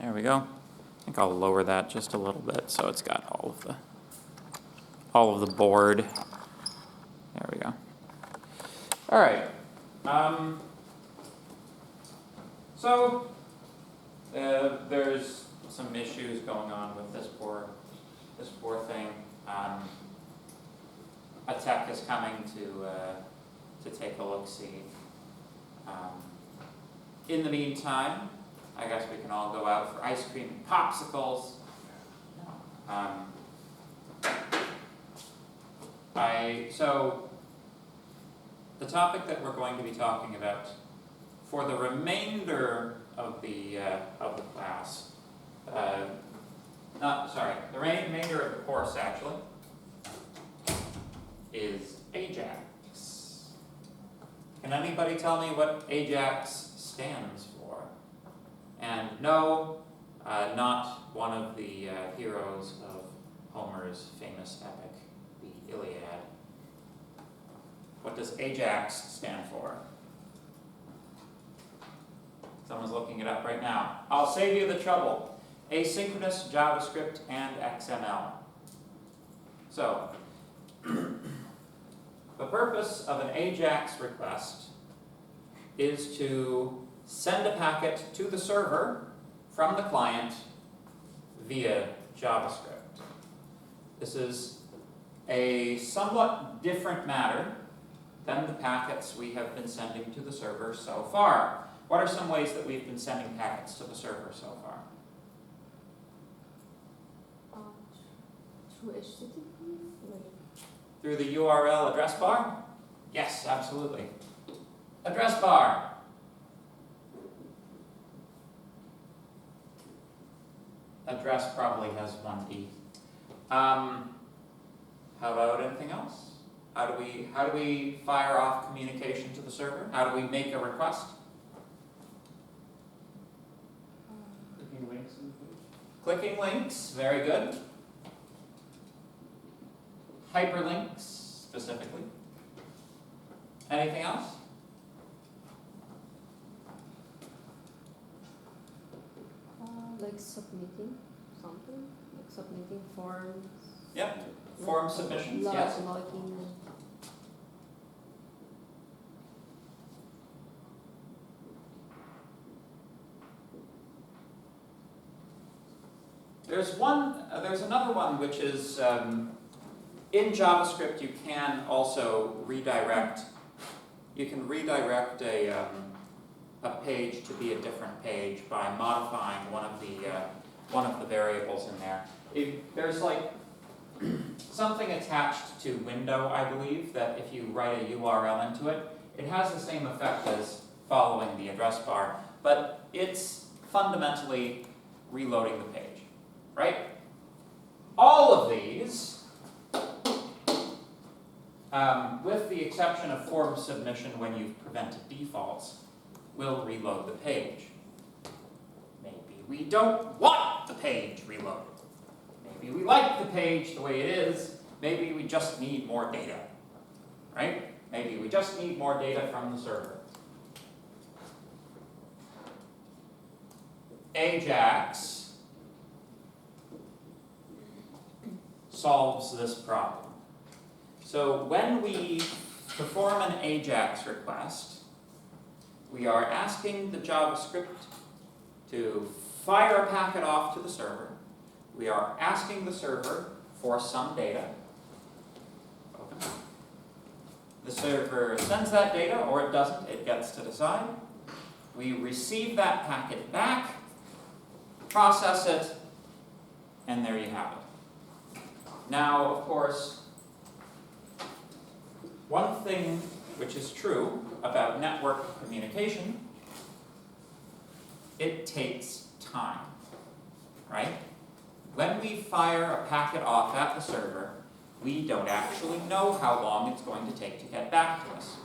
There we go. I think I'll lower that just a little bit so it's got all of the board. There we go. All right. So there's some issues going on with this poor thing. A tech is coming to take a look-see. In the meantime, I guess we can all go out for ice cream and popsicles. So the topic that we're going to be talking about for the remainder of the class, the remainder of the course actually, is AJAX. Can anybody tell me what AJAX stands for? And no, not one of the heroes of Homer's famous epic, the Iliad. What does AJAX stand for? Someone's looking it up right now. I'll save you the trouble. Asynchronous JavaScript and XML. So, the purpose of an AJAX request is to send a packet to the server from the client via JavaScript. This is a somewhat different matter than the packets we have been sending to the server so far. What are some ways that we've been sending packets to the server so far? Through HTTP? Through the URL address bar? Yes, absolutely. Address bar. Address probably has one D. How about anything else? How do we fire off communication to the server? How do we make a request? Clicking links in the page. Clicking links, very good. Hyperlinks, specifically. Anything else? Like submitting something, like submitting forms. Yep. Form submissions, Log, yes. Logging. There's another one which is in JavaScript. You can also redirect. You can redirect a page to be a different page by modifying one of the variables in there. There's like something attached to window, I believe, that if you write a URL into it, it has the same effect as following the address bar, but it's fundamentally reloading the page, right? All of these, with the exception of form submission when you've prevented defaults, will reload the page. Maybe we don't want the page reloaded. Maybe we like the page the way it is. Maybe we just need more data, right? Maybe we just need more data from the server. AJAX solves this problem. So when we perform an AJAX request, we are asking the JavaScript to fire a packet off to the server. We are asking the server for some data. The server sends that data, or it doesn't, it gets to decide. We receive that packet back, process it, and there you have it. Now, of course, one thing which is true about network communication, it takes time, right? When we fire a packet off at the server, we don't actually know how long it's going to take to get back to us,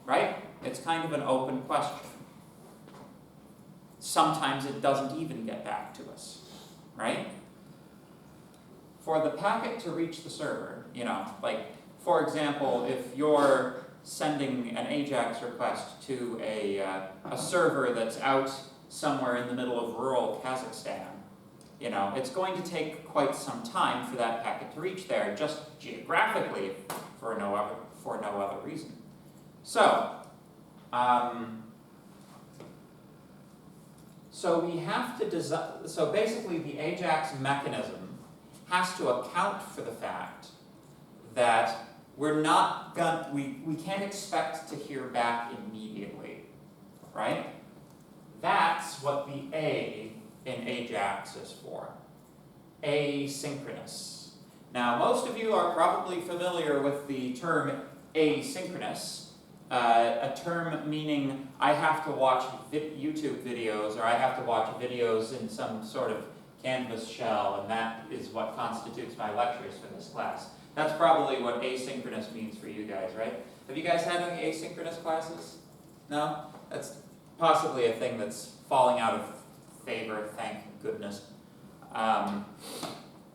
right? It's kind of an open question. Sometimes it doesn't even get back to us, right? For the packet to reach the server, like, for example, if you're sending an AJAX request to a server that's out somewhere in the middle of rural Kazakhstan, you know, it's going to take quite some time for that packet to reach there, just geographically, for no other reason. So, so we have to design, so basically the AJAX mechanism has to account for the fact that we're not going, we can't expect to hear back immediately, right? That's what the A in AJAX is for, asynchronous. Now, most of you are probably familiar with the term asynchronous, a term meaning I have to watch YouTube videos, or I have to watch videos in some sort of Canvas shell, and that is what constitutes my lectures for this class. That's probably what asynchronous means for you guys, right? Have you guys had any asynchronous classes? No? That's possibly a thing that's falling out of favor, thank goodness.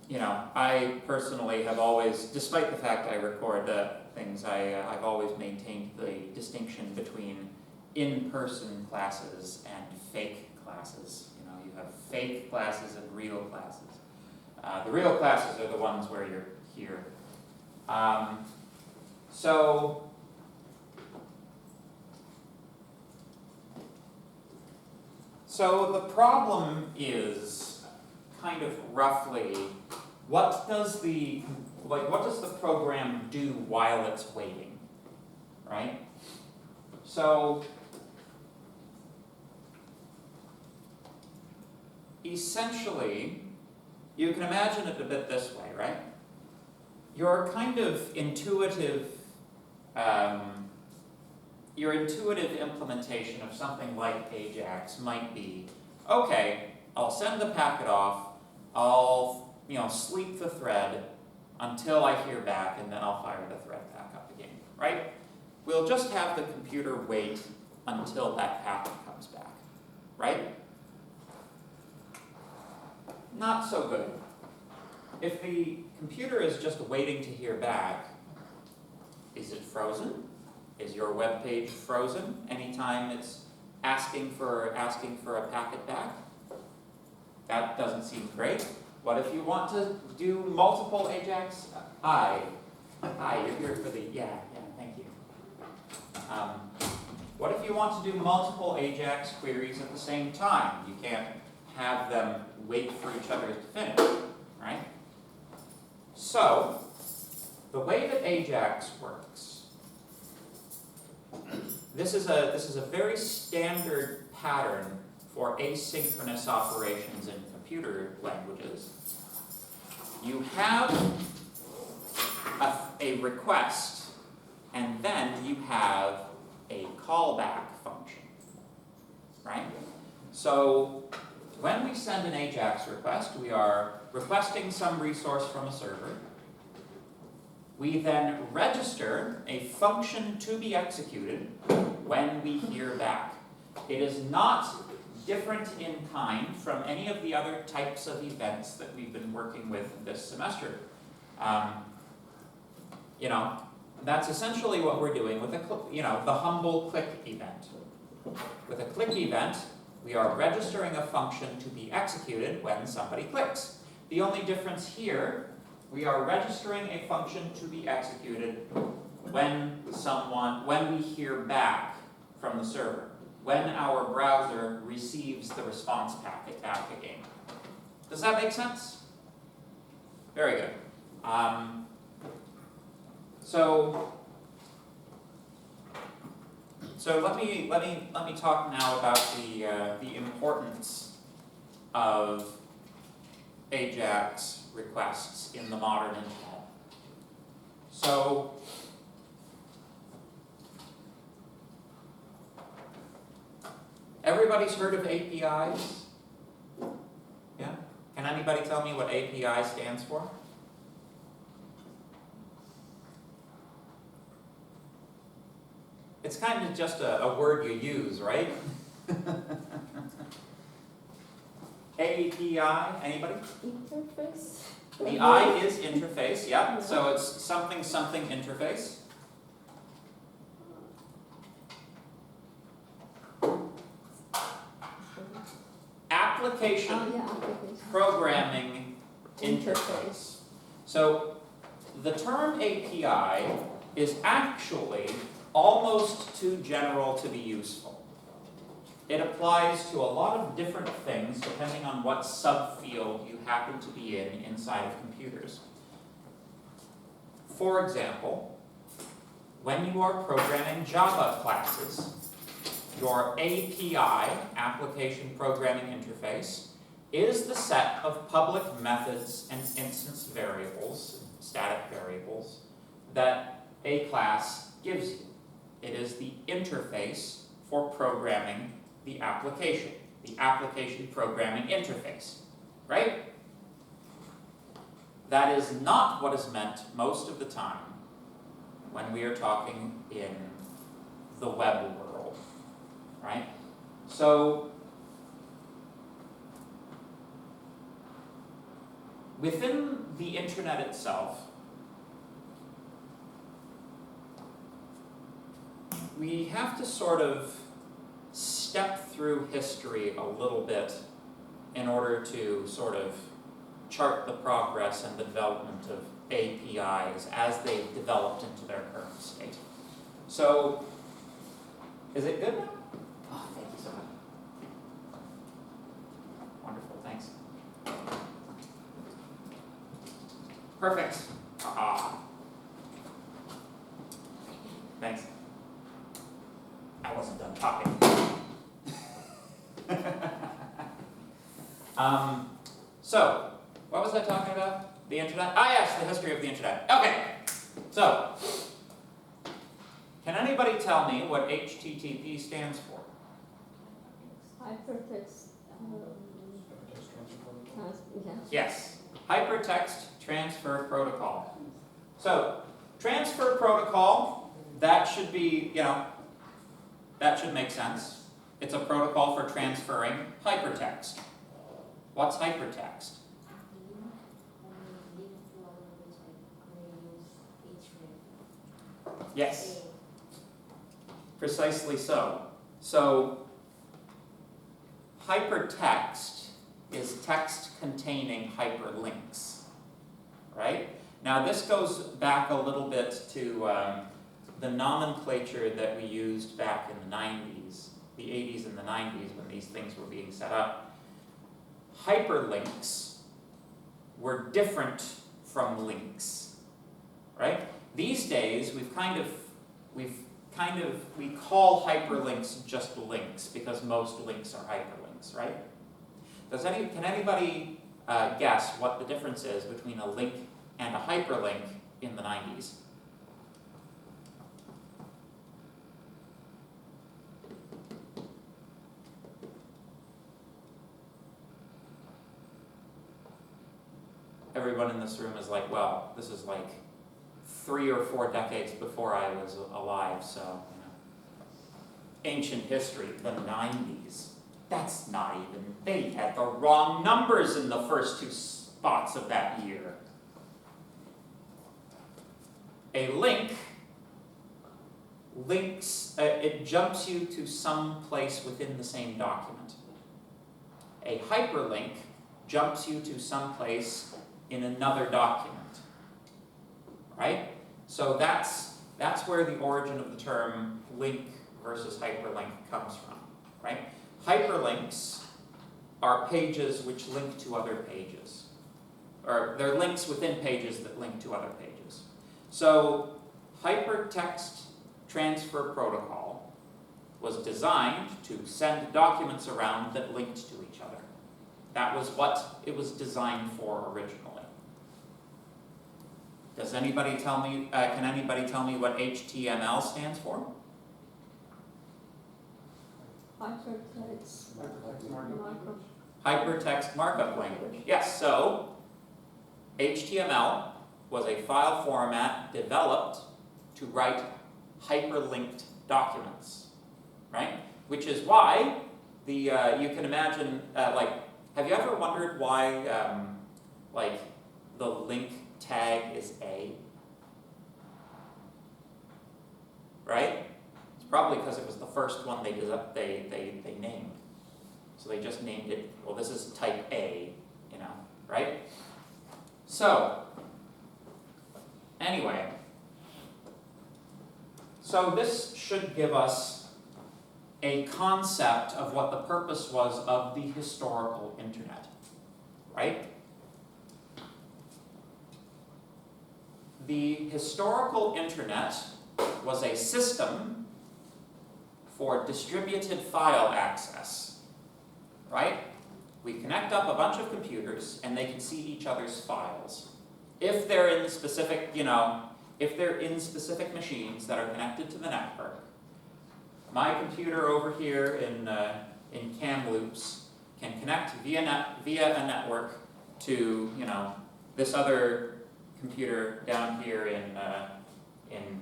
You know, I personally have always, despite the fact I record things, I've always maintained the distinction between in-person classes and fake classes. You know, you have fake classes and real classes. The real classes are the ones where you're here. So the problem is kind of roughly, what does the program do while it's waiting, right? So essentially, you can imagine it a bit this way, right? Your kind of intuitive implementation of something like AJAX might be, okay, I'll send the packet off, I'll sleep the thread until I hear back, and then I'll fire the thread back up again, right? We'll just have the computer wait until that packet comes back, right? Not so good. If the computer is just waiting to hear back, is it frozen? Is your web page frozen anytime it's asking for a packet back? That doesn't seem great. What if you want to do multiple AJAX? Hi, you're here for the, yeah, thank you. What if you want to do multiple AJAX queries at the same time? You can't have them wait for each other to finish, right? So, the way that AJAX works, this is a very standard pattern for asynchronous operations in computer languages. You have a request, and then you have a callback function, right? So when we send an AJAX request, we are requesting some resource from a server. We then register a function to be executed when we hear back. It is not different in kind from any of the other types of events that we've been working with this semester. That's essentially what we're doing with the humble click event. With a click event, we are registering a function to be executed when somebody clicks. The only difference here, we are registering a function to be executed when we hear back from the server, when our browser receives the response packet back again. Does that make sense? Very good. So let me talk now about the importance of AJAX requests in the modern internet. So everybody's heard of APIs? Yeah? Can anybody tell me what API stands for? It's kind of just a word you use, right? API, anybody? Interface. The I is interface, yeah. So it's something interface. programming interface. So the term API is actually almost too general to be useful. It applies to a lot of different things depending on what subfield you happen to be in inside of computers. For example, when you are programming Java classes, your API, Application Programming Interface, is the set of public methods and instance variables, static variables, that a class gives you. It is the interface for programming the application programming interface, right? That is not what is meant most of the time when we are talking in the web world, right? So, within the internet itself, we have to sort of step through history a little bit in order to sort of chart the progress and the development of APIs as they've developed into their current state. So, is it good now? Oh, thank you so much. Wonderful, thanks. Perfect. Thanks. I wasn't done talking. So, what was I talking about? The internet? Ah, yes, the history of the internet. Okay, so, can anybody tell me what HTTP stands for? Hypertext. Yeah. Yes, Hypertext Transfer Protocol. So, transfer protocol, that should be, that should make sense. It's a protocol for transferring hypertext. What's hypertext? Yes, precisely so. So, hypertext is text containing hyperlinks, right? Now this goes back a little bit to the nomenclature that we used back in the 90s, the 80s and the 90s when these things were being set up. Hyperlinks were different from links, right? These days we call hyperlinks just links because most links are hyperlinks, right? Can anybody guess what the difference is between a link and a hyperlink in the 90s? Everyone in this room is like, well, this is like 3 or 4 decades before I was alive, so, ancient history, the 90s. That's not even, they had the wrong numbers in the first 2 spots of that year. A link links, it jumps you to some place within the same document. A hyperlink jumps you to some place in another document, right? So that's where the origin of the term link versus hyperlink comes from, right? Hyperlinks are pages which link to other pages, or they're links within pages that link to other pages. So Hypertext Transfer Protocol was designed to send documents around that linked to each other. That was what it was designed for originally. Does anybody tell me, can anybody tell me what HTML stands for? Hypertext markup. Hypertext Markup Language. Yes, so HTML was a file format developed to write hyperlinked documents, right? Which is why you can imagine, have you ever wondered why, the link tag is A? Right? It's probably because it was the first one they named. So they just named it, well, this is type A, you know, right? So, anyway, so this should give us a concept of what the purpose was of the historical internet, right? The historical internet was a system for distributed file access, right? We connect up a bunch of computers and they can see each other's files. If they're in specific, you know, if they're in specific machines that are connected to the network, my computer over here in Kamloops can connect via a network to, you know, this other computer down here in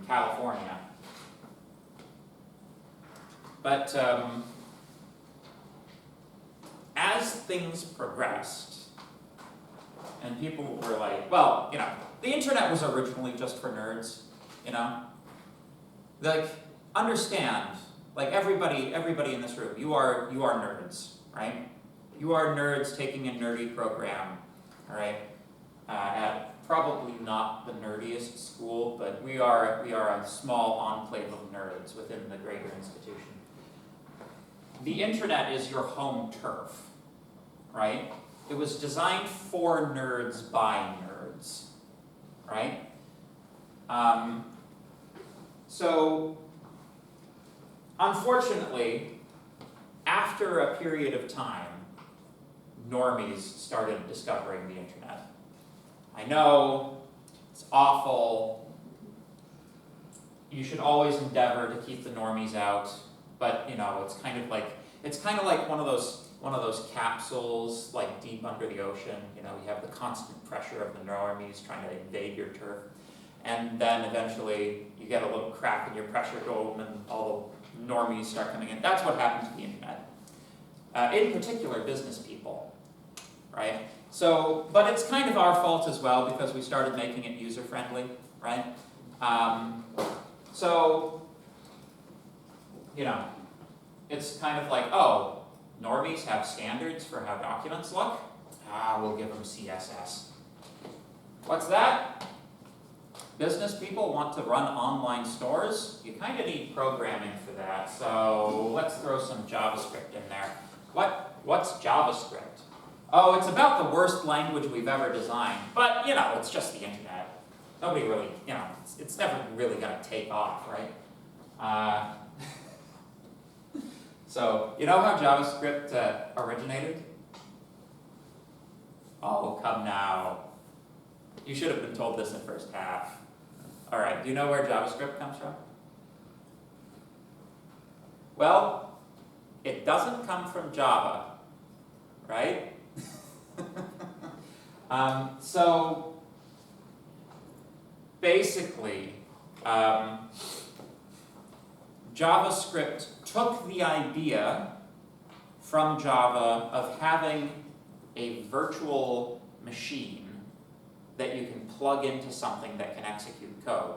California. But as things progressed, and people were like, well, you know, the internet was originally just for nerds, you know? Like, understand, like everybody in this room, you are nerds, right? You are nerds taking a nerdy program, all right? At probably not the nerdiest school, but we are a small enclave of nerds within the greater institution. The internet is your home turf, right? It was designed for nerds by nerds, right? So, unfortunately, after a period of time, normies started discovering the internet. I know, it's awful. You should always endeavor to keep the normies out, but you know, it's kind of like one of those capsules like deep under the ocean. You know, you have the constant pressure of the normies trying to invade your turf. And then eventually you get a little crack in your pressure dome and all the normies start coming in. That's what happened to the internet. In particular, business people, right? So, but it's kind of our fault as well because we started making it user-friendly, right? So, you know, it's kind of like, oh, normies have standards for how documents look? We'll give them CSS. What's that? Business people want to run online stores? You kind of need programming for that, so let's throw some JavaScript in there. What's JavaScript? Oh, it's about the worst language we've ever designed, but you know, it's just the internet. Nobody really, you know, it's never really going to take off, right? So, you know how JavaScript originated? Oh, come now. You should have been told this in first half. All right, do you know where JavaScript comes from? Well, it doesn't come from Java, right? So, basically, JavaScript took the idea from Java of having a virtual machine that you can plug into something that can execute code,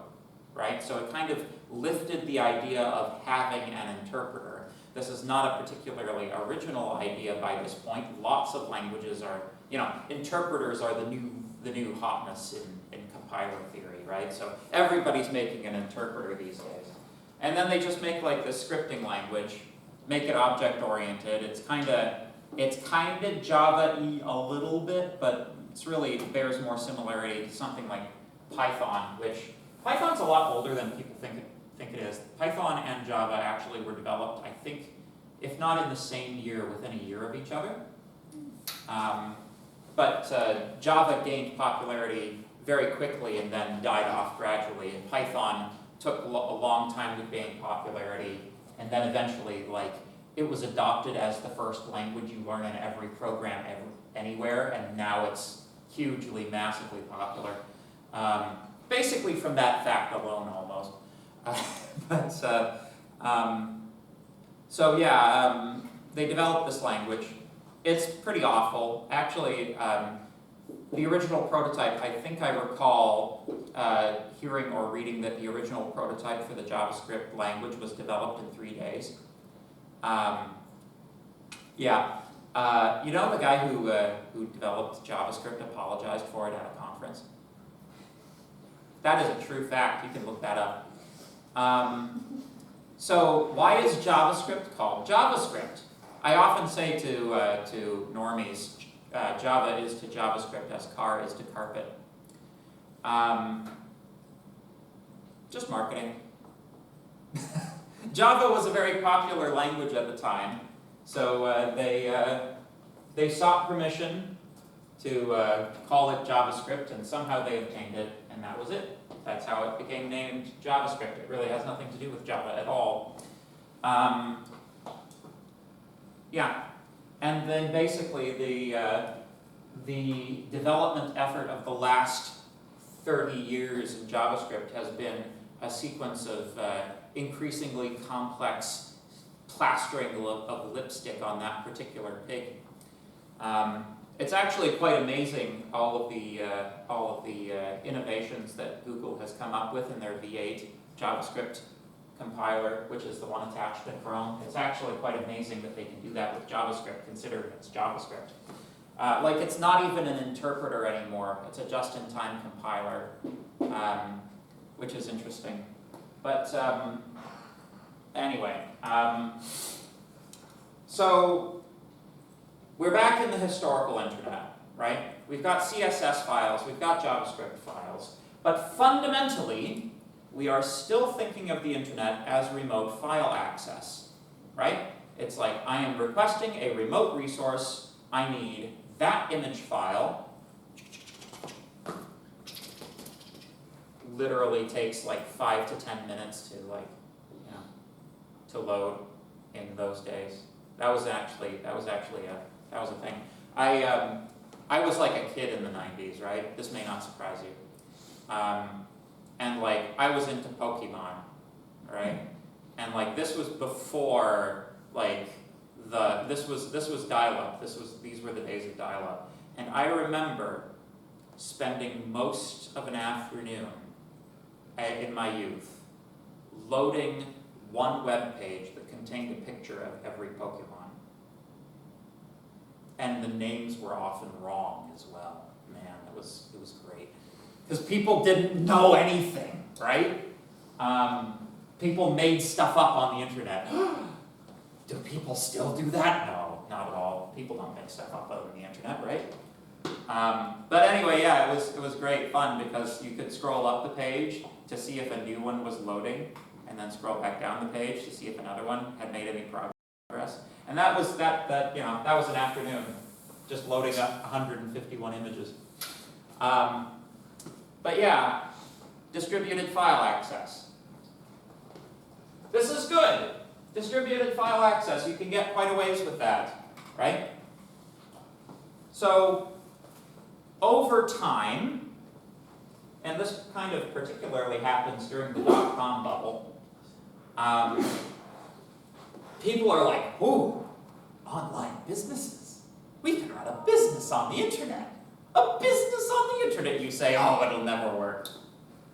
right? So it kind of lifted the idea of having an interpreter. This is not a particularly original idea by this point. Lots of languages are, you know, interpreters are the new hotness in compiler theory, right? So everybody's making an interpreter these days. And then they just make like this scripting language, make it object-oriented. It's kind of Java-y a little bit, but it bears more similarity to something like Python, which Python's a lot older than people think it is. Python and Java actually were developed, I think, if not in the same year, within a year of each other. But Java gained popularity very quickly and then died off gradually, and Python took a long time to gain popularity, and then eventually, like, it was adopted as the first language you learn in every program anywhere, and now it's hugely, massively popular. Basically from that fact alone, almost. So yeah, they developed this language. It's pretty awful. Actually, the original prototype, I think I recall hearing or reading that the original prototype for the JavaScript language was developed in 3 days. Yeah, You know the guy who developed JavaScript apologized for it at a conference? That is a true fact. You can look that up. So why is JavaScript called JavaScript? I often say to normies, Java is to JavaScript as car is to carpet. Just marketing. Java was a very popular language at the time, so they sought permission to call it JavaScript, and somehow they obtained it, and that was it. That's how it became named JavaScript. It really has nothing to do with Java at all. Yeah, and then basically the development effort of the last 30 years in JavaScript has been a sequence of increasingly complex plastering of lipstick on that particular pig. It's actually quite amazing all of the innovations that Google has come up with in their V8 JavaScript compiler, which is the one attached to Chrome. It's actually quite amazing that they can do that with JavaScript, considering it's JavaScript. Like, it's not even an interpreter anymore. It's a just-in-time compiler, which is interesting. But anyway, so we're back in the historical internet, right? We've got CSS files, we've got JavaScript files, but fundamentally, we are still thinking of the internet as remote file access, right? It's like, I am requesting a remote resource, I need that image file. Literally takes like 5 to 10 minutes to to load in those days. That was actually a thing. I was like a kid in the 90s, right? This may not surprise you. And like, I was into Pokemon, right? And like, this was before like this was dial-up. These were the days of dial-up. And I remember spending most of an afternoon in my youth loading one web page that contained a picture of every Pokemon. And the names were often wrong as well. Man, it was great. Because people didn't know anything, right? People made stuff up on the internet. Do people still do that? No, not at all. People don't make stuff up on the internet, right? But anyway, yeah, it was great fun because you could scroll up the page to see if a new one was loading, and then scroll back down the page to see if another one had made any progress. And that was that was an afternoon, just loading up 151 images. But yeah, distributed file access. This is good. Distributed file access, you can get quite a ways with that, right? So, over time, and this kind of particularly happens during the dot-com bubble, people are like, ooh, online businesses. We can run a business on the internet. A business on the internet. You say, oh, it'll never work.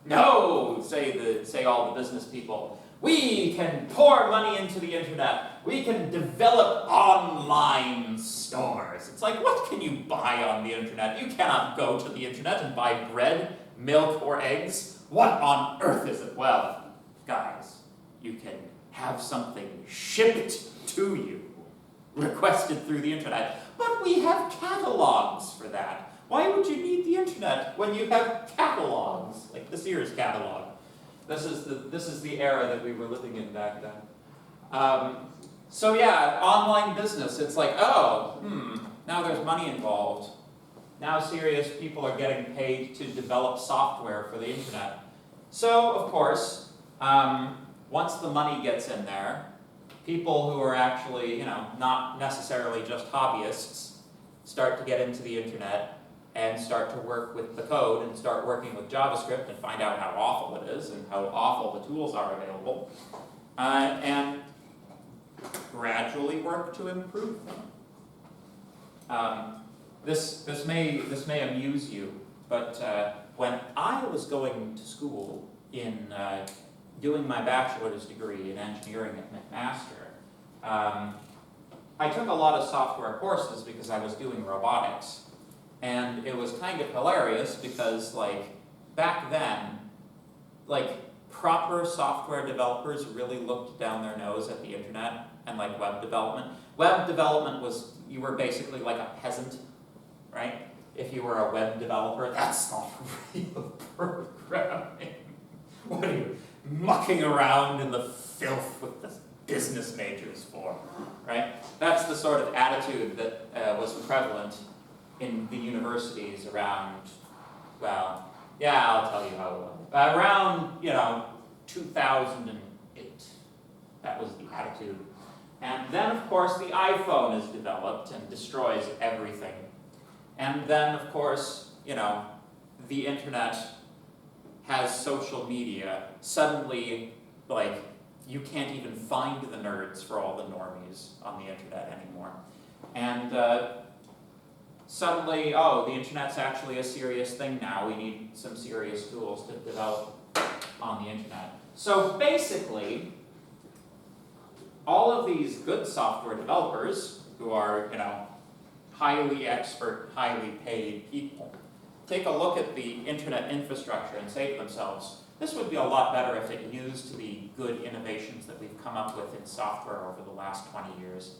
No, say all the business people. We can pour money into the internet. We can develop online stores. It's like, what can you buy on the internet? You cannot go to the internet and buy bread, milk, or eggs. What on earth is it? Well, guys, you can have something shipped to you, requested through the internet. But we have catalogs for that. Why would you need the internet when you have catalogs, like the Sears catalog? This is the era that we were living in back then. So yeah, online business, it's like, oh, now there's money involved. Now serious people are getting paid to develop software for the internet. So, of course, once the money gets in there, people who are actually, not necessarily just hobbyists, start to get into the internet and start to work with the code and start working with JavaScript and find out how awful it is and how awful the tools are available, and gradually work to improve them. This may amuse you, but when I was going to school in doing my bachelor's degree in engineering at McMaster, I took a lot of software courses because I was doing robotics. And it was kind of hilarious because like back then, like proper software developers really looked down their nose at the internet and like web development. Web development was, you were basically like a peasant, right? If you were a web developer, that's not real programming. What are you mucking around in the filth with the business majors for, right? That's the sort of attitude that was prevalent in the universities around, well, yeah, I'll tell you how it was. Around, 2008, that was the attitude. And then, of course, the iPhone is developed and destroys everything. And then, of course, the internet has social media. Suddenly, like, you can't even find the nerds for all the normies on the internet anymore. And suddenly, oh, the internet's actually a serious thing now. We need some serious tools to develop on the internet. So basically, all of these good software developers who are, highly expert, highly paid people, take a look at the internet infrastructure and say to themselves, this would be a lot better if it used the good innovations that we've come up with in software over the last 20 years.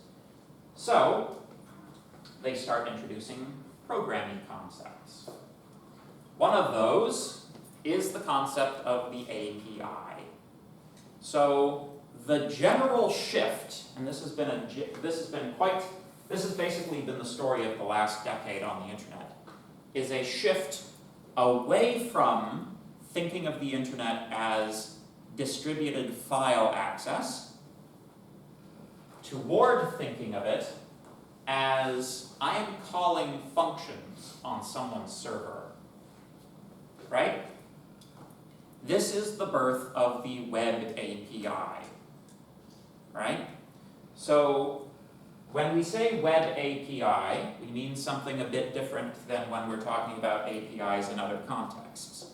So, they start introducing programming concepts. One of those is the concept of the API. So, the general shift, and this has basically been the story of the last decade on the internet, is a shift away from thinking of the internet as distributed file access toward thinking of it as I am calling functions on someone's server, right? This is the birth of the web API, right? So when we say web API, we mean something a bit different than when we're talking about APIs in other contexts.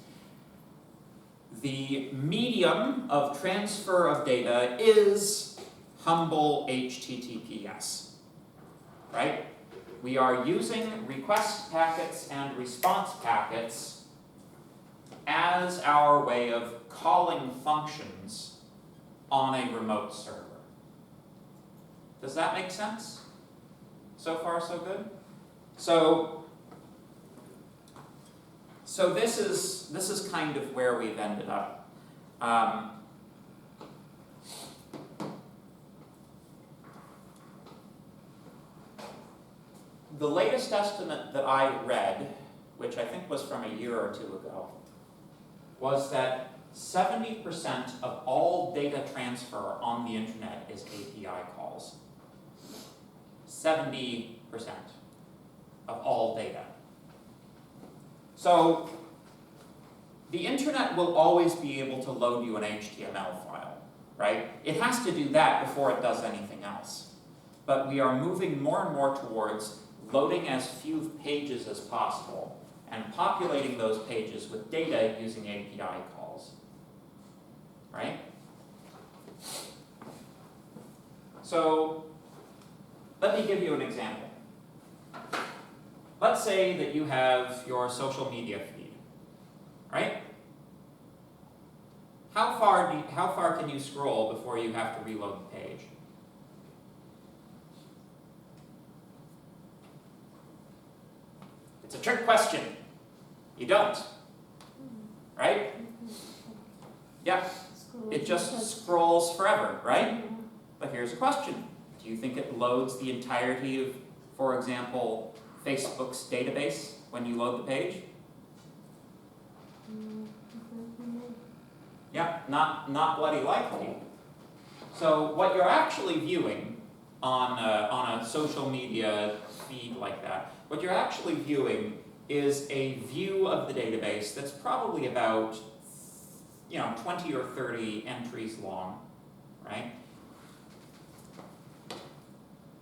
The medium of transfer of data is humble HTTPS, right? We are using request packets and response packets as our way of calling functions on a remote server. Does that make sense? So far, so good? So this is kind of where we've ended up. The latest estimate that I read, which I think was from a year or two ago, was that 70% of all data transfer on the internet is API calls. 70% of all data. So the internet will always be able to load you an HTML file, right? It has to do that before it does anything else. But we are moving more and more towards loading as few pages as possible and populating those pages with data using API calls, right? So let me give you an example. Let's say that you have your social media feed, right? How far can you scroll before you have to reload the page? It's a trick question. You don't, right? Yeah, it just scrolls forever, right? But here's a question. Do you think it loads the entirety of, for example, Facebook's database when you load the page? Yeah, not bloody likely. So what you're actually viewing on a social media feed like that, what you're actually viewing is a view of the database that's probably about 20 or 30 entries long, right?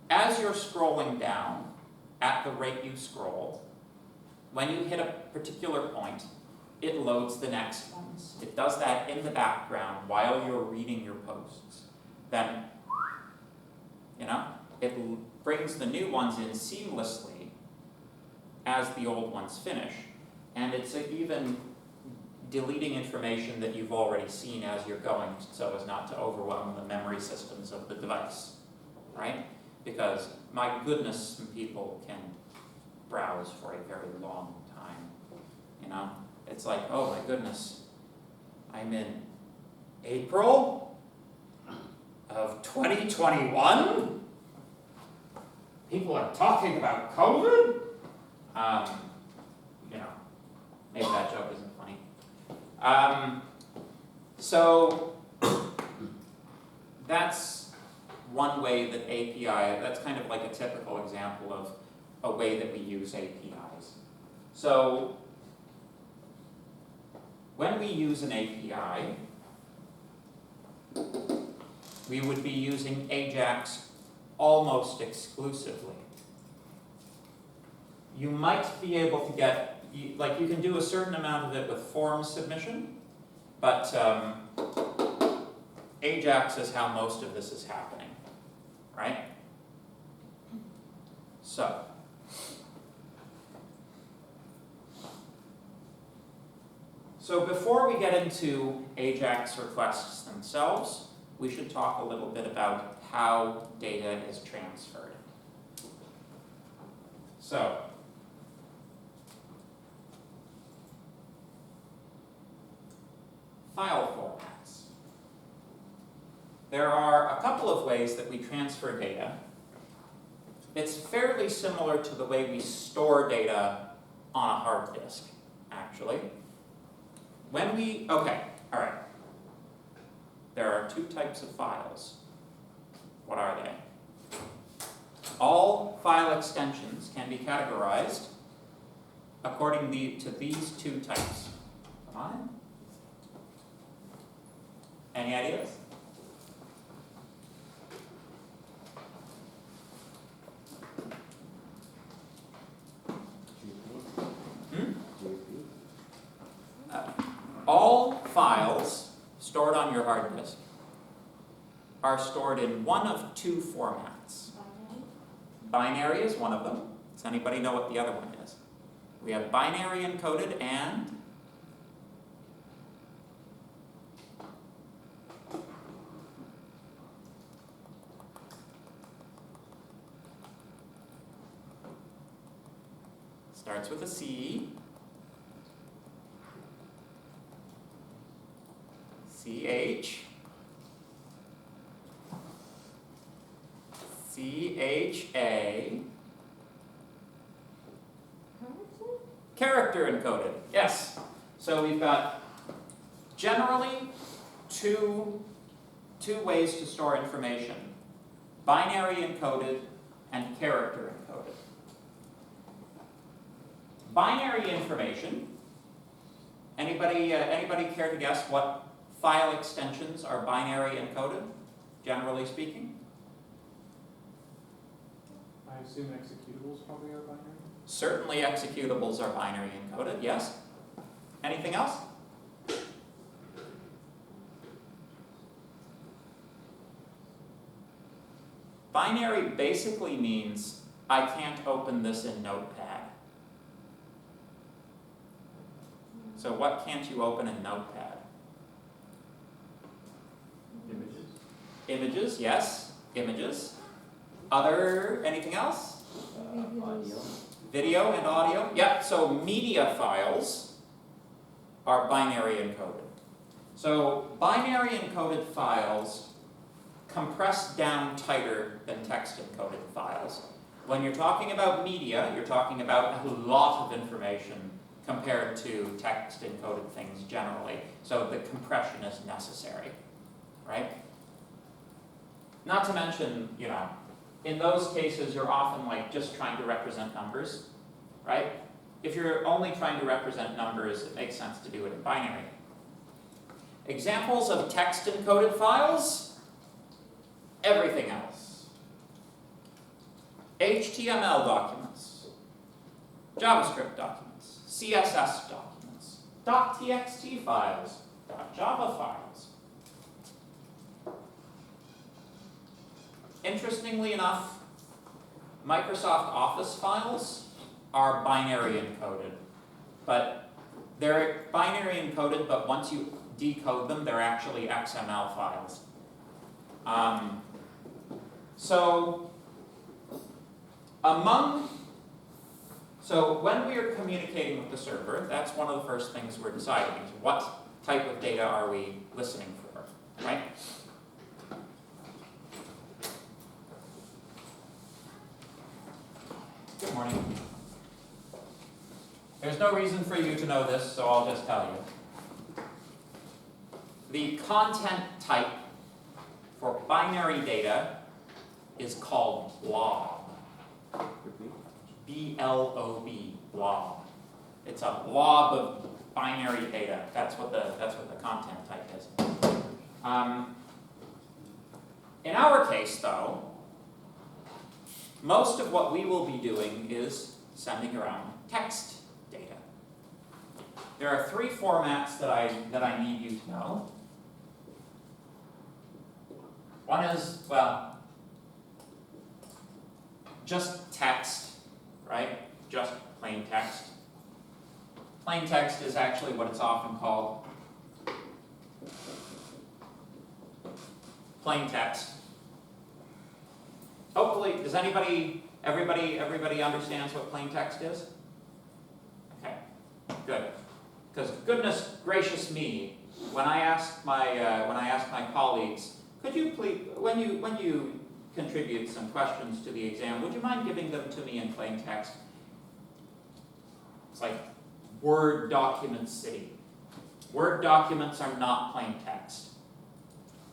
As you're scrolling down, at the rate you scroll, when you hit a particular point, it loads the next ones. It does that in the background while you're reading your posts. Then, brings the new ones in seamlessly as the old ones finish. And it's even deleting information that you've already seen as you're going so as not to overwhelm the memory systems of the device, right? Because my goodness, some people can browse for a very long time, you know? It's like, oh my goodness, I'm in April of 2021? People are talking about COVID? You know, maybe that joke isn't funny. So that's one way that API, that's kind of like a typical example of a way that we use APIs. So when we use an API, we would be using AJAX almost exclusively. You might be able to get, like you can do a certain amount of it with form submission, but AJAX is how most of this is happening, right? So before we get into AJAX requests themselves, we should talk a little bit about how data is transferred. So, file formats. There are a couple of ways that we transfer data. It's fairly similar to the way we store data on a hard disk, actually. Okay, all right. There are two types of files. What are they? All file extensions can be categorized according to these two types. Come on. Any ideas? All files stored on your hard disk are stored in one of two formats. Binary is one of them. Does anybody know what the other one is? We have binary encoded and starts with a C. CH. CHA. Character encoded, yes. So we've got generally two ways to store information. Binary encoded and character encoded. Binary information, anybody care to guess what file extensions are binary encoded, generally speaking? I assume executables probably are binary? Certainly executables are binary encoded, yes. Anything else? Binary basically means I can't open this in Notepad. So what can't you open in Notepad? Images. Images, yes, images. Anything else? Audio. Video and audio, yep, so media files are binary encoded. So binary encoded files compress down tighter than text encoded files. When you're talking about media, you're talking about a lot of information compared to text encoded things generally. So the compression is necessary, right? Not to mention, you know, in those cases, you're often like just trying to represent numbers, right? If you're only trying to represent numbers, it makes sense to do it in binary. Examples of text encoded files, everything else. HTML documents, JavaScript documents, CSS documents, .txt files, .java files. Interestingly enough, Microsoft Office files are binary encoded, but they're binary encoded, but once you decode them, they're actually XML files. So when we are communicating with the server, that's one of the first things we're deciding is what type of data are we listening for, right? Good morning. There's no reason for you to know this, so I'll just tell you. The content type for binary data is called blob. B-L-O-B, blob. It's a blob of binary data. That's what the content type is. In our case, though, most of what we will be doing is sending around text data. There are three formats that I need you to know. One is, well, just text, right? Just plain text. Plain text is actually what it's often called. Plain text. Hopefully, does everybody understands what plain text is? Okay, good. Because goodness gracious me, when I ask my colleagues, could you please, when you contribute some questions to the exam, would you mind giving them to me in plain text? It's like Word document city. Word documents are not plain text,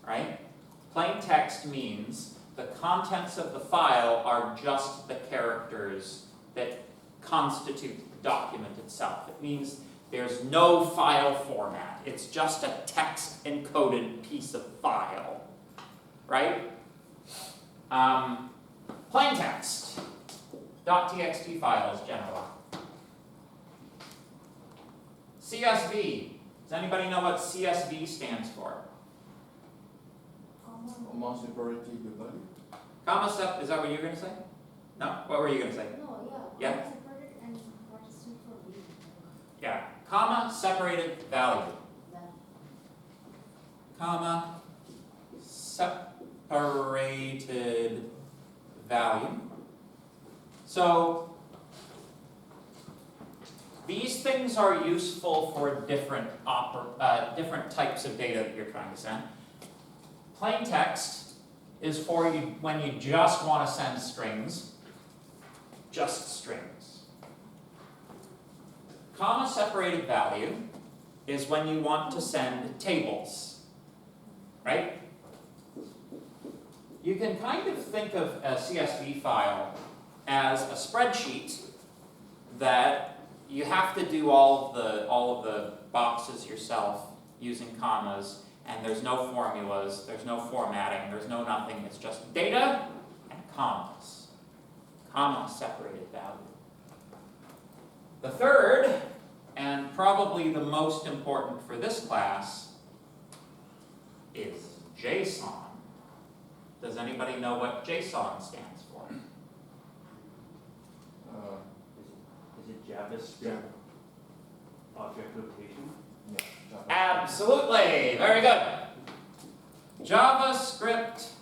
right? Plain text means the contents of the file are just the characters that constitute the document itself. It means there's no file format. It's just a text encoded piece of file, right? Plain text, .txt files generally. CSV, does anybody know what CSV stands for? Comma separated value. Is that what you were going to say? No? What were you going to say? No, Yeah. Comma separated and what is stood for V? Yeah, comma separated value. Then Comma separated value. So these things are useful for different types of data that you're trying to send. Plain text is for you when you just want to send strings, just strings. Comma separated value is when you want to send tables, right? You can kind of think of a CSV file as a spreadsheet that you have to do all of the boxes yourself using commas, and there's no formulas, there's no formatting, there's no nothing, it's just data and commas. Comma separated value. The third, and probably the most important for this class, is JSON. Does anybody know what JSON stands for? Is it JavaScript object notation? Yeah. Absolutely, very good. JavaScript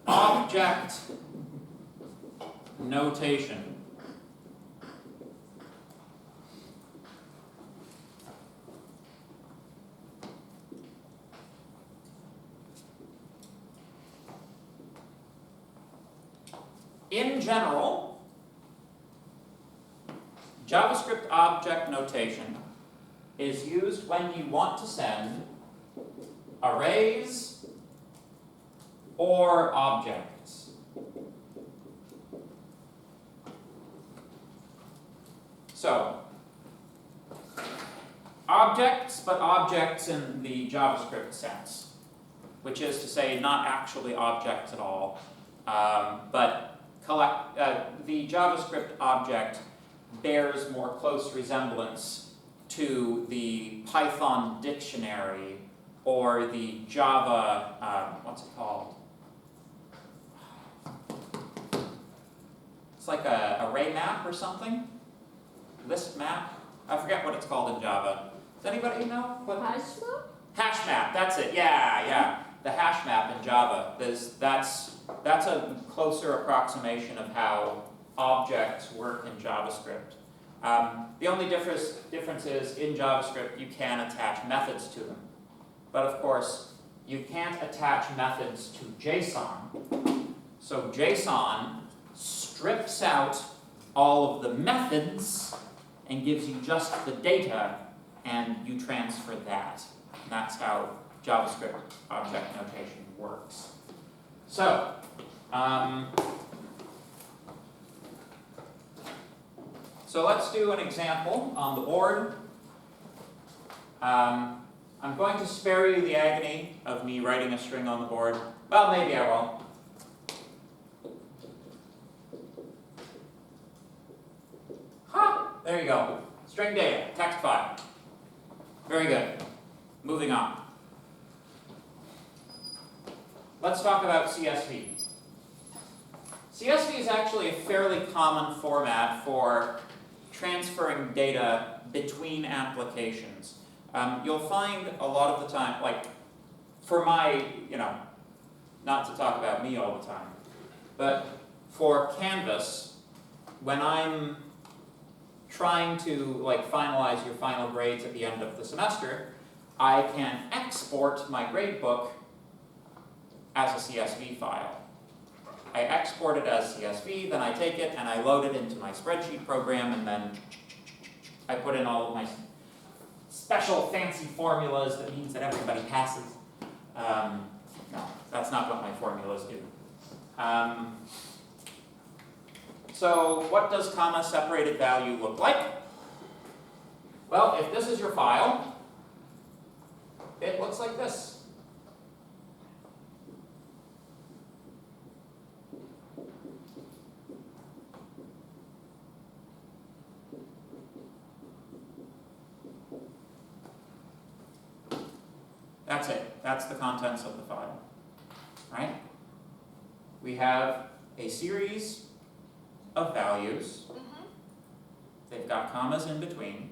object notation. In general, JavaScript object notation is used when you want to send arrays or objects. So, objects, but objects in the JavaScript sense, which is to say not actually objects at all, but the JavaScript object bears more close resemblance to the Python dictionary or the Java, what's it called? it's like a array map or something, list map. I forget what it's called in Java. Does anybody know what? Hash map? Hash map, that's it, yeah. The hash map in Java, that's a closer approximation of how objects work in JavaScript. The only difference is in JavaScript you can attach methods to them. But of course, you can't attach methods to JSON. So JSON strips out all of the methods and gives you just the data, and you transfer that. And that's how JavaScript object notation works. So, let's do an example on the board. I'm going to spare you the agony of me writing a string on the board. Well, maybe I won't. Ha! There you go. String data, text file. Very good. Moving on. Let's talk about CSV. CSV is actually a fairly common format for transferring data between applications. You'll find a lot of the time, like for my, not to talk about me all the time, but for Canvas, when I'm trying to finalize your final grades at the end of the semester, I can export my gradebook as a CSV file. I export it as CSV, then I take it and I load it into my spreadsheet program, and then I put in all of my special fancy formulas that means that everybody passes. No, that's not what my formulas do. So what does comma separated value look like? Well, if this is your file, it looks like this. That's it. That's the contents of the file, right? We have a series of values. They've got commas in between.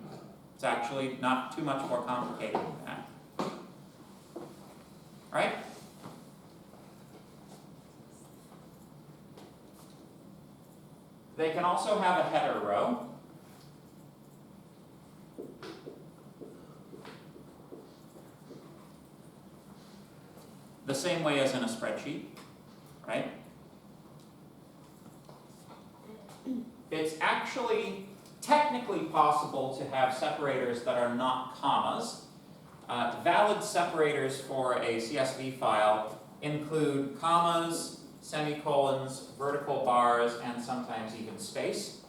It's actually not too much more complicated than that, right? They can also have a header row. The same way as in a spreadsheet, right? It's actually technically possible to have separators that are not commas. Valid separators for a CSV file include commas, semicolons, vertical bars, and sometimes even space.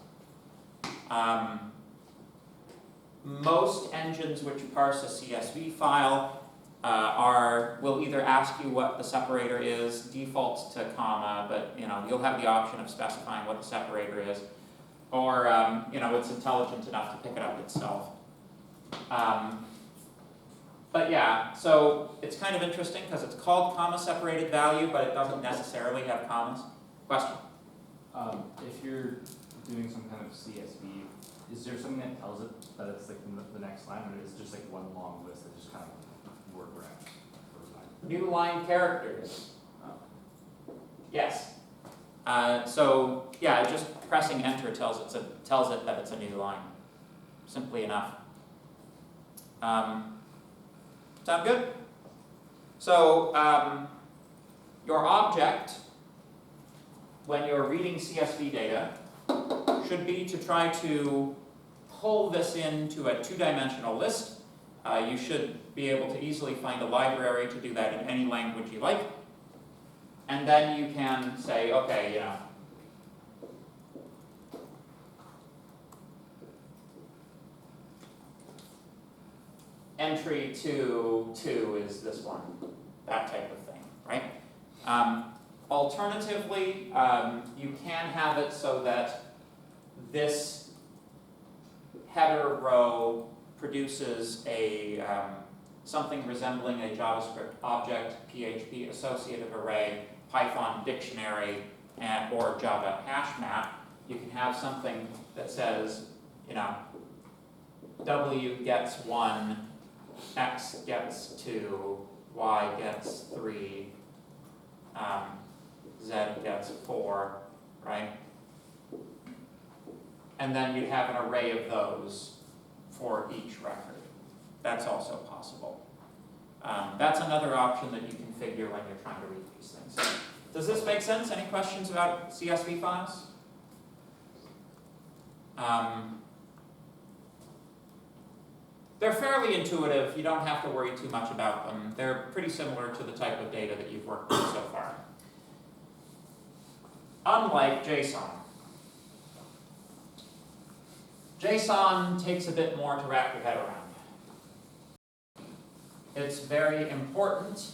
Most engines which parse a CSV file will either ask you what the separator is, defaults to comma, but you'll have the option of specifying what the separator is, or it's intelligent enough to pick it up itself. But yeah, so it's kind of interesting because it's called comma separated value, but it doesn't necessarily have commas. Question? If you're doing some kind of CSV, is there something that tells it that it's like the next line, or is it just like one long list that just kind of work around? New line characters. Yes. So yeah, just pressing enter tells it that it's a new line. Simply enough. Sound good? So your object, when you're reading CSV data, should be to try to pull this into a two-dimensional list. You should be able to easily find a library to do that in any language you like. And then you can say, okay, entry 2 is this one, that type of thing, right? Alternatively, you can have it so that this header row produces a something resembling a JavaScript object, PHP associative array, Python dictionary, or Java hash map. You can have something that says, you know, W gets 1, X gets 2, Y gets 3, Z gets 4, right? And then you'd have an array of those for each record. That's also possible. That's another option that you can figure when you're trying to read these things. Does this make sense? Any questions about CSV files? They're fairly intuitive. You don't have to worry too much about them. They're pretty similar to the type of data that you've worked with so far. Unlike JSON. JSON takes a bit more to wrap your head around. It's very important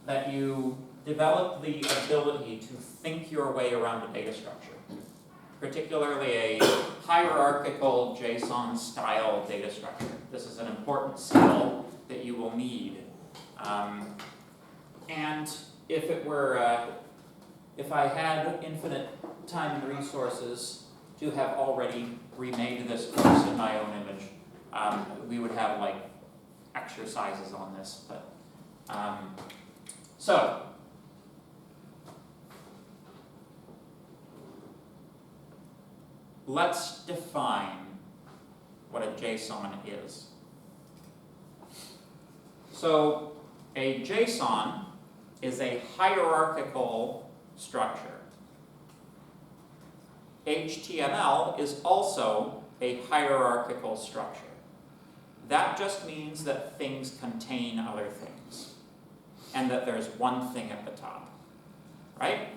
that you develop the ability to think your way around a data structure, particularly a hierarchical JSON style data structure. This is an important skill that you will need. And if it were, if I had infinite time and resources to have already remade this course in my own image, we would have like exercises on this. But so let's define what a JSON is. So a JSON is a hierarchical structure. HTML is also a hierarchical structure. That just means that things contain other things, and that there's one thing at the top, right?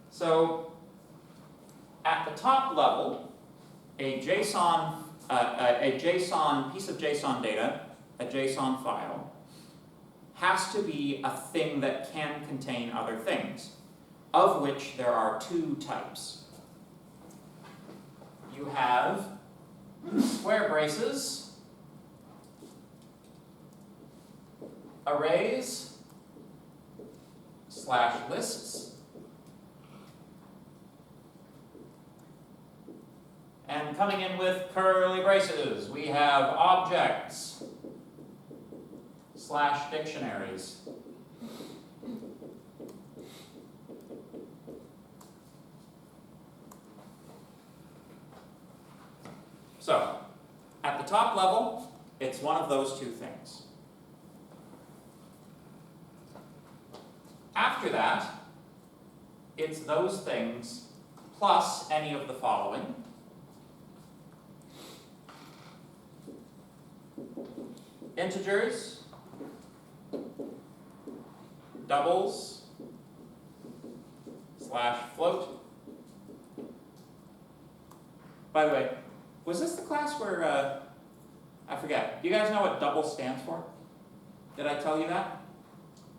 So at the top level, a JSON piece of JSON data, a JSON file, has to be a thing that can contain other things, of which there are two types. You have square braces, arrays, /lists, and coming in with curly braces, we have objects, /dictionaries. So, at the top level, it's one of those two things. After that, it's those things plus any of the following. Integers, doubles, /float. By the way, was this the class where, I forget, do you guys know what double stands for? Did I tell you that?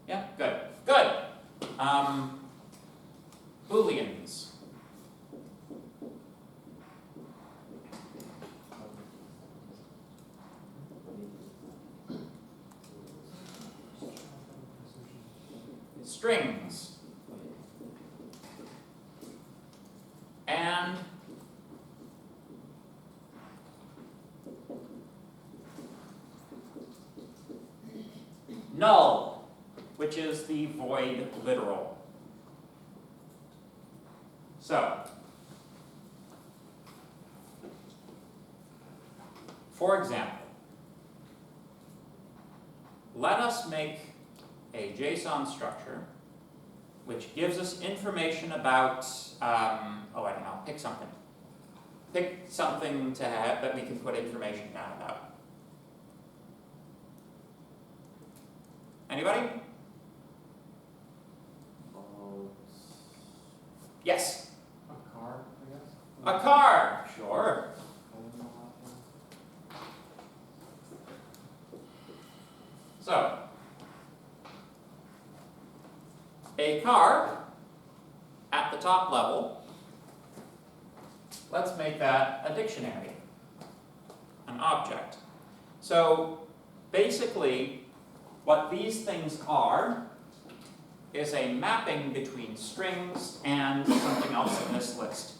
Yeah, good, good. Booleans. Strings. And null, which is the void literal. So, for example, let us make a JSON structure which gives us information about, I don't know, pick something. Pick something to have that we can put information down about. Anybody? Yes? A car, I guess? A car, sure. So, a car at the top level, let's make that a dictionary, an object. So basically, what these things are is a mapping between strings and something else in this list,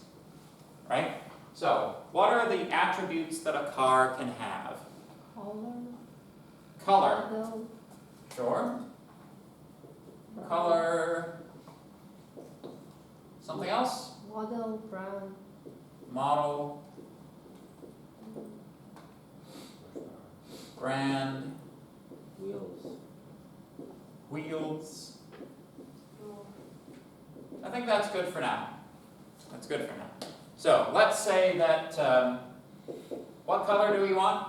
right? So, what are the attributes that a car can have? Color, Color, model, sure. brand. Color, something else? Model, brand, Model, brand, wheels. I think that's good for now. That's good for now. So let's say that, what color do we want?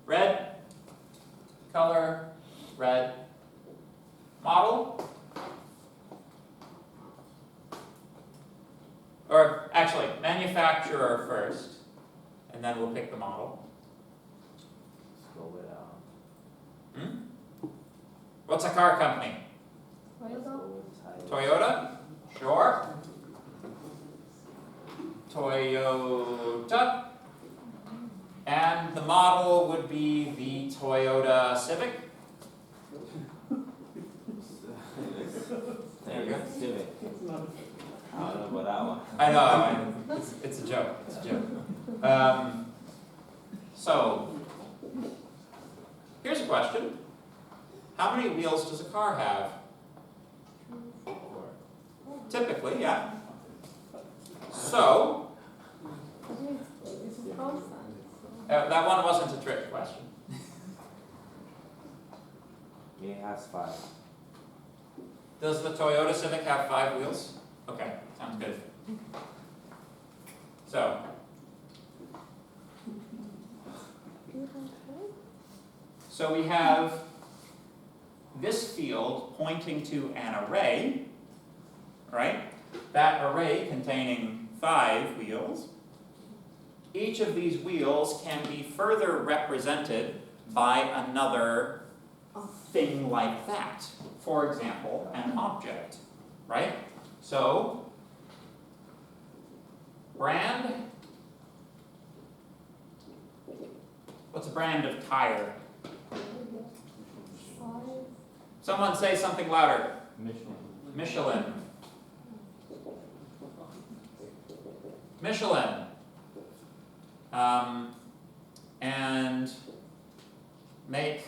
Red. Color, red. Model? Or actually, manufacturer first, and then we'll pick the model. Hmm? What's a car company? Toyota, Toyota? Sure. Toyota. And the model would be the Toyota Civic. There you go. Civic. I don't know about that one. I know, it's a joke, it's a joke. So, here's a question. How many wheels does a car have? Typically, yeah. So, it's a constant. that one wasn't a trick question. It has 5. Does the Toyota Civic have 5 wheels? Okay, sounds good. So, we have this field pointing to an array, right? That array containing 5 wheels. Each of these wheels can be further represented by another thing like that. For example, an object, right? So, brand. What's a brand of tire? Someone say something louder. Michelin. Michelin. And make,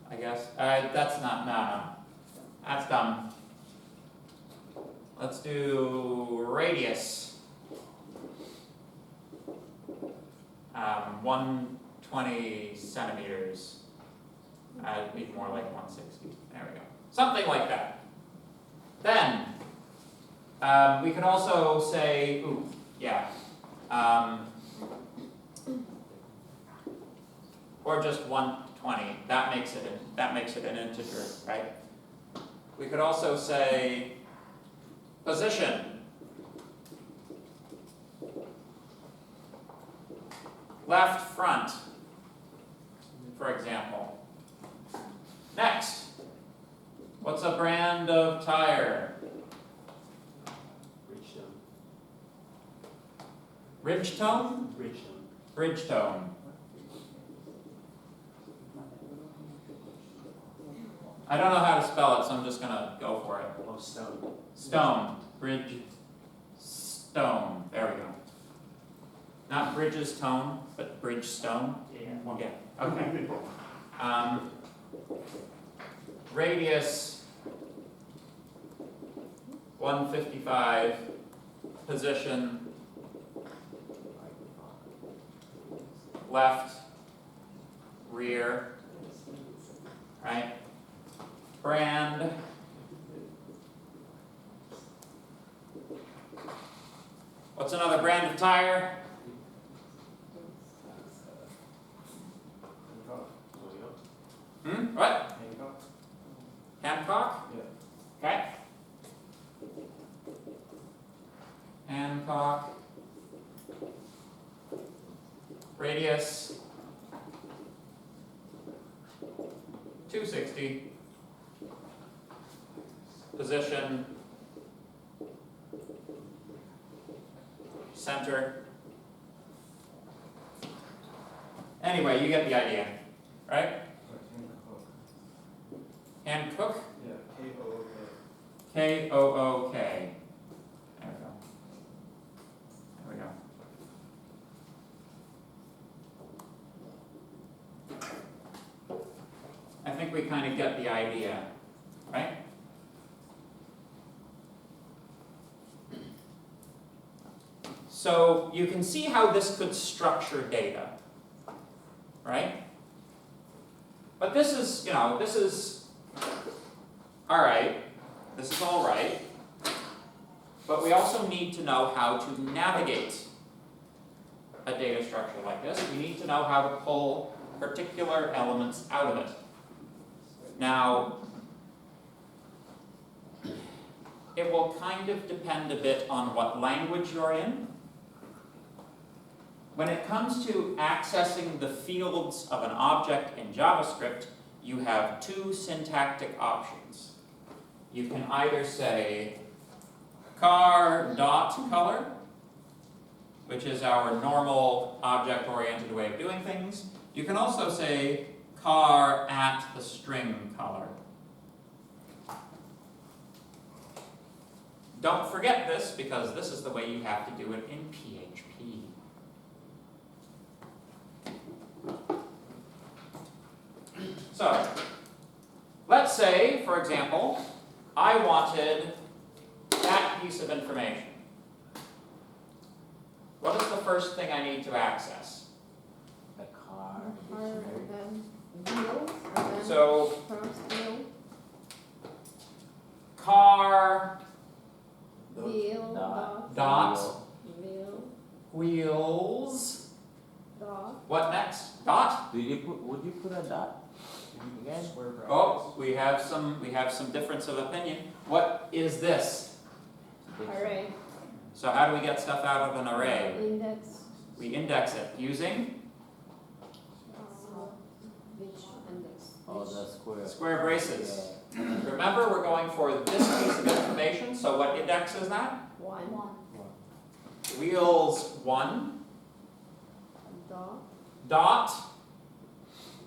I guess, that's not, no. That's dumb. Let's do radius. 120 centimeters. It'd be more like 160. There we go. Something like that. Then, we could also say, or just 120. That makes it an integer, right? We could also say position. Left front, for example. Next, what's a brand of tire? Ridgestone? Bridgestone. I don't know how to spell it, so I'm just gonna go for it. Stone. Bridge. Stone. There we go. Not Bridges Tone, but Bridgestone. Yeah. Okay. Radius 155. Position left, rear, right? Brand. What's another brand of tire? What? Hancock? Okay. Hancock. Radius 260. Position center. Anyway, you get the idea, right? Hankook, Yeah, K-O-O-K. Kook. There we go. There we go. I think we kind of get the idea, right? So you can see how this could structure data, right? But this is, this is, all right, this is all right, but we also need to know how to navigate a data structure like this. We need to know how to pull particular elements out of it. Now, it will kind of depend a bit on what language you're in. When it comes to accessing the fields of an object in JavaScript, you have two syntactic options. You can either say car.color, which is our normal object-oriented way of doing things. You can also say car at the string color. Don't forget this, because this is the way you have to do it in PHP. So, let's say, for example, I wanted that piece of information. What is the first thing I need to access? The car. Car and then wheels and then So, first wheel, car, wheel, Dot. dot, dot, wheel, wheels. dot, What next? Dot? Would you put a dot? Again? Square brackets. Oh, we have some difference of opinion. What is this? array, So how do we get stuff out of an array? index, We index it using which index? Oh, Which- the square. square braces. Yeah. Remember, we're going for this piece of information, so what index is that? One, Wheels 1, dot, dot,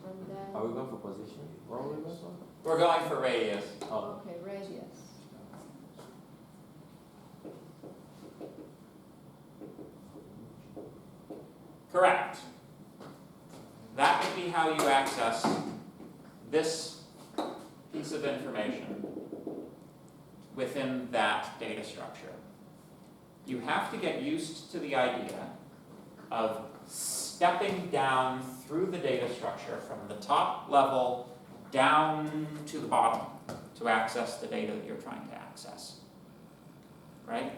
and then, Are we going for position? What are we going for? we're going for radius. Oh, okay, radius. Correct. That would be how you access this piece of information within that data structure. You have to get used to the idea of stepping down through the data structure from the top level down to the bottom to access the data that you're trying to access. Right?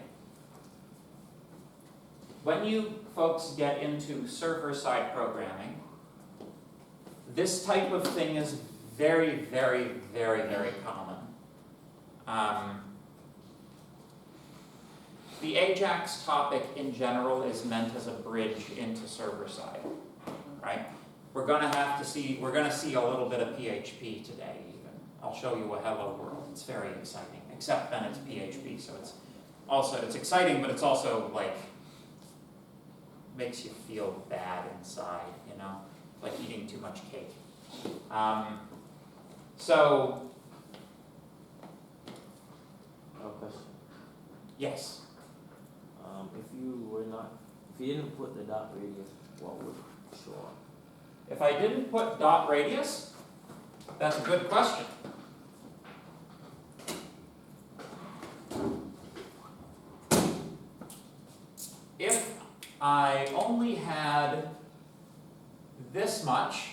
When you folks get into server-side programming, this type of thing is very, very, very, very common. The Ajax topic in general is meant as a bridge into server-side, right? We're gonna see a little bit of PHP today even. I'll show you a hello world. It's very exciting, except then it's PHP, so it's exciting, but it's also like, makes you feel bad inside, like eating too much cake. So, no question. yes, If you didn't put the dot radius, what would show up? if I didn't put dot radius, that's a good question. If I only had this much,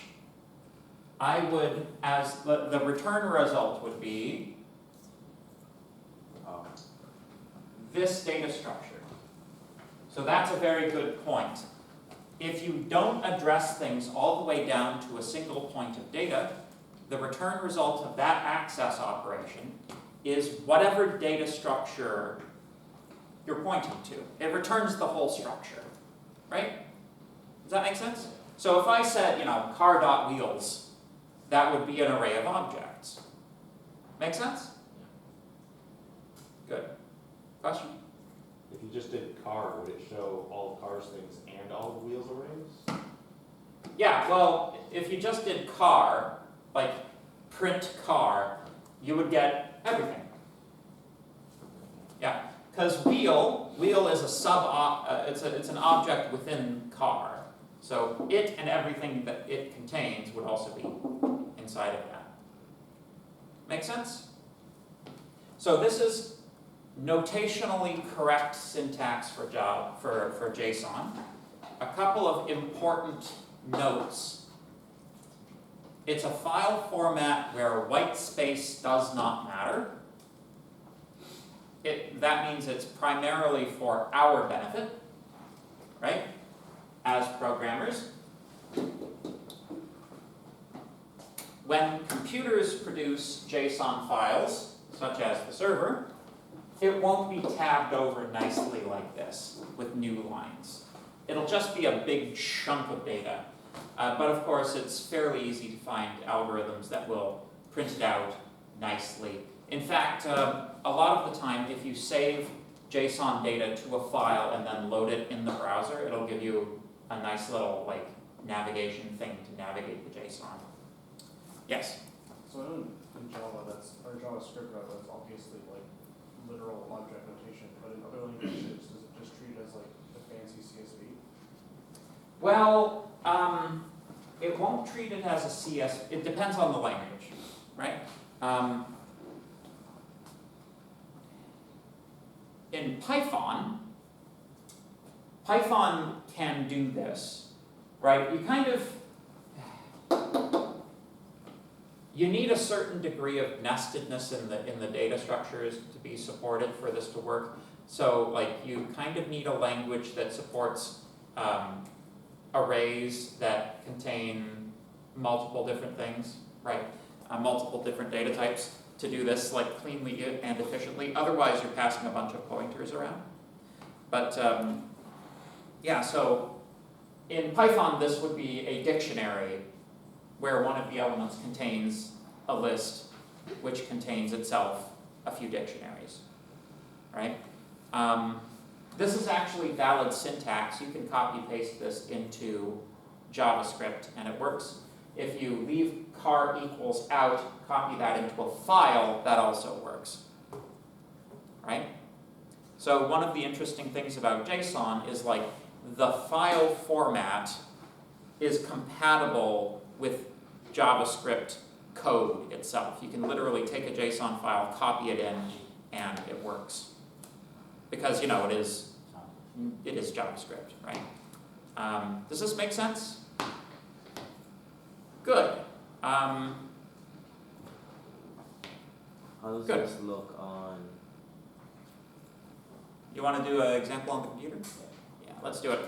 I would, as the return result would be Oh, this data structure. So that's a very good point. If you don't address things all the way down to a single point of data, the return result of that access operation is whatever data structure you're pointing to. It returns the whole structure, right? Does that make sense? So if I said, car.wheels, that would be an array of objects. Make sense? Good. Question? If you just did car, would it show all of cars things and all of wheels arrays? Yeah, well, if you just did car, like print car, you would get everything. Yeah, because wheel is a it's an object within car. So it and everything that it contains would also be inside of that. Make sense? So this is notationally correct syntax for JSON. A couple of important notes. It's a file format where white space does not matter. That means it's primarily for our benefit, right? As programmers. When computers produce JSON files, such as the server, it won't be tabbed over nicely like this with new lines. It'll just be a big chunk of data. But of course, it's fairly easy to find algorithms that will print it out nicely. In fact, a lot of the time, if you save JSON data to a file and then load it in the browser, it'll give you a nice little navigation thing to navigate the JSON. Yes? So I know in Java or JavaScript rather, that's obviously literal object notation, but in other languages, does it just treat it as a fancy CSV? Well, it won't treat it as a CSV. It depends on the language, right? In Python can do this, right? You need a certain degree of nestedness in the data structures to be supported for this to work. So you kind of need a language that supports arrays that contain multiple different things, right? Multiple different data types to do this cleanly and efficiently. Otherwise, you're passing a bunch of pointers around. But yeah, so in Python, this would be a dictionary where one of the elements contains a list which contains itself a few dictionaries, right? This is actually valid syntax. You can copy paste this into JavaScript and it works. If you leave car equals out, copy that into a file, that also works, right? So one of the interesting things about JSON is the file format is compatible with JavaScript code itself. You can literally take a JSON file, copy it in, and it works. Because, it is JavaScript, right? Does this make sense? Good. How does Good. this look on? You want to do an example on the computer? Yeah, let's do it.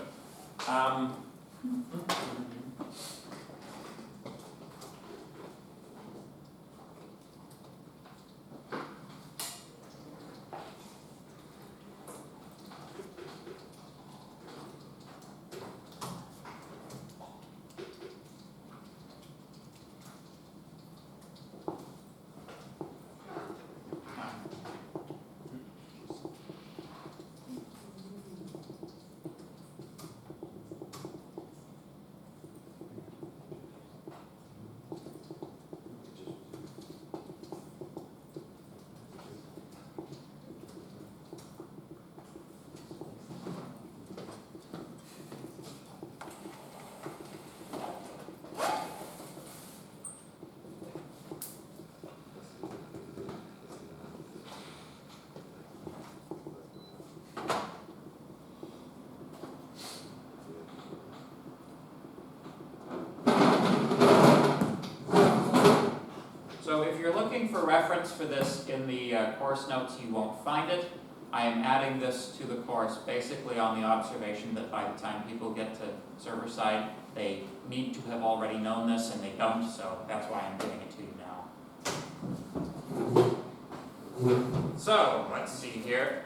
So if you're looking for reference for this in the course notes, you won't find it. I am adding this to the course basically on the observation that by the time people get to server side, they need to have already known this and they don't, so that's why I'm giving it to you now. So, let's see here.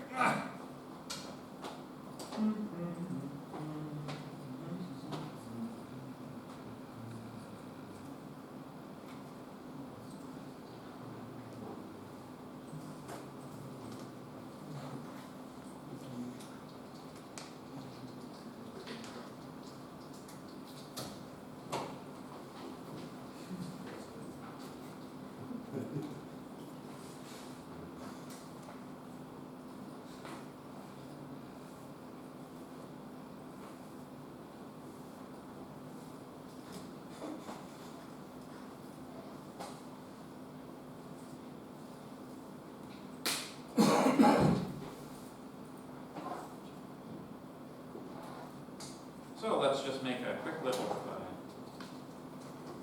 just make a quick little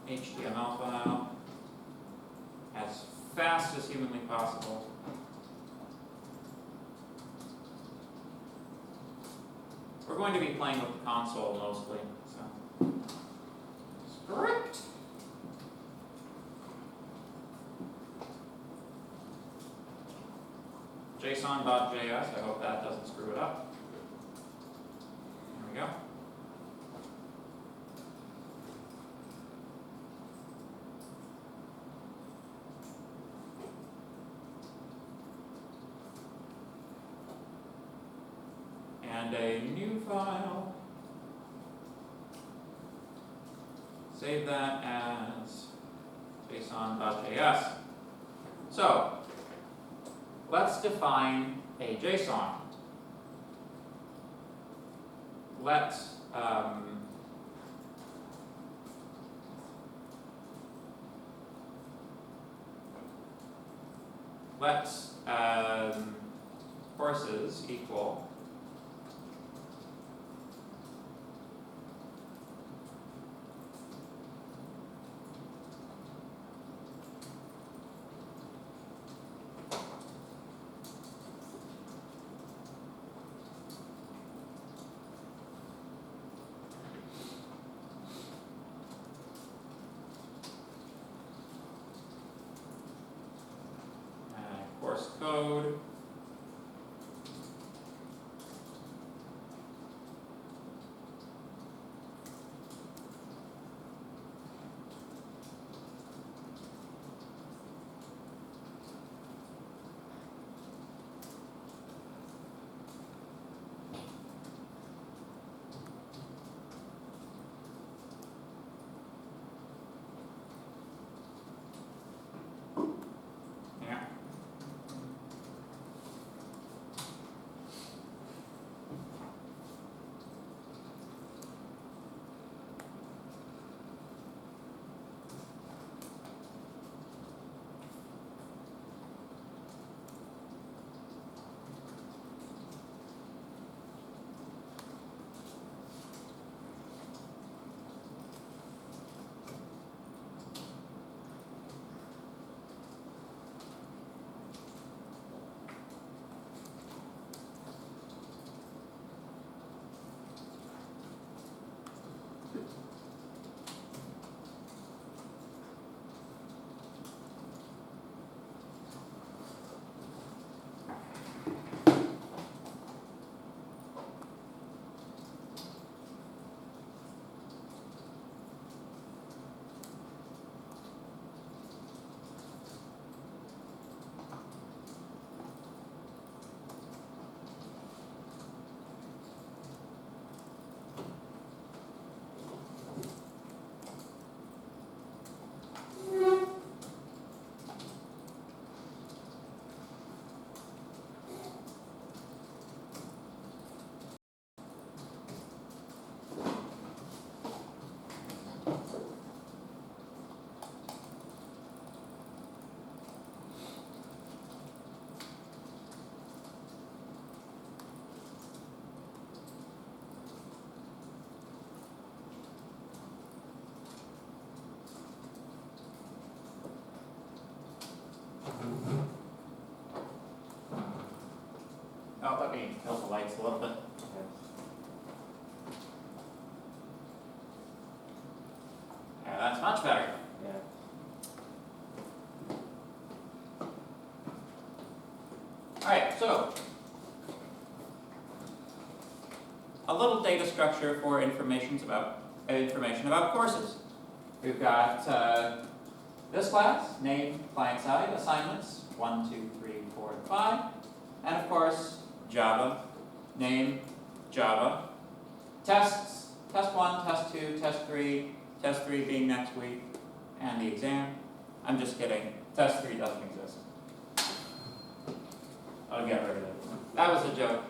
HTML file as fast as humanly possible. We're going to be playing with the console mostly, so. Script. JSON.js, I hope that doesn't screw it up. There we go. And a new file. Save that as JSON.js. So, let's define a JSON. Let's courses equal course code. Yeah. Oh, let me tilt the lights a little bit. Yeah, that's much better. Yeah. Alright, so a little data structure for information about courses. We've got this class, name, client side, assignments, 1, 2, 3, 4, and 5. And of course, Java, name, Java. Tests, test 1, test 2, test 3 being next week, and the exam. I'm just kidding, test 3 doesn't exist. I'll get rid of it. That was a joke.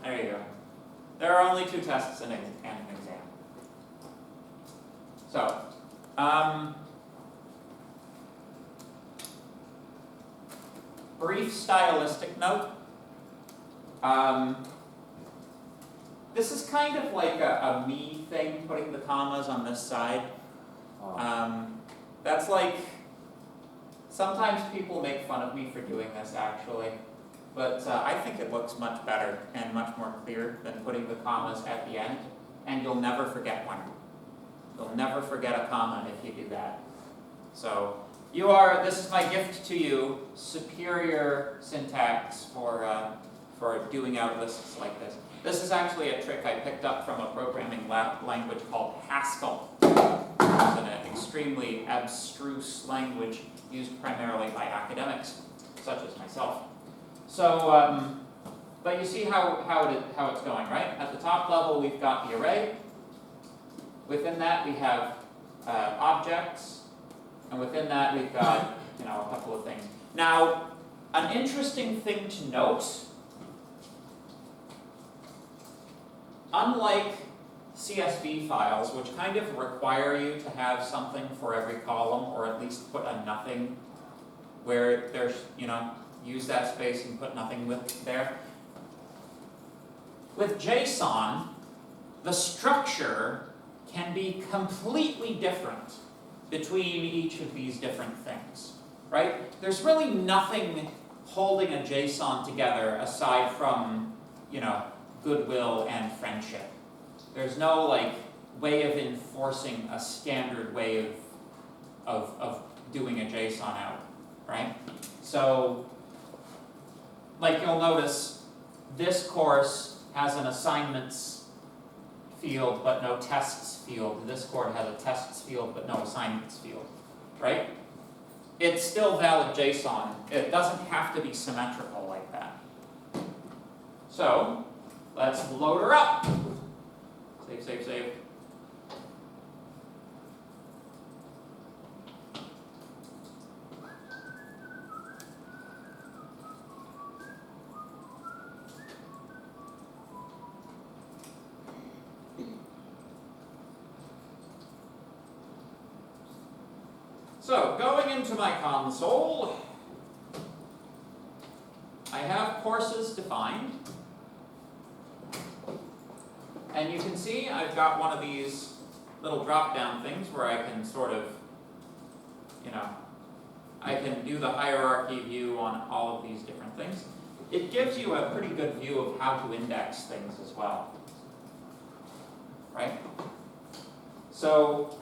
There you go. There are only 2 tests and an exam. So, brief stylistic note. this is kind of like a me thing, putting the commas on this side. That's like, sometimes people make fun of me for doing this actually, but I think it looks much better and much more clear than putting the commas at the end, and you'll never forget one. You'll never forget a comma if you do that. So, this is my gift to you, superior syntax for doing out lists like this. This is actually a trick I picked up from a programming language called Haskell. It's an extremely abstruse language used primarily by academics, such as myself. So, but you see how it's going, right? At the top level, we've got the array. Within that, we have objects, and within that, we've got a couple of things. Now, an interesting thing to note. Unlike CSV files, which kind of require you to have something for every column, or at least put a nothing where there's, use that space and put nothing there. With JSON, the structure can be completely different between each of these different things, right? There's really nothing holding a JSON together aside from, goodwill and friendship. There's no way of enforcing a standard way of doing a JSON out, right? So, you'll notice, this course has an assignments field but no tests field. This course has a tests field but no assignments field, right? It's still valid JSON. It doesn't have to be symmetrical like that. So, let's load her up. Save. So, going into my console, I have courses defined. And you can see I've got one of these little drop-down things where I can sort of, I can do the hierarchy view on all of these different things. It gives you a pretty good view of how to index things as well, right? So,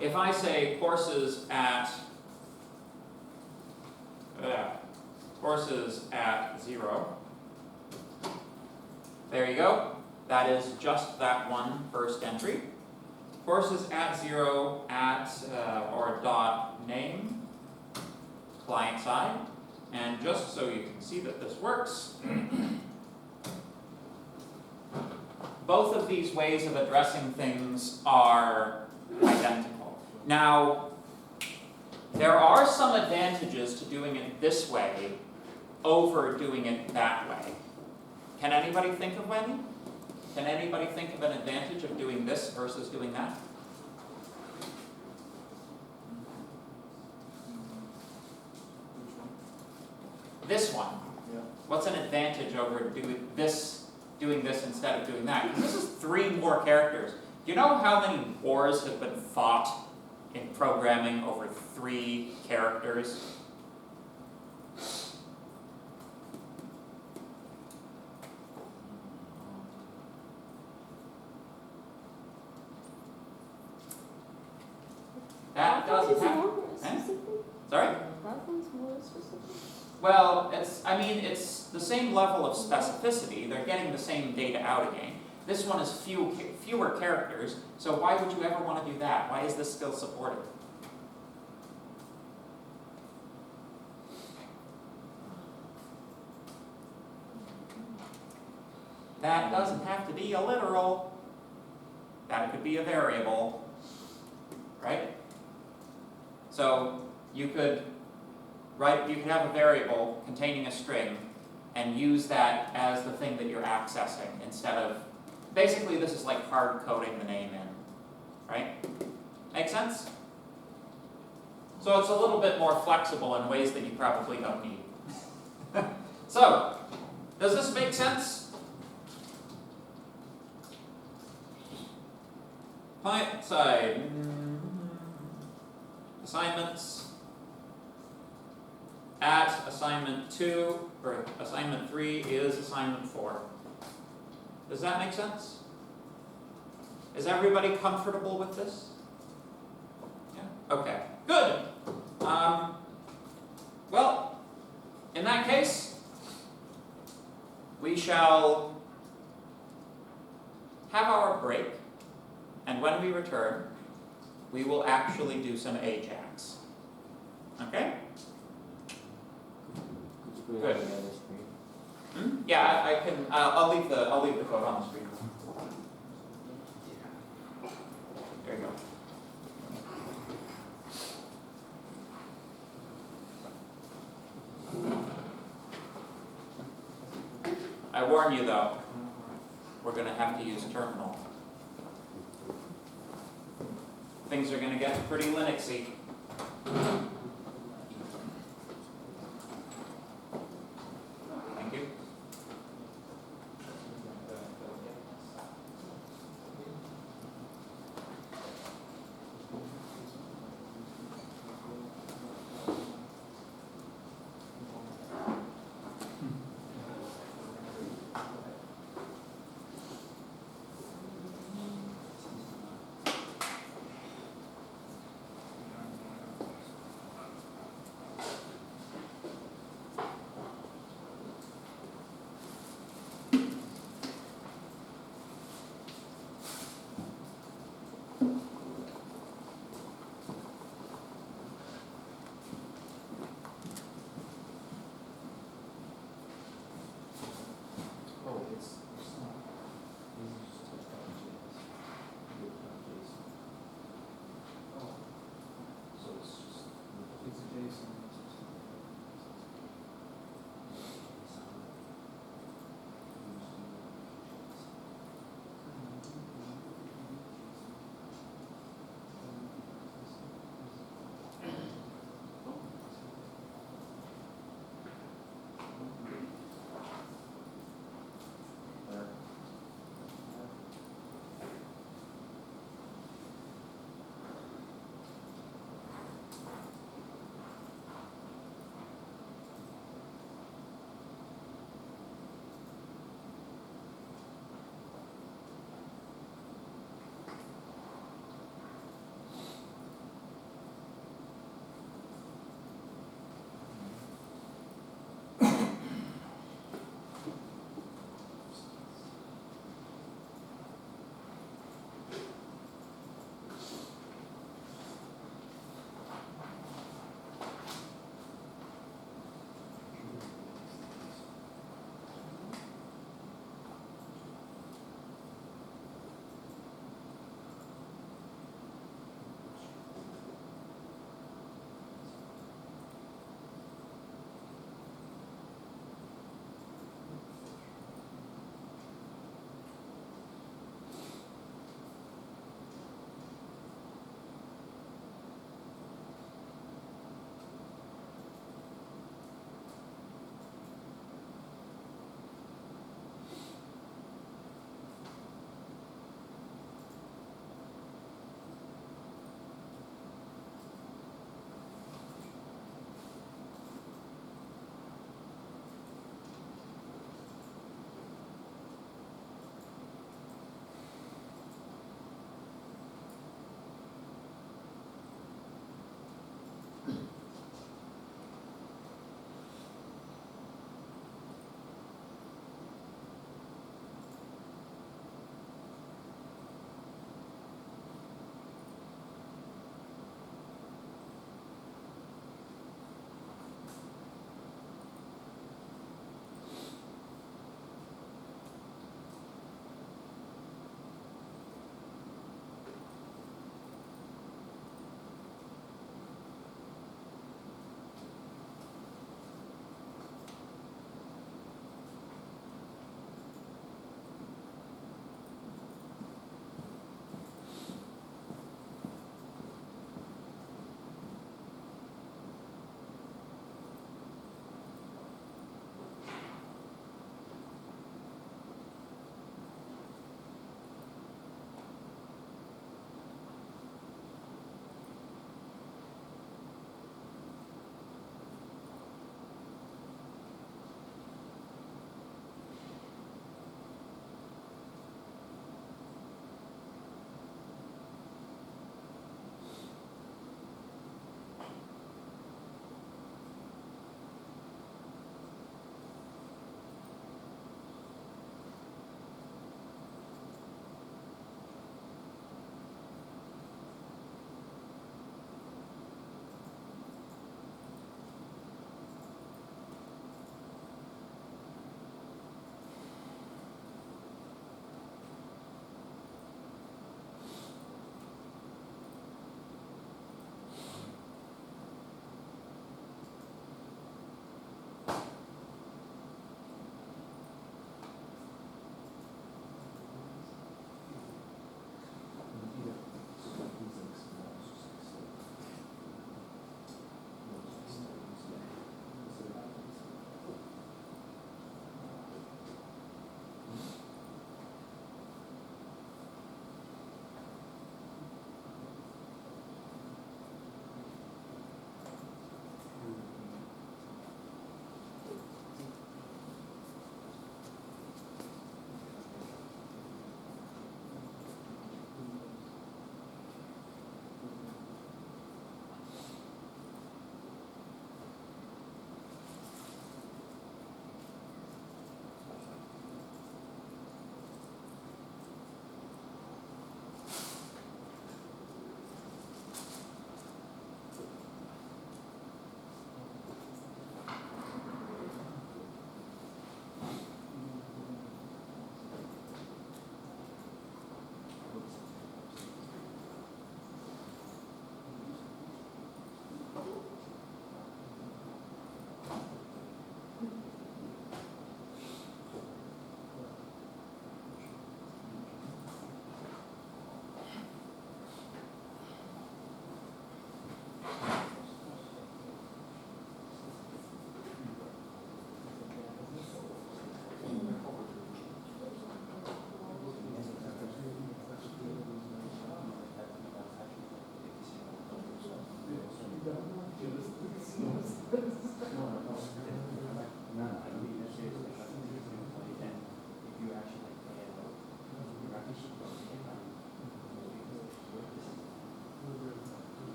if I say courses at 0, there you go. That is just that one first entry. Courses at 0 or dot name, client side. And just so you can see that this works, both of these ways of addressing things are identical. Now, there are some advantages to doing it this way over doing it that way. Can anybody think of any? Can anybody think of an advantage of doing this versus doing that? This one. Yeah. What's an advantage over doing this instead of doing that? Because this is 3 more characters. Do you know how many wars have been fought in programming over 3 characters? That doesn't happen. More specific? Sorry? That one's more specific. Well, it's the same level of specificity. They're getting the same data out again. This one is fewer characters, so why would you ever want to do that? Why is this still supported? That doesn't have to be a literal. That could be a variable, right? So you could have a variable containing a string and use that as the thing that you're accessing instead of, basically this is like hard coding the name in, right? Make sense? So it's a little bit more flexible in ways that you probably don't need. So, does this make sense? client side, assignments. At assignment 2, or assignment 3 is assignment 4. Does that make sense? Is everybody comfortable with this? Yeah, okay, good. Well, in that case, we shall have our break, and when we return, we will actually do some Ajax. Okay? Could you put it on the other screen? Yeah, I can. I'll leave the code on the screen. There you go. I warn you though, we're going to have to use terminal. Things are going to get pretty Linuxy. Thank you.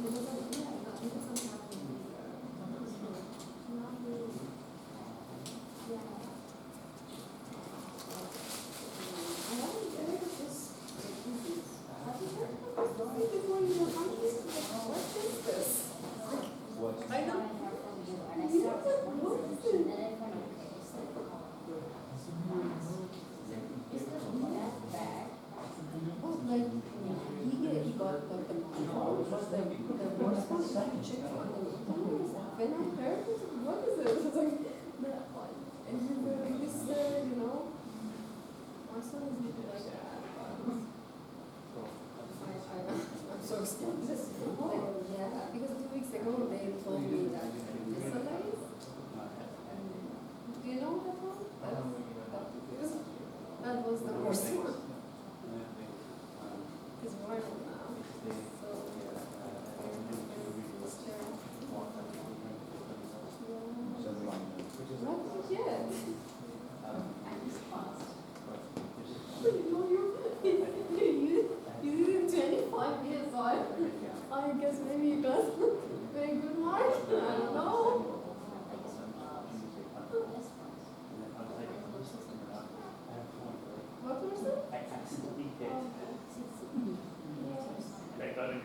I know. And I started and then I found okay, it's like, it's not that bad. Oh, like, he got like the money for it, but the worst one, like, check on the internet. When I heard it, what is it? It's like, and he was like, this, you know, my son is like that. I'm so scared. Like, yeah, because 2 weeks ago they told me that this alive. Do you know that one? That was the worst one. He's viral now. So, not yet. I just paused. You know, you did it 25 years, so I guess maybe you got very good mark. I don't know. What was it? I accidentally hit. Yeah. I got it.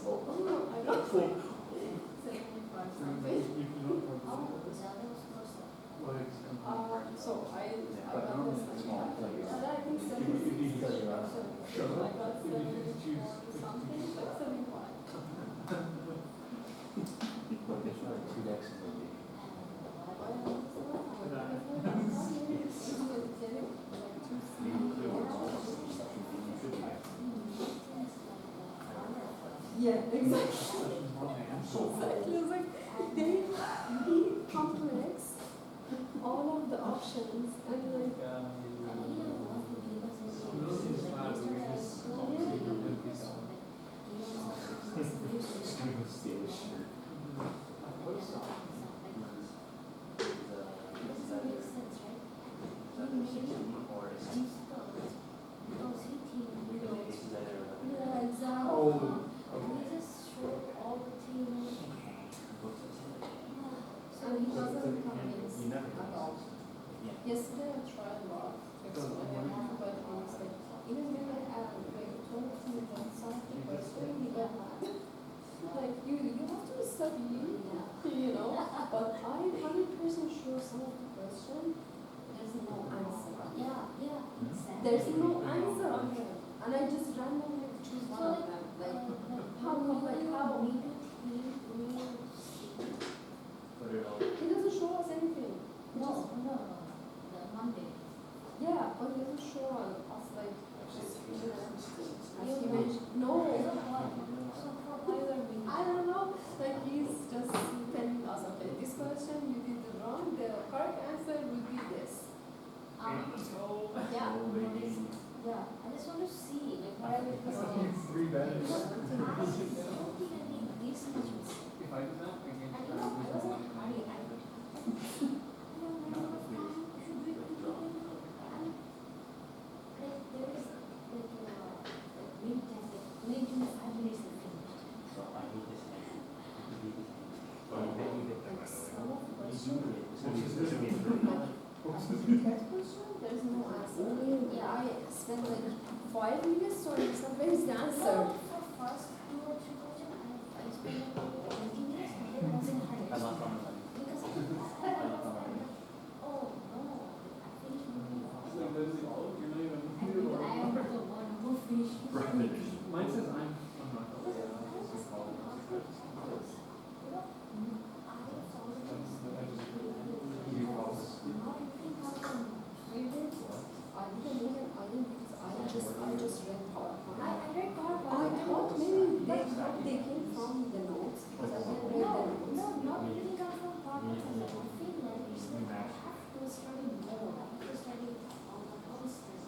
Oh, I got 75 something. So I got this like, and I think 76. So I got 70 something, like 75. Yeah, exactly. Exactly. It's like he complex all of the options and like Yeah, exactly. We just showed all the team. So he wasn't convinced at all. Yesterday I tried a lot to explain him, but he was like, even when I told him that something was doing, he got mad. Like, you have to study, you know, but I'm 100% sure some of the question, there's no answer. Yeah, exactly. There's no answer on them. And I just randomly choose one of them. Like, how? We do think, we see. Put it all. He doesn't show us anything. He No, just- the Monday. Yeah, but he doesn't show us like, just, as he mentioned. No. So for either we. I don't know. Like, he's just telling us, okay, this question you did it wrong. The correct answer would be this. Yeah. Yeah, I just want to see, like, what are the questions? Re-vetted. Because I don't even need this much. If I do that, I can. And you know, I was like, Hari, I don't know, should we do it? Like, there is, like, mid time, like, 5 minutes to finish. So I hate this thing. I hate this thing. Like, some of the questions, This should be That question, there's no answer. Yeah. I spent like 5 minutes to understand where is the answer. for first 2 or 3 questions, I spent like 20 minutes, and then I was in hurry. I'm not from the money. Because I was like, oh no, I finished moving fast. Like, does it all, you're not even. I think I am the one who finished. Mine says I'm not. I just read PowerPoint. I read PowerPoint. I thought maybe they came from the notes because I didn't read the notes. No, not really come from PowerPoint. I feel like it's like I have to study more. I have to study all the posters.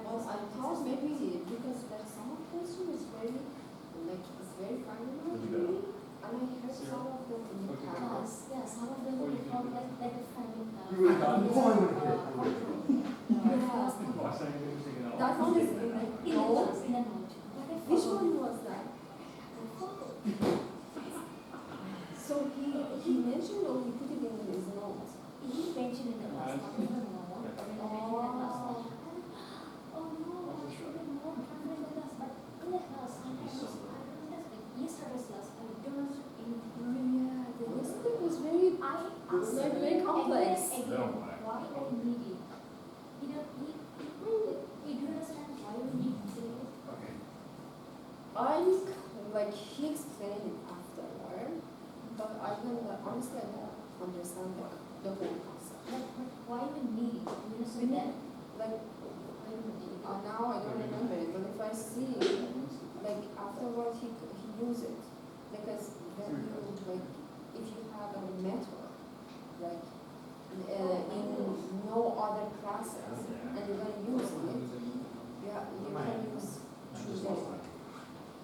Well, I thought maybe because that some of the question is very, like, it's very familiar to me, and I heard some of them in the class. Yeah, some of them will come like a family. You really got it. Yeah. Watch that, you're gonna take it out. That one is in the In the notes. notes, in the note. Like a Which photo. one was that? A photo. he mentioned or he put it in his notes? He mentioned in the last one, I don't know, or maybe the last one. Oh no, I should have known, I'm in the last, but in the last, I was, yesterday's last, I don't understand anything. Yeah, the yesterday was very, I asked like, him very complex. again and again, why I need it. He don't, he do understand why we need it. Okay. like, he explained it afterward, but I don't, honestly, I don't understand the whole concept. But why we need it, you understand that? Like, Why we need it? now I don't remember it, but if I see, like, afterward he use it, because then you, like, if you have a method, like, in no other classes, and you're gonna use it, you can use Tuesday.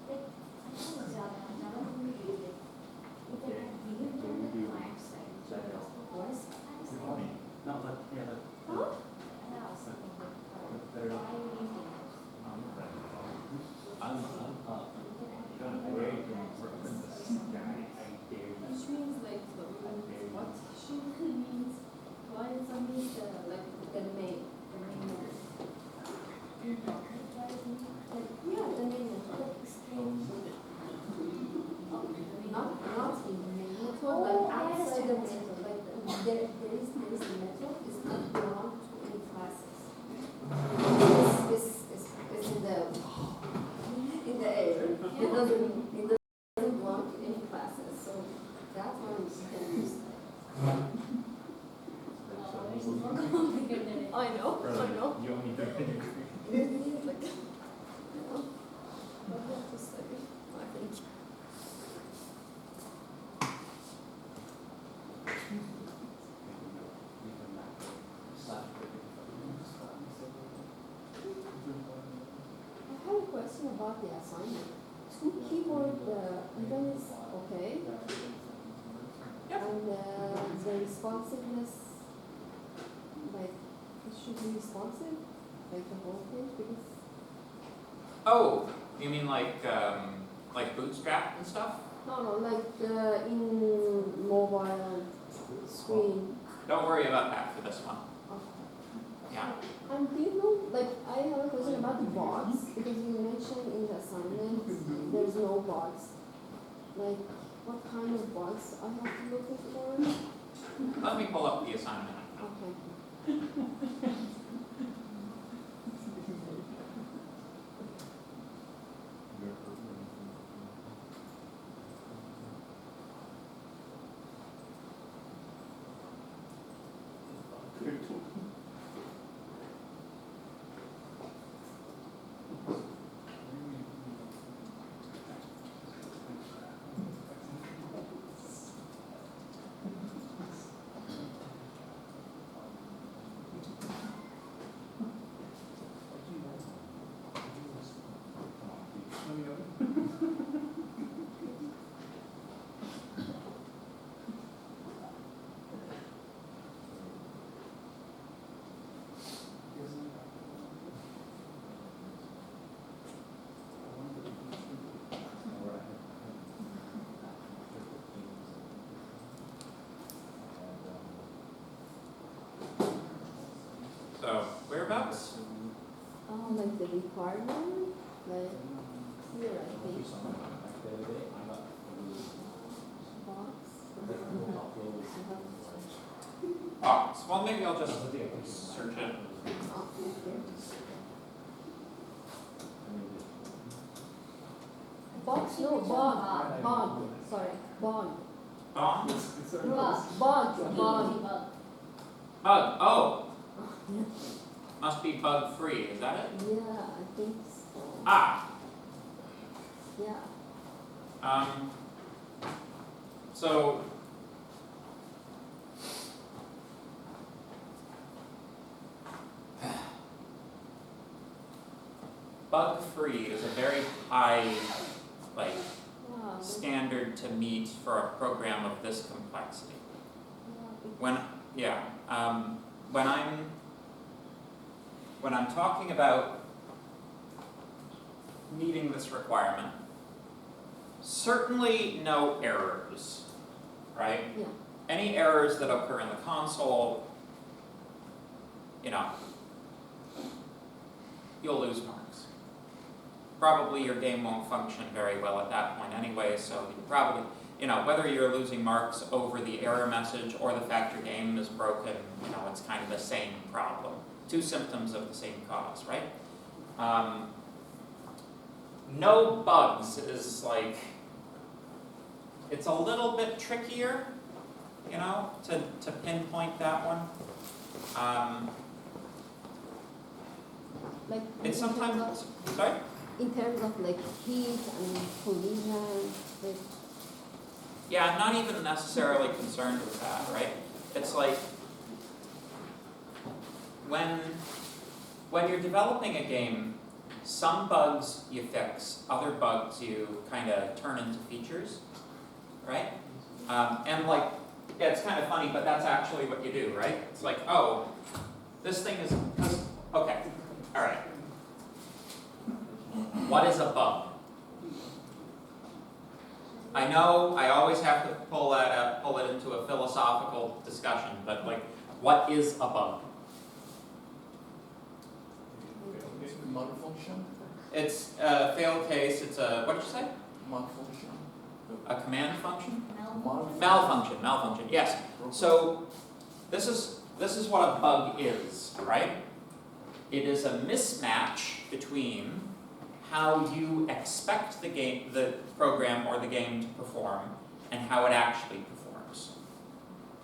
Like, I know Java we use it. But then we didn't do the client side, so what is client side? No, but, yeah, but. Huh? And I was thinking, Better why we need it? I'm up. Don't worry, you can work with this guy. I dare you. Which means like, what? She means, why is something Like, the main method. yeah, the main method explains. Not in the main method, Oh, like I outside the understand. method, like there is a method, it's not belong to any classes. This is in the air, it doesn't belong to any classes, so that one you can use. It's more complicated than it. I know. You only do it. Like, you know, but we have to study, I think. I have a question about the assignment. Two keyboard events, okay? And the responsiveness, like, it should be responsive, like the whole page, because, Oh, you mean like Bootstrap and stuff? no, like in mobile screen. Don't worry about that for this one. Okay. Yeah. And do you know, like, I have a question about the box, because you mentioned in the assignment, there's no box. Like, what kind of box I have to look for? Let me pull up the assignment. Okay. So, whereabouts? Like the requirement, like here I think, box. Box. Well, maybe I'll just search it. Box, no, sorry, bond. Bond? Bug. Bug. Oh, must be bug free. Is that it? Yeah, I think so. Ah. Yeah. So. Bug free is a very high, like, Wow. standard to meet for a program of this complexity. When I'm talking about meeting this requirement, certainly no errors right? Yeah. Any errors that occur in the console, you'll lose marks. Probably your game won't function very well at that point anyway, so you probably, whether you're losing marks over the error message or the fact your game is broken, it's kind of the same problem. Two symptoms of the same cause, right? No bugs is like, it's a little bit trickier, to pinpoint that one. Like It's in terms sometimes, of- sorry? in terms of like heat and collision, like Yeah, I'm not even necessarily concerned with that, right? It's like, when you're developing a game, some bugs you fix, other bugs you kind of turn into features, right? And like, yeah, it's kind of funny, but that's actually what you do, right? It's like, oh, this thing is, okay, all right. What is a bug? I know I always have to pull it into a philosophical discussion, but like, what is a bug? Malfunction? It's a fail case, it's a, what did you say? Malfunction? A command function? Malfunction. Malfunction, yes. So, this is what a bug is, right? It is a mismatch between how you expect the program or the game to perform and how it actually performs,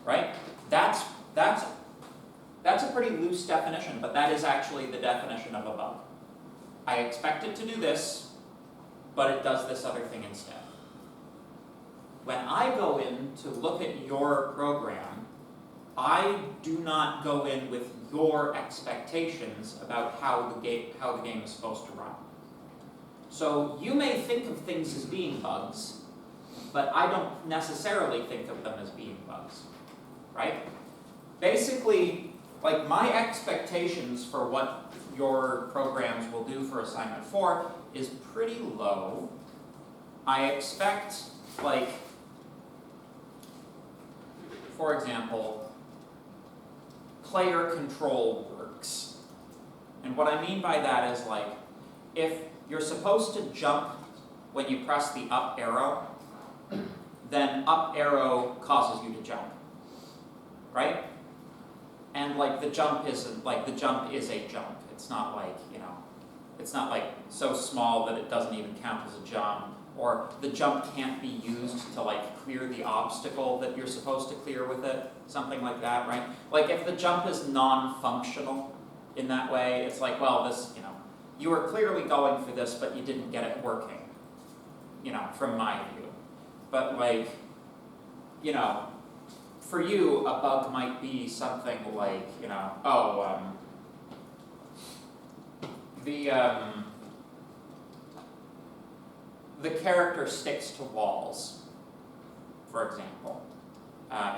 right? That's a pretty loose definition, but that is actually the definition of a bug. I expect it to do this, but it does this other thing instead. When I go in to look at your program, I do not go in with your expectations about how the game is supposed to run. So you may think of things as being bugs, but I don't necessarily think of them as being bugs, right? Basically, like my expectations for what your programs will do for assignment 4 is pretty low. I expect, like, for example, player control works. And what I mean by that is like, if you're supposed to jump when you press the up arrow, then up arrow causes you to jump, right? And like the jump is a jump. It's not like, it's not like so small that it doesn't even count as a jump, or the jump can't be used to like clear the obstacle that you're supposed to clear with it, something like that, right? Like if the jump is non-functional in that way, it's like, well, this, you were clearly going for this, but you didn't get it working, from my view. But like, for you, a bug might be something like, the character sticks to walls, for example.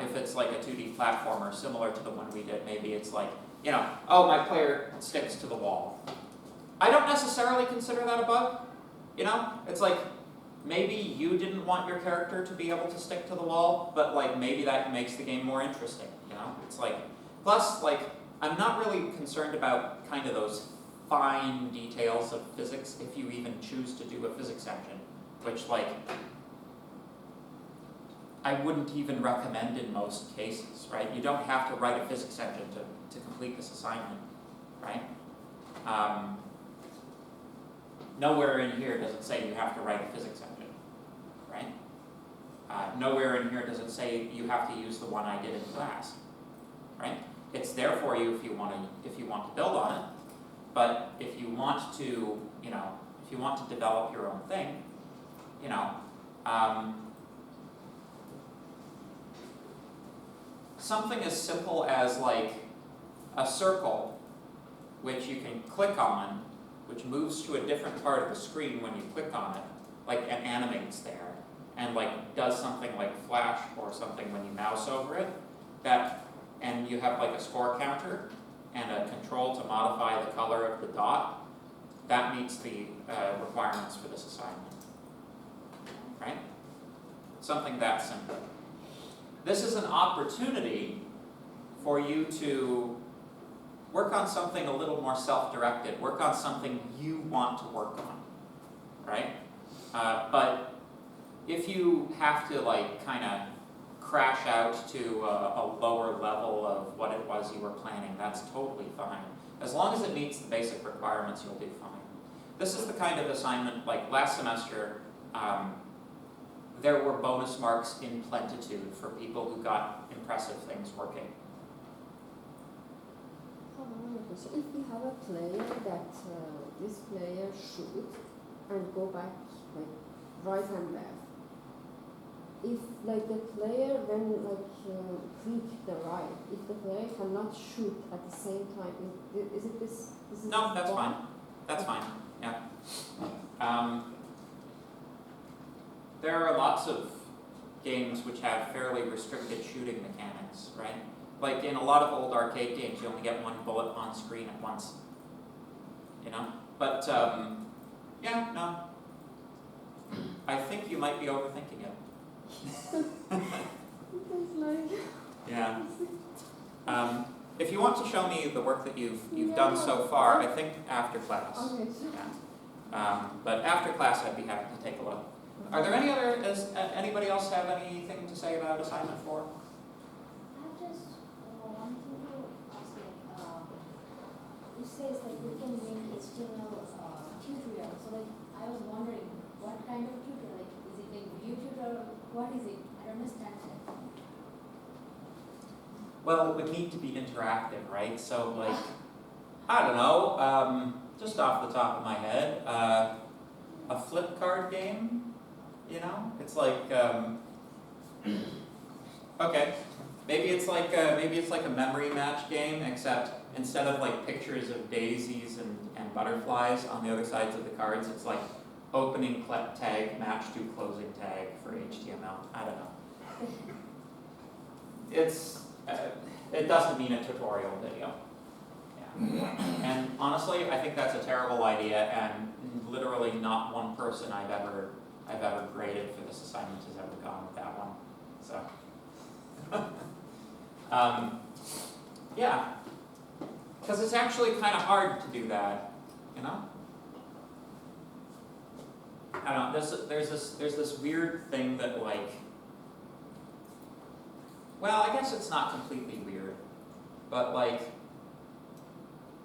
If it's like a 2D platformer similar to the one we did, maybe it's like, my player sticks to the wall. I don't necessarily consider that a bug, It's like, maybe you didn't want your character to be able to stick to the wall, but like maybe that makes the game more interesting, It's like, plus like, I'm not really concerned about kind of those fine details of physics if you even choose to do a physics engine, which like, I wouldn't even recommend in most cases, right? You don't have to write a physics engine to complete this assignment, right? Nowhere in here does it say you have to write a physics engine, right? Nowhere in here does it say you have to use the one I did in class, right? It's there for you if you want to build on it, but if you want to, if you want to develop your own thing, something as simple as like a circle, which you can click on, which moves to a different part of the screen when you click on it, like and animates there, and like does something like flash or something when you mouse over it, and you have like a score counter and a control to modify the color of the dot, that meets the requirements for this assignment, right? Something that simple. this is an opportunity for you to work on something a little more self-directed, work on something you want to work on, right? But if you have to like kind of crash out to a lower level of what it was you were planning, that's totally fine. As long as it meets the basic requirements, you'll do fine. This is the kind of assignment, like last semester, there were bonus marks in plentitude for people who got impressive things working. So if we have a player that this player shoot and go back like right and left, if like the player then like click the right, if the player cannot shoot at the same time, is it this? Is it No, that's wrong? fine. That's fine. Yeah. There are lots of games which have fairly restricted shooting mechanics, right? Like in a lot of old arcade games, you only get one bullet on screen at once. You know? But, yeah, no. I think you might be overthinking it. It's like Yeah. If you want to show me the work that you've done so far, I think after class. okay. Yeah. But after class, I'd be happy to take a look. Are there any other? Does anybody else have anything to say about assignment 4? I have just one thing to ask, it says like we can make HTML tutorial. So like I was wondering what kind of tutorial? Like is it like video tutorial? What is it? I don't understand it. Well, it would need to be interactive, right? So like, I don't know. Just off the top of my head, a flip card game. You know, it's like okay, maybe it's like a memory match game, except instead of like pictures of daisies and butterflies on the other sides of the cards, it's like opening tag, match to closing tag for HTML. I don't know. It's it doesn't mean a tutorial video. Yeah. And honestly, I think that's a terrible idea, and literally not one person I've ever graded for this assignment has ever gone with that one. So, yeah, because it's actually kind of hard to do that, you know. I don't know. There's this weird thing that like, well, I guess it's not completely weird, but like,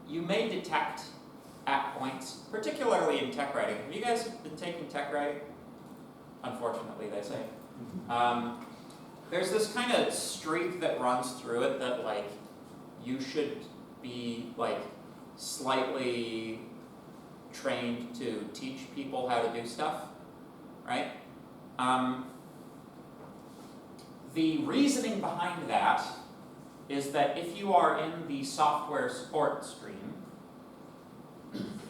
you may detect at points, particularly in tech writing. Have you guys been taking tech writing? Unfortunately, they say. There's this kind of streak that runs through it that like you should be like slightly trained to teach people how to do stuff, right? The reasoning behind that is that if you are in the software support stream,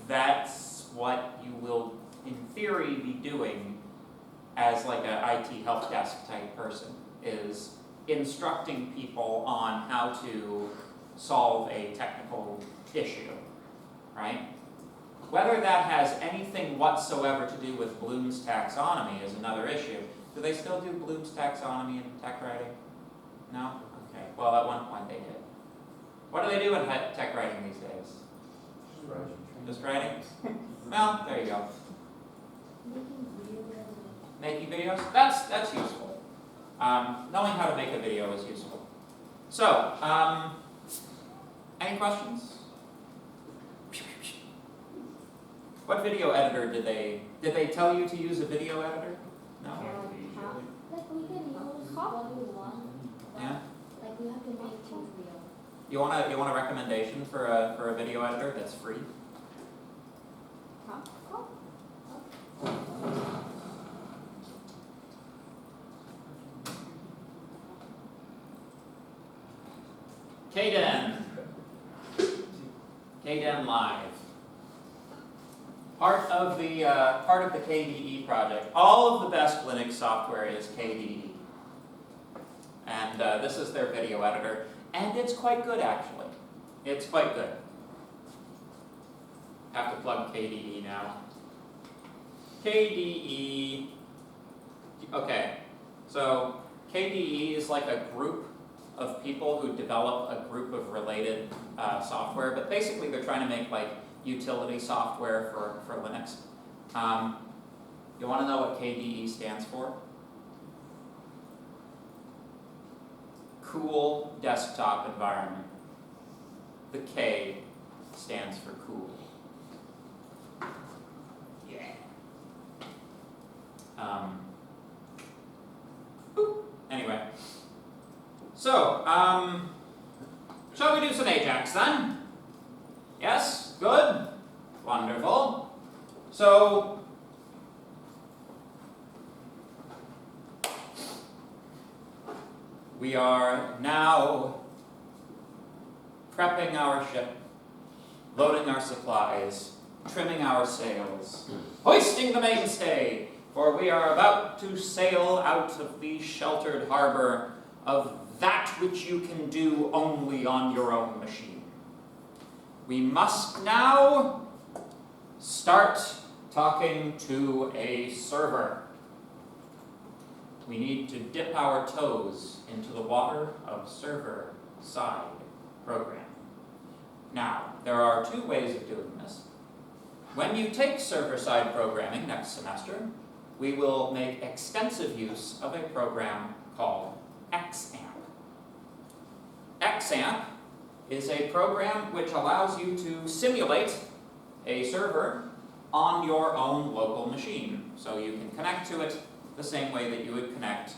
that's what you will, in theory, be doing as like a IT help desk type person, is instructing people on how to solve a technical issue, right? Whether that has anything whatsoever to do with Bloom's taxonomy is another issue. Do they still do Bloom's taxonomy in tech writing? No? Okay, well at one point they did. What do they do in tech writing these days? Just writing? Well, there you go. Making videos? That's useful. Knowing how to make a video is useful. So, any questions? What video editor did they tell you to use a video editor? No? Like we can use what we want. Yeah? Like we have to make tutorial. You want a recommendation for a video editor that's free? KDen Live. Part of the KDE project. All of the best Linux software is KDE, and this is their video editor, and it's quite good actually. It's quite good. Have to plug KDE now. KDE. Okay, so KDE is like a group of people who develop a group of related software, but basically they're trying to make like utility software for Linux. You want to know what KDE stands for? Cool Desktop Environment. The K stands for cool. Yeah. Anyway. So, shall we do some Ajax then? Yes? Good? Wonderful. So, we are now prepping our ship, loading our supplies, trimming our sails, hoisting the mainstay, for we are about to sail out of the sheltered harbor of that which you can do only on your own machine. We must now start talking to a server. We need to dip our toes into the water of server-side programming. Now, there are two ways of doing this. When you take server-side programming next semester, we will make extensive use of a program called XAMPP. XAMPP is a program which allows you to simulate a server on your own local machine. So you can connect to it the same way that you would connect,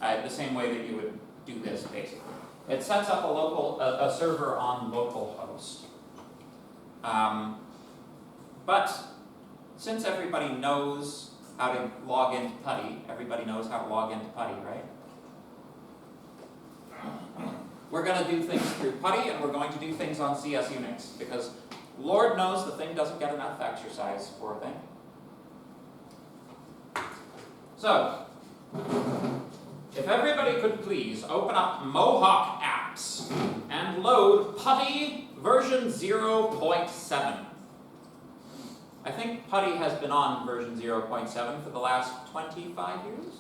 the same way that you would do this basically. It sets up a server on localhost. But since everybody knows how to log into PuTTY, everybody knows how to log into PuTTY, right? We're going to do things through PuTTY, and we're going to do things on CS Unix, because Lord knows the thing doesn't get enough exercise, poor thing. So, if everybody could please open up Mohawk Apps and load PuTTY version 0.7. I think PuTTY has been on version 0.7 for the last 25 years.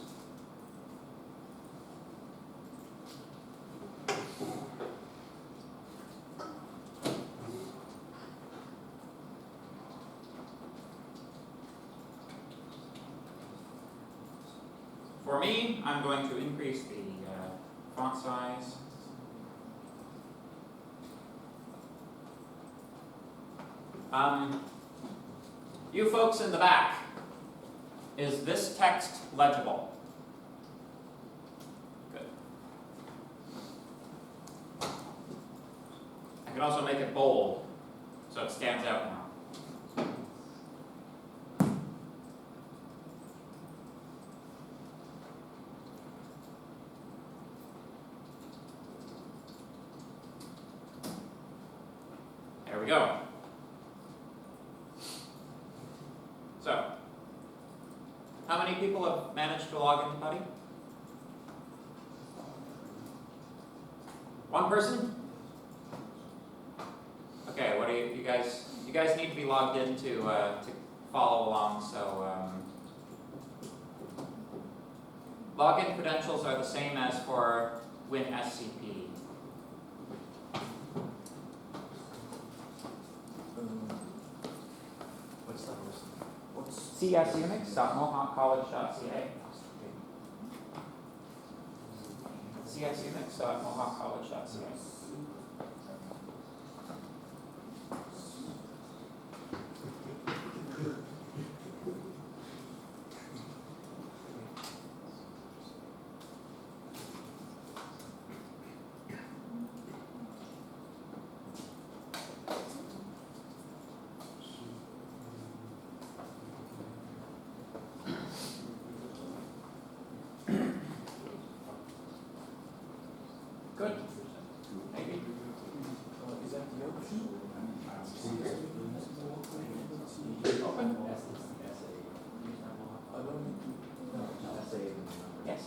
For me, I'm going to increase the font size. You folks in the back, is this text legible? Good. I can also make it bold, so it stands out more. There we go. So, how many people have managed to log into PuTTY? One person? Okay, what do you guys need to be logged in to follow along, so login credentials are the same as for WinSCP. What's that? csunix.mohawkcollege.ca. csunix.mohawkcollege.ca. Good. Maybe. Open? Yes.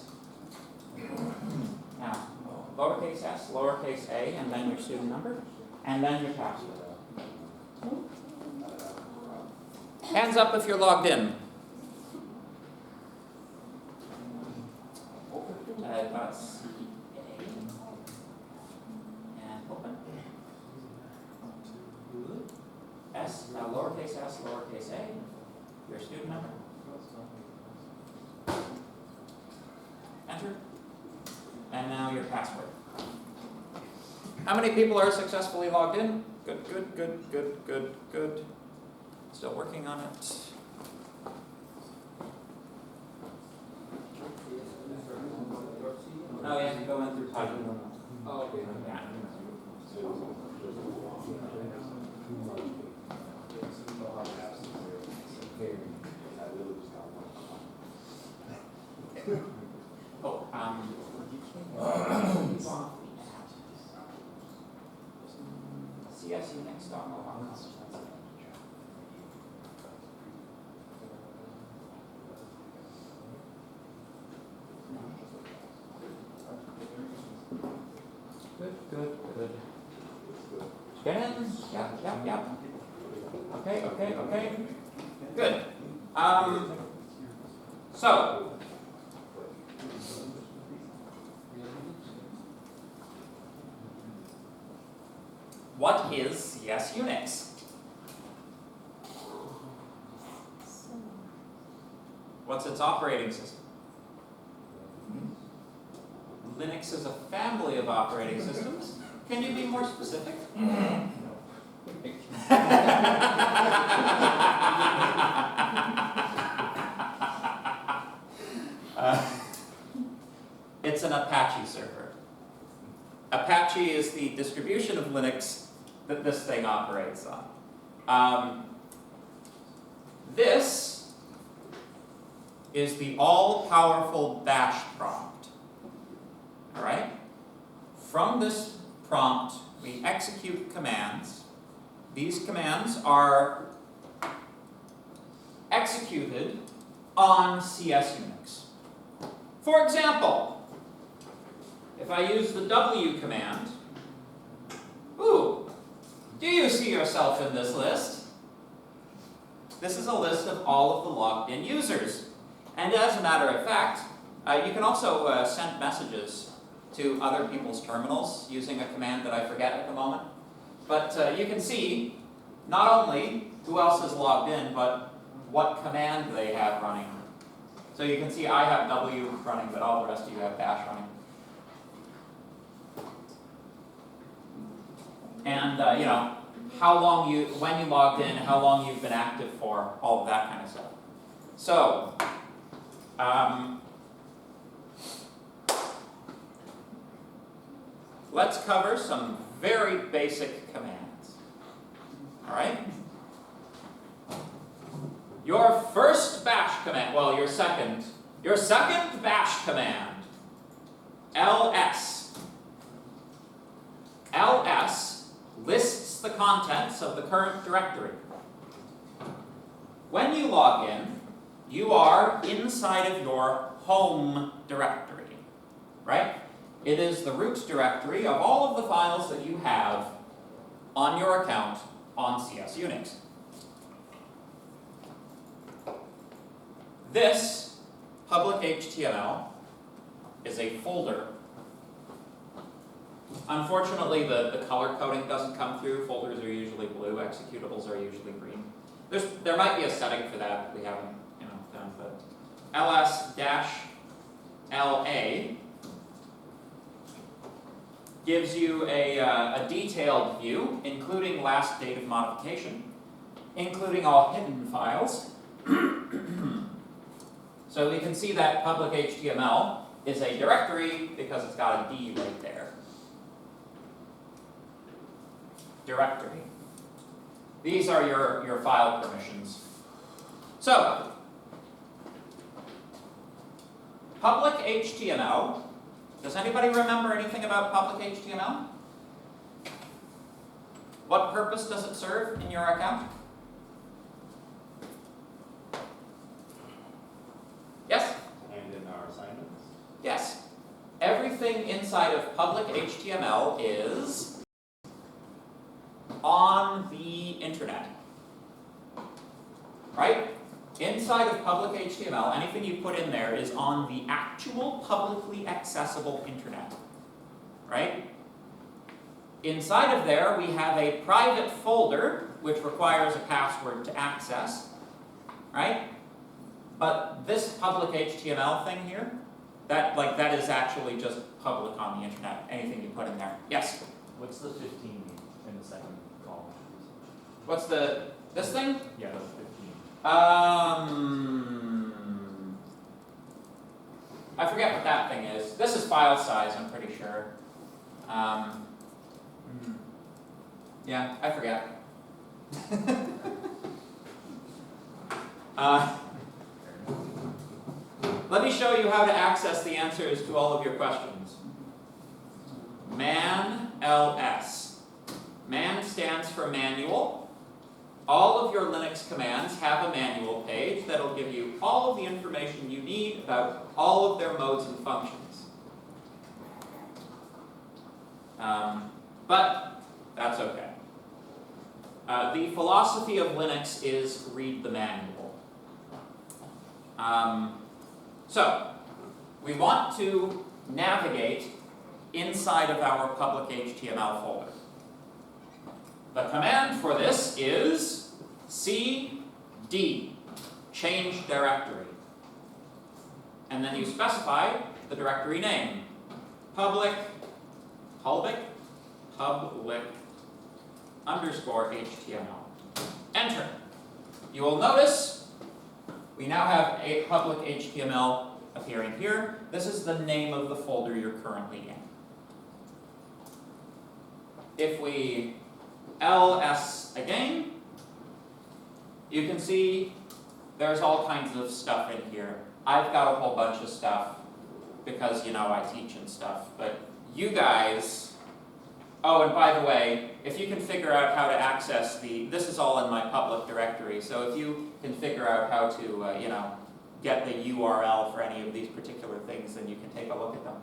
Now, lowercase s, lowercase a, and then your student number, and then your password. Hands up if you're logged in. .ca and open. Lowercase s, lowercase a, your student number. Enter. And now your password. How many people are successfully logged in? Good, good, good, good, good, good. Still working on it. Oh, yeah, go in through Python. Oh, okay. Yeah. Oh, csunix.mohawk.com. Good, good, good. Scan? Yep. Okay. Good. So, what is CS Unix? What's its operating system? Linux is a family of operating systems. Can you be more specific? It's an Apache server. Apache is the distribution of Linux that this thing operates on. This is the all-powerful bash prompt. All right? From this prompt, we execute commands. These commands are executed on CS Unix. For example, if I use the W command, ooh, do you see yourself in this list? This is a list of all of the logged in users. And as a matter of fact, you can also send messages to other people's terminals using a command that I forget at the moment. But you can see not only who else is logged in, but what command they have running. So you can see I have W running, but all the rest of you have bash running. And you know, how long when you logged in, how long you've been active for, all of that kind of stuff. So, let's cover some very basic commands. All right? Your first bash command, well, your second bash command, ls. ls lists the contents of the current directory. When you log in, you are inside of your home directory, right? It is the root directory of all of the files that you have on your account on CS Unix. This public HTML is a folder. Unfortunately, the color coding doesn't come through. Folders are usually blue, executables are usually green. There might be a setting for that we haven't done, but ls-la gives you a detailed view, including last date of modification, including all hidden files. So we can see that public HTML is a directory because it's got a D right there. Directory. These are your file permissions. So, public HTML. Does anybody remember anything about public HTML? What purpose does it serve in your account? Yes? And in our assignments? Yes. Everything inside of public HTML is on the internet. Right? inside of public HTML, anything you put in there is on the actual publicly accessible internet, right? Inside of there, we have a private folder, which requires a password to access, right? But this public HTML thing here, that is actually just public on the internet, anything you put in there. Yes? What's the 15 in the second column? What's this thing? Yeah, that's 15. I forget what that thing is. This is file size, I'm pretty sure. Yeah, I forget. Let me show you how to access the answers to all of your questions. Man LS. Man stands for manual. All of your Linux commands have a manual page that'll give you all of the information you need about all of their modes and functions. But that's okay. The philosophy of Linux is read the manual. So, we want to navigate inside of our public HTML folder. The command for this is cd, change directory. And then you specify the directory name. Public underscore HTML. Enter. You will notice we now have a public HTML appearing here. This is the name of the folder you're currently in. If we ls again, you can see there's all kinds of stuff in here. I've got a whole bunch of stuff because, you know, I teach and stuff, but you guys, oh, and by the way, if you can figure out how to access this is all in my public directory, so if you can figure out how to, you know, get the URL for any of these particular things, then you can take a look at them.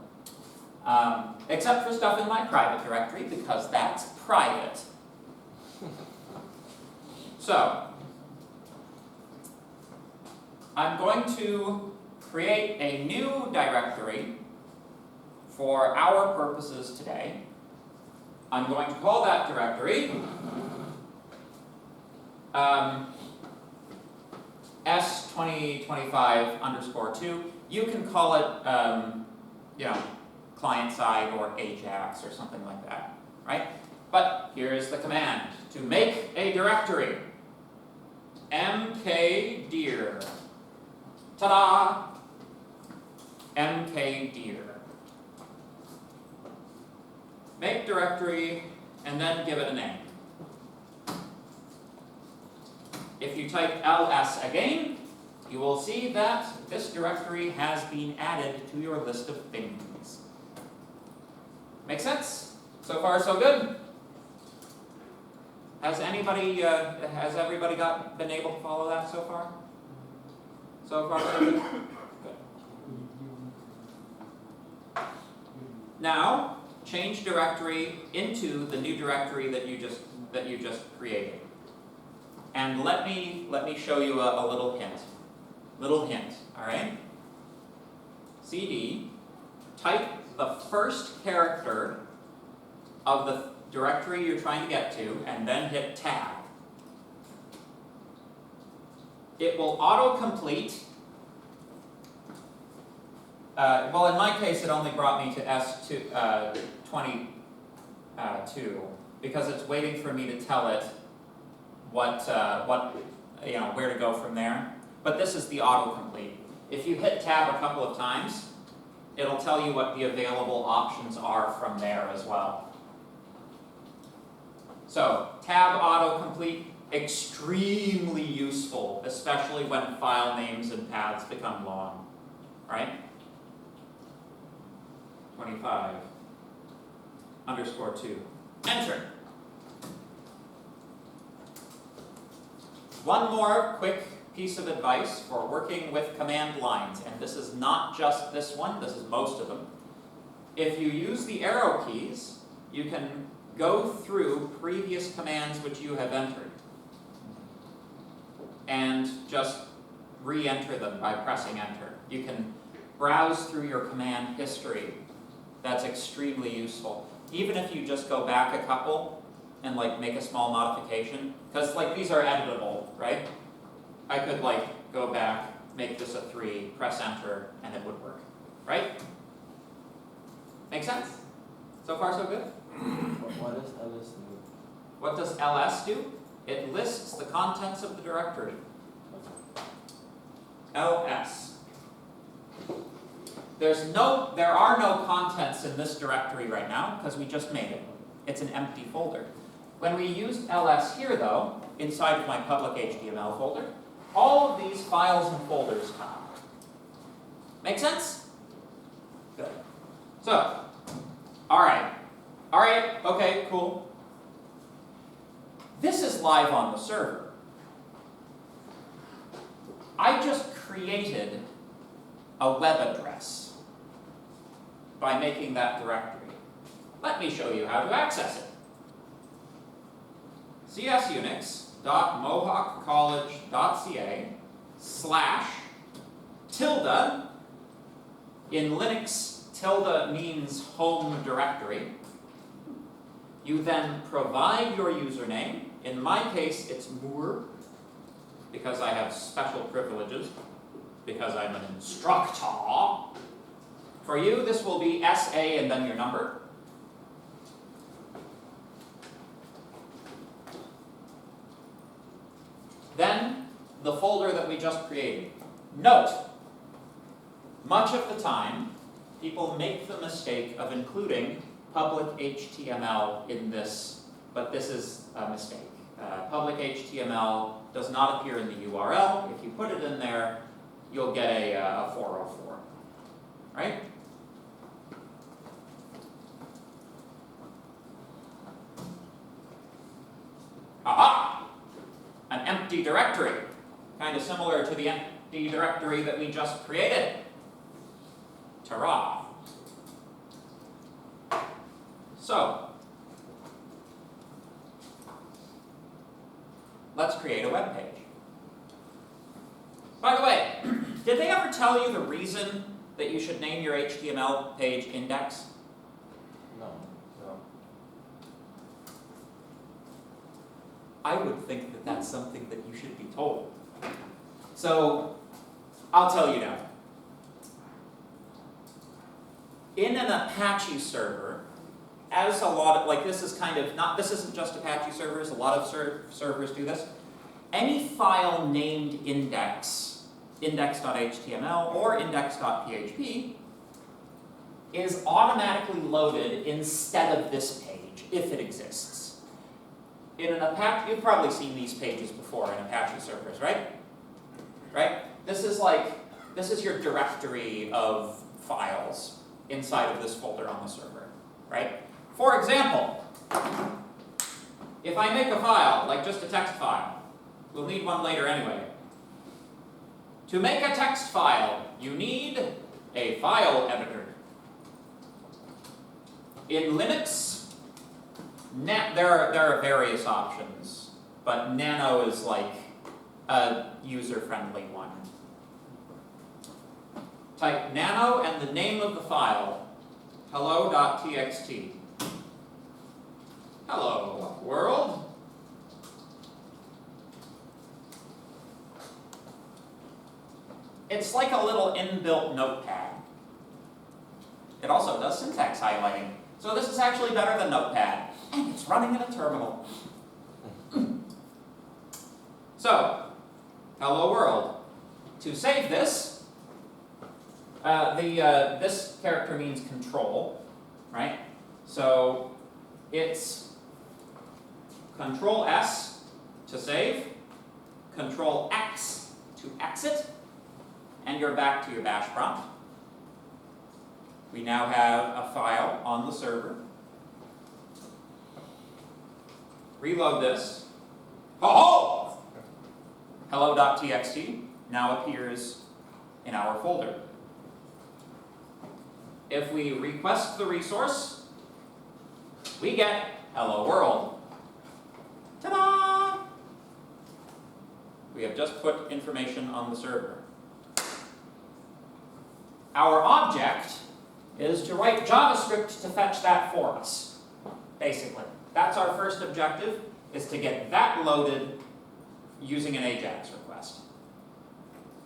Except for stuff in my private directory, because that's private. So, I'm going to create a new directory for our purposes today. I'm going to call that directory S2025 underscore 2. You can call it, you know, client side or Ajax or something like that, right? But here's the command to make a directory. mkdir. Ta-da! mkdir. Make directory and then give it a name. If you type ls again, you will see that this directory has been added to your list of things. Make sense? So far, so good? Has everybody been able to follow that so far? So far, so good? Good. Now, change directory into the new directory that you just created. And let me show you a little hint. All right? cd, type the first character of the directory you're trying to get to, and then hit tab. It will autocomplete. Well, in my case, it only brought me to S2022 because it's waiting for me to tell it what you know, where to go from there. But this is the autocomplete. If you hit tab a couple of times, it'll tell you what the available options are from there as well. So, tab autocomplete, extremely useful, especially when file names and paths become long, right? 25 underscore 2. Enter. One more quick piece of advice for working with command lines, and this is not just this one, this is most of them. If you use the arrow keys, you can go through previous commands which you have entered and just re-enter them by pressing enter. You can browse through your command history. That's extremely useful. Even if you just go back a couple and like make a small modification, because like these are editable, right? I could like go back, make this a 3, press enter, and it would work, right? Make sense? So far so good? What does LS do? What does ls do? It lists the contents of the directory. ls. There are no contents in this directory right now because we just made it. It's an empty folder. When we used ls here though, inside of my public HTML folder, all of these files and folders come out. Make sense? Good. So, alright, okay, cool. This is live on the server. I just created a web address by making that directory. Let me show you how to access it. csunix.mohawkcollege.ca/tilde. In Linux, tilde means home directory. You then provide your username. In my case, it's Moore, because I have special privileges, because I'm an instructor. For you, this will be SA and then your number. Then, the folder that we just created. Note, much of the time, people make the mistake of including public HTML in this, but this is a mistake. Public HTML does not appear in the URL. If you put it in there, you'll get a 404, right? Aha! An empty directory, kind of similar to the empty directory that we just created. Ta-ra! So, let's create a web page. By the way, did they ever tell you the reason that you should name your HTML page index? No. I would think that that's something that you should be told. So, I'll tell you now. In an Apache server, as a lot of, like this is kind of not, this isn't just Apache servers, a lot of servers do this. Any file named index, index.html or index.php, is automatically loaded instead of this page, if it exists. In an Apache, you've probably seen these pages before in Apache servers, right? Right? This is your directory of files inside of this folder on the server, right? For example, if I make a file, like just a text file, we'll need one later anyway. To make a text file, you need a file editor. In Linux, there are various options, but Nano is like a user-friendly one. Type nano and the name of the file, hello.txt. Hello, world. It's like a little inbuilt notepad. It also does syntax highlighting. So this is actually better than Notepad, and it's running in a terminal. So, hello world. To save this, this character means control, right? So it's Control S to save, Control X to exit, and you're back to your bash prompt. We now have a file on the server. Reload this. Oh! Hello.txt now appears in our folder. If we request the resource, we get hello world. Ta-da! We have just put information on the server. Our object is to write JavaScript to fetch that for us, basically. That's our first objective, is to get that loaded using an AJAX request.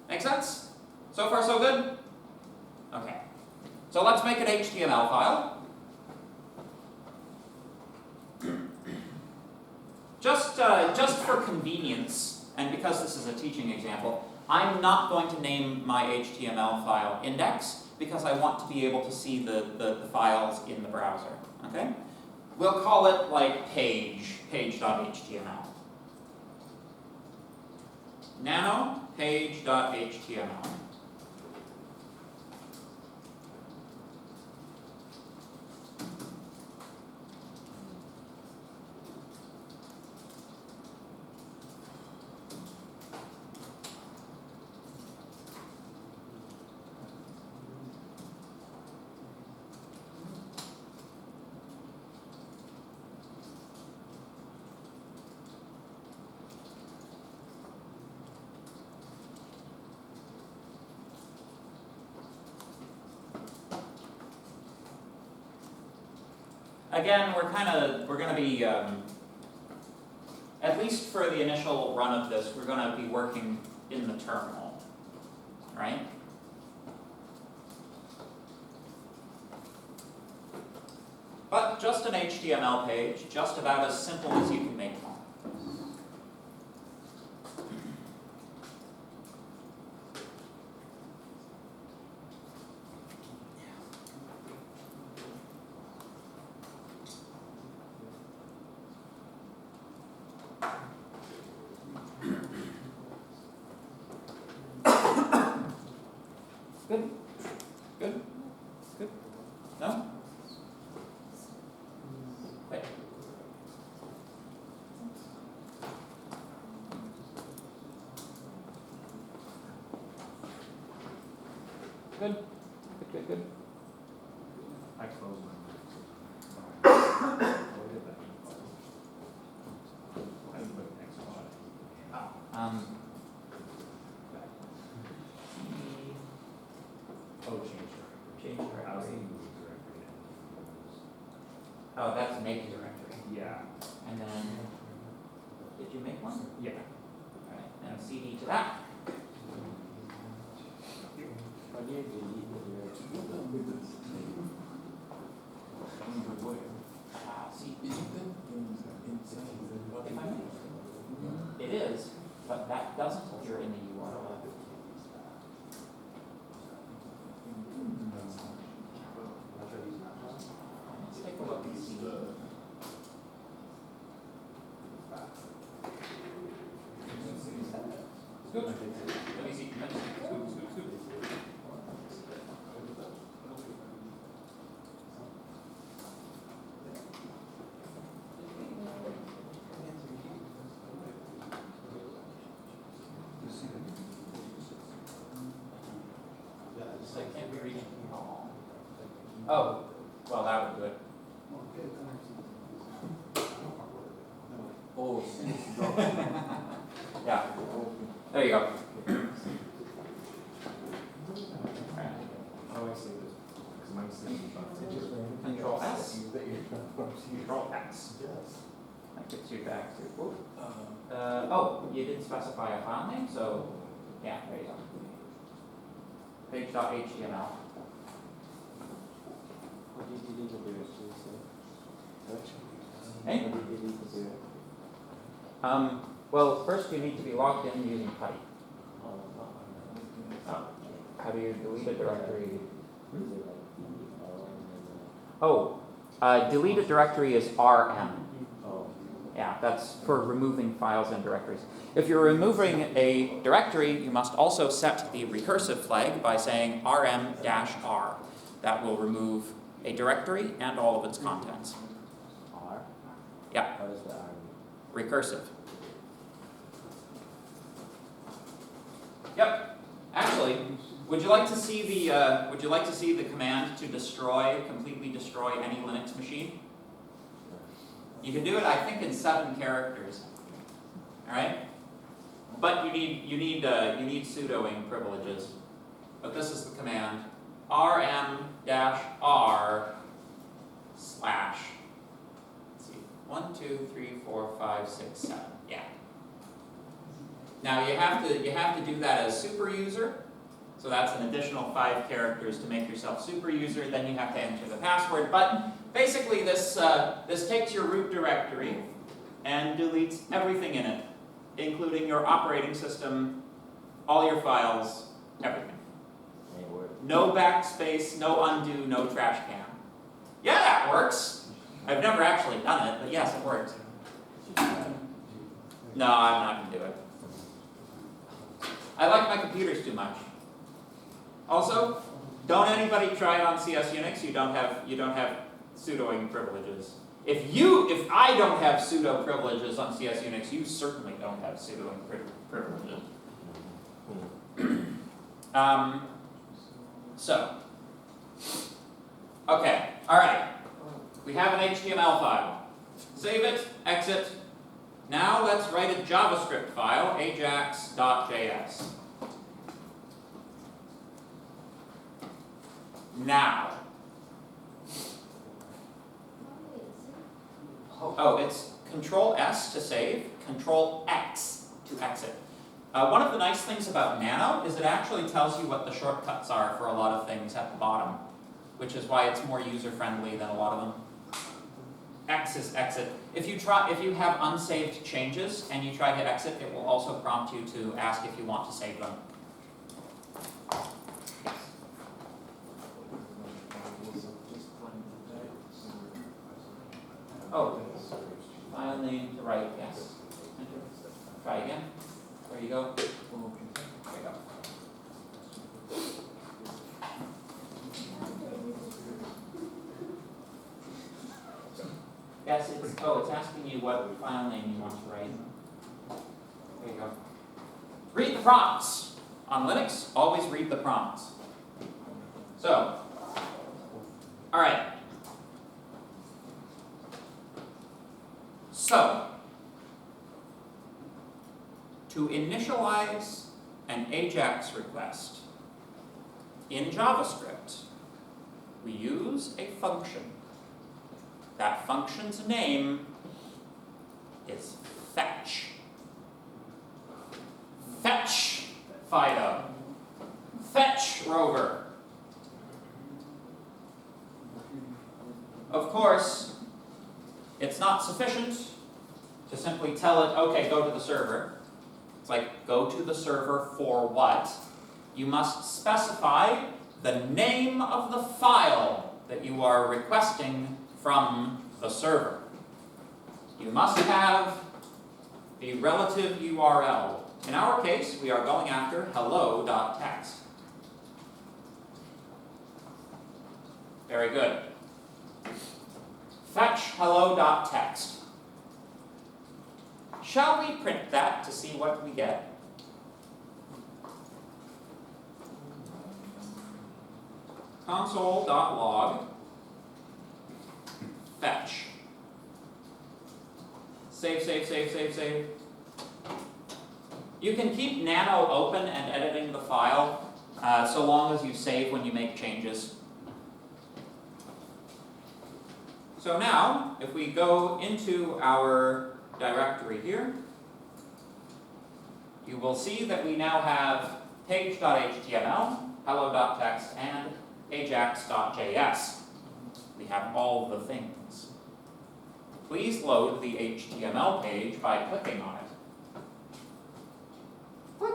Make sense? So far so good? Okay. So let's make an HTML file. Just for convenience, and because this is a teaching example, I'm not going to name my HTML file index because I want to be able to see the files in the browser. Okay? We'll call it like page.html. Nano page.html. Again, we're going to be, at least for the initial run of this, we're going to be working in the terminal, right? But just an HTML page, just about as simple as you can make one. Good? Good? Good? No? Wait. Good? Good. I close my I didn't put the next one. Oh, change directory. I was thinking move directory. Oh, that's make directory. Yeah. And then, did you make one? Yeah. Alright, and CD to that. How do you delete the directory? See, if I may. It is, but that doesn't appear in the URL. Let's take a look and see. Scoop. Let me see. Scoop. So can't be reading. Oh, well, that would do it. Oh, Yeah. There you go. How do I say this? Because mine's thinking about Control S. Control X. That gets you back to. Whoop. Oh, you didn't specify a file name, so yeah, there you go. Page.html. how do you delete the directory, sir? Hey? How do you delete the directory? Well, first you need to be logged in using PuTTY. Oh, How do you delete a directory? is it like Oh, delete a directory is RM. oh, Yeah, that's for removing files and directories. If you're removing a directory, you must also set the recursive flag by saying rm-r. That will remove a directory and all of its contents. R? Yeah, What is the R? recursive. Yep. Actually, would you like to see the command to completely destroy any Linux machine? You can do it, I think, in 7 characters. All right. but you need sudoing privileges. But this is the command, rm-r/. Let's see, 1, 2, 3, 4, 5, 6, 7. Yeah. Now you have to do that as super user. So that's an additional 5 characters to make yourself super user. Then you have to enter the password. But basically, this takes your root directory and deletes everything in it, including your operating system, all your files, everything. Ain't work. No backspace, no undo, no trash can. Yeah, that works. I've never actually done it, but yes, it works. No, I'm not gonna do it. I like my computers too much. Also, don't anybody try it on CS Unix. You don't have sudoing privileges. If I don't have sudo privileges on CS Unix, you certainly don't have sudoing privileges. Okay, all right. We have an HTML file. Save it, exit. Now let's write a JavaScript file, ajax.js. Now. Oh, it's Control S to save, Control X to exit. One of the nice things about Nano is it actually tells you what the shortcuts are for a lot of things at the bottom, which is why it's more user-friendly than a lot of them. X is exit. If you have unsaved changes and you try to exit, it will also prompt you to ask if you want to save them. Oh, file name to write, yes. Enter. Try again. There you go. There you go. Yes, it's asking you what file name you want to write. There you go. Read the prompts. On Linux, always read the prompts. So, all right. So, to initialize an AJAX request in JavaScript, we use a function. That function's name is fetch. Fetch Fido. Fetch Rover. Of course, it's not sufficient to simply tell it, okay, go to the server. It's like, go to the server for what? You must specify the name of the file that you are requesting from the server. You must have the relative URL. In our case, we are going after hello.txt. Very good. Fetch hello.txt. Shall we print that to see what we get? Console.log fetch. Save. You can keep Nano open and editing the file so long as you save when you make changes. So now, if we go into our directory here, you will see that we now have page.html, hello.txt, and ajax.js. We have all the things. Please load the HTML page by clicking on it. Click.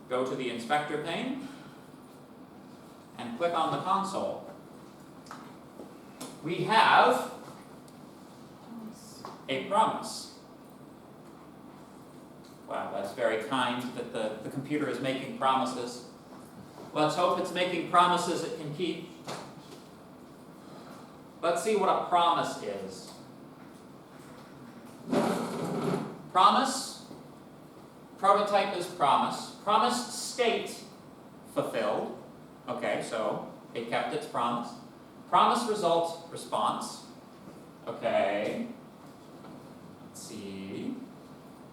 Go to the inspector pane and click on the console. We have a promise. Wow, that's very kind that the computer is making promises. Let's hope it's making promises it can keep. Let's see what a promise is. Promise, prototype is promise. Promise state fulfilled. Okay, so it kept its promise. Promise result response. Okay. Let's see.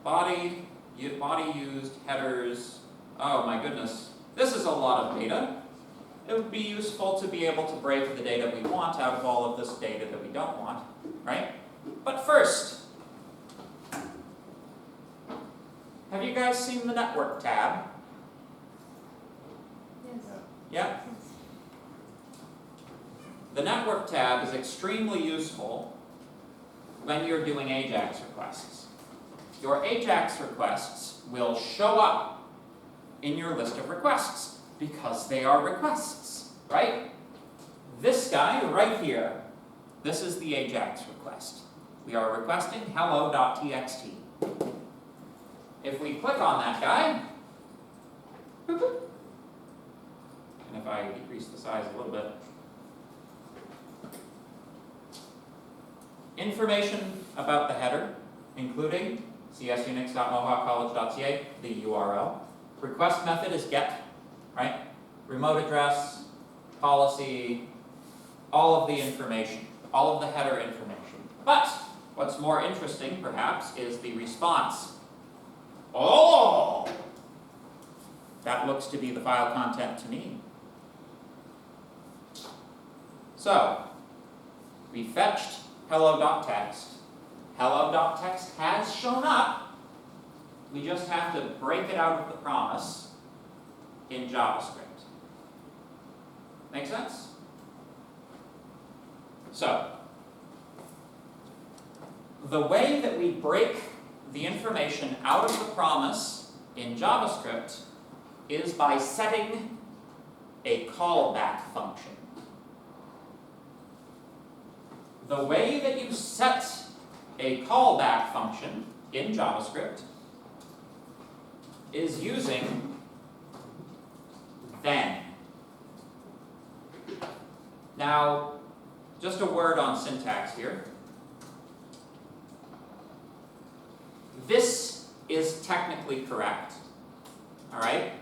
body used, headers, oh my goodness, this is a lot of data. It would be useful to be able to break the data we want out of all of this data that we don't want, right? But first, have you guys seen the network tab? Yes. Yeah? The network tab is extremely useful when you're doing AJAX requests. Your AJAX requests will show up in your list of requests because they are requests, right? This guy right here, this is the AJAX request. We are requesting hello.txt. If we click on that guy, and if I decrease the size a little bit, information about the header, including csunix.mohawkcollege.ca, the URL. Request method is get, right? Remote address, policy, all of the information, all of the header information. But what's more interesting, perhaps, is the response. Oh! That looks to be the file content to me. So, we fetched hello.txt. Hello.txt has shown up. We just have to break it out of the promise in JavaScript. Make sense? So, the way that we break the information out of the promise in JavaScript is by setting a callback function. The way that you set a callback function in JavaScript is using then. Now, just a word on syntax here. This is technically correct, all right?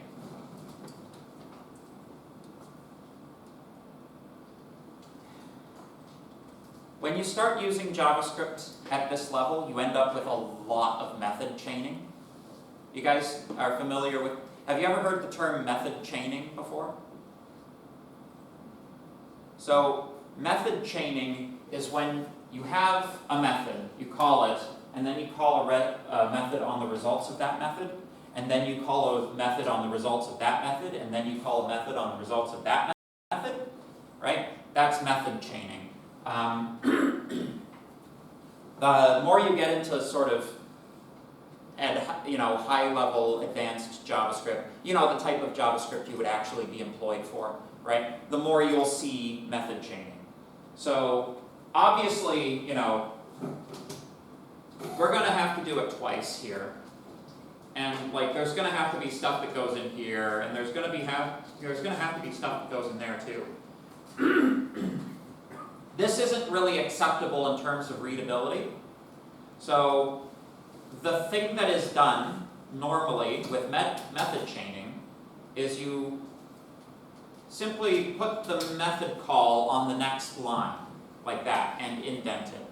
When you start using JavaScript at this level, you end up with a lot of method chaining. You guys are familiar with, have you ever heard the term method chaining before? So, method chaining is when you have a method, you call it, and then you call a method on the results of that method, and then you call a method on the results of that method, and then you call a method on the results of that method, right? That's method chaining. The more you get into sort of high-level advanced JavaScript, the type of JavaScript you would actually be employed for, right? The more you'll see method chaining. So obviously, we're going to have to do it twice here. And there's going to have to be stuff that goes in here, and there's going to have to be stuff that goes in there too. This isn't really acceptable in terms of readability. So the thing that is done normally with method chaining is you simply put the method call on the next line, like that, and indent it.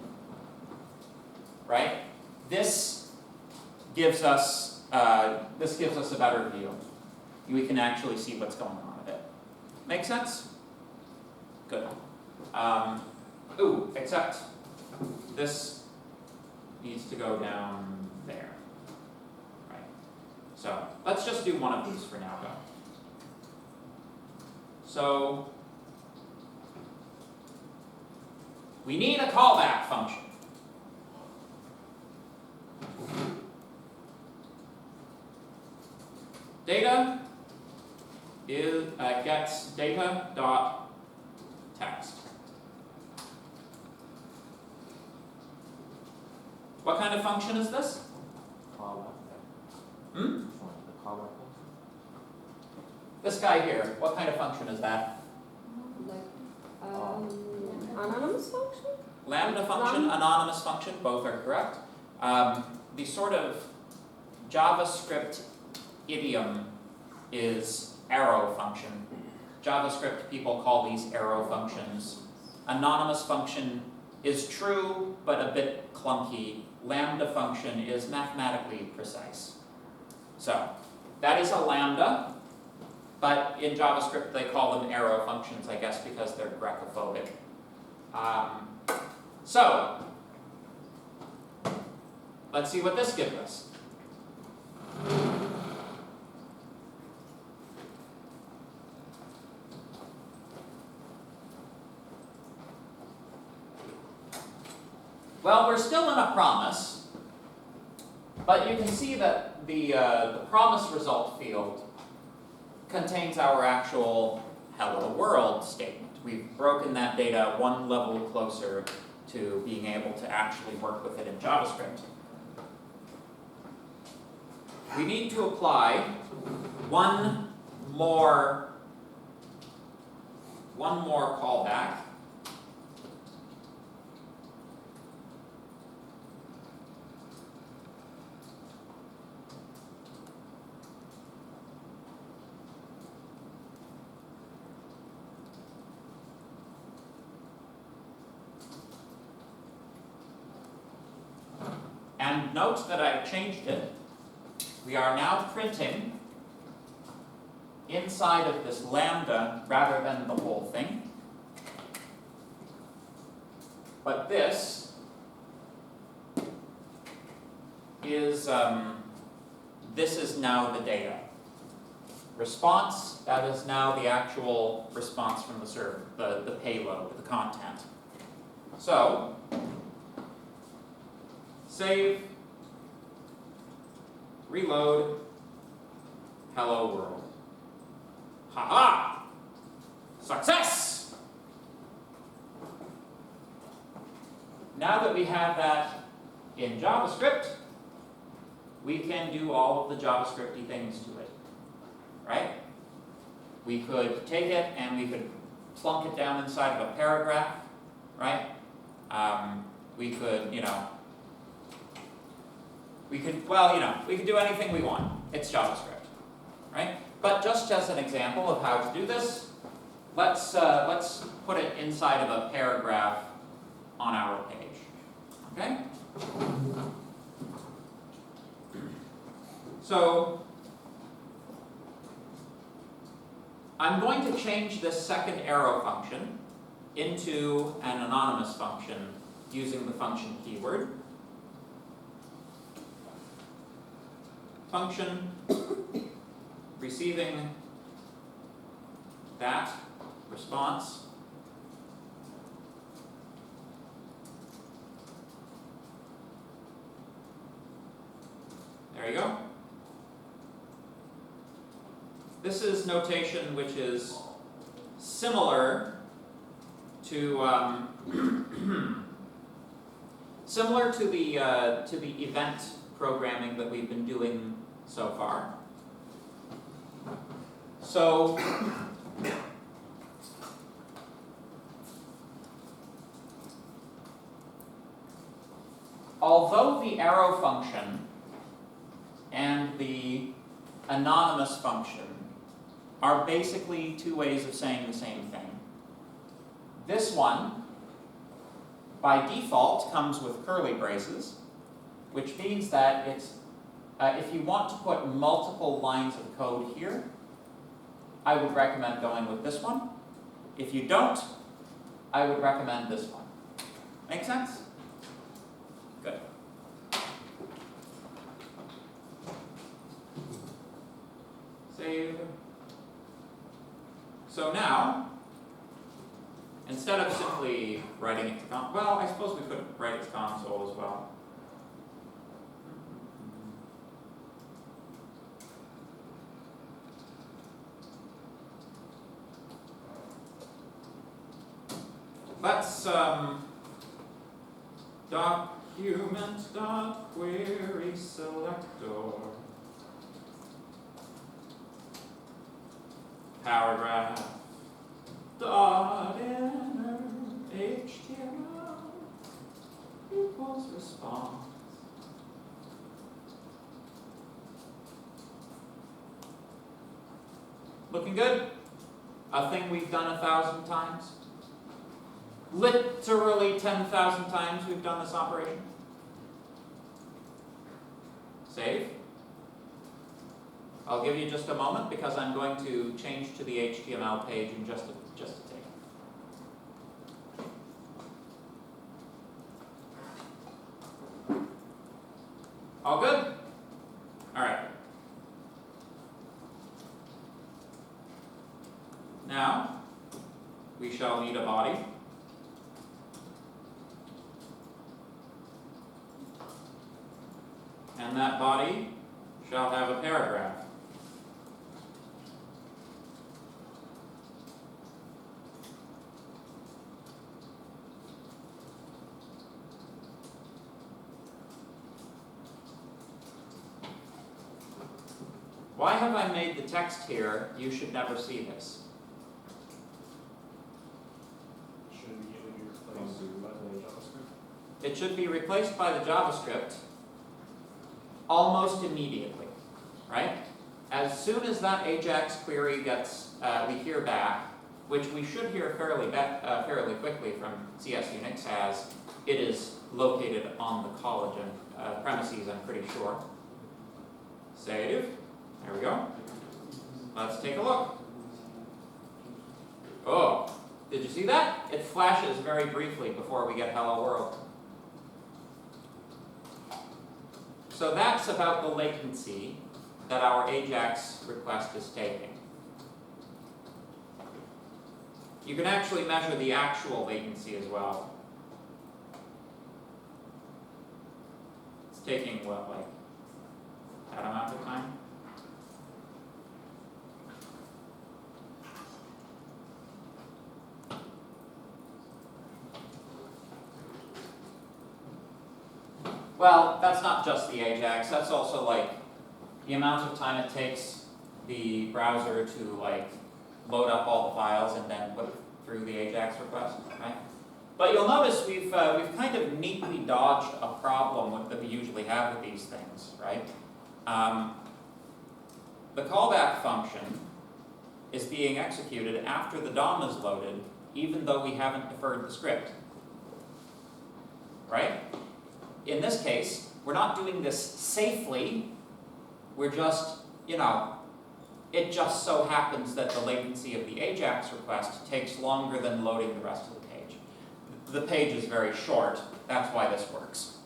Right? This gives us a better view. We can actually see what's going on with it. Make sense? Good. Except this needs to go down there. Right. So let's just do one of these for now, though. So we need a callback function. Data gets data.text. What kind of function is this? Callback. Hmm? The callback function. This guy here, what kind of function is that? Anonymous function? Lambda function, anonymous function, both are correct. The sort of JavaScript idiom is arrow function. JavaScript people call these arrow functions. Anonymous function is true, but a bit clunky lambda function is mathematically precise. So that is a lambda, but in JavaScript they call them arrow functions, I guess, because they're Greekophobic. So let's see what this gives us. Well, we're still in a promise, but you can see that the promise result field contains our actual hello world statement. We've broken that data one level closer to being able to actually work with it in JavaScript. We need to apply one more callback. And note that I've changed it. We are now printing inside of this lambda rather than the whole thing. But this is now the data. Response, that is now the actual response from the server, the payload, the content. So, save, reload, hello world. Ha-ha! Success! Now that we have that in JavaScript, we can do all of the JavaScripty things to it, right? We could take it and we could plunk it down inside of a paragraph, right? We could, we could do anything we want. It's JavaScript, right? But just as an example of how to do this, let's put it inside of a paragraph on our page, okay? So I'm going to change this second arrow function into an anonymous function using the function keyword. Function receiving that response there you go. This is notation which is similar to the event programming that we've been doing so far. So although the arrow function and the anonymous function are basically two ways of saying the same thing, this one by default comes with curly braces, which means that it's if you want to put multiple lines of code here, I would recommend going with this one. If you don't, I would recommend this one. Make sense? Good. Save. So now, instead of simply writing it to console, well, I suppose we could write it to console as well. Let's document.query selector paragraph dot inner HTML equals response. Looking good? A thing we've done 1,000 times? Literally 10,000 times we've done this operation. Save. I'll give you just a moment because I'm going to change to the HTML page in just a tick. All good? All right. Now, we shall need a body. And that body shall have a paragraph. Why have I made the text here? You should never see this. Should immediately be replaced by the JavaScript. It should be replaced by the JavaScript almost immediately, right? As soon as that AJAX query gets, we hear back, which we should hear fairly quickly from CS Unix, as it is located on the college and premises, I'm pretty sure. Save. There we go. Let's take a look. Oh, did you see that? It flashes very briefly before we get hello world. So that's about the latency that our AJAX request is taking. You can actually measure the actual latency as well. It's taking what, like that amount of time? Well, that's not just the AJAX, that's also like the amount of time it takes the browser to like load up all the files and then put through the AJAX request, right? But you'll notice we've kind of neatly dodged a problem that we usually have with these things, right? The callback function is being executed after the DOM is loaded, even though we haven't deferred the script, right? In this case, we're not doing this safely, we're just, it just so happens that the latency of the AJAX request takes longer than loading the rest of the page. The page is very short, that's why this works.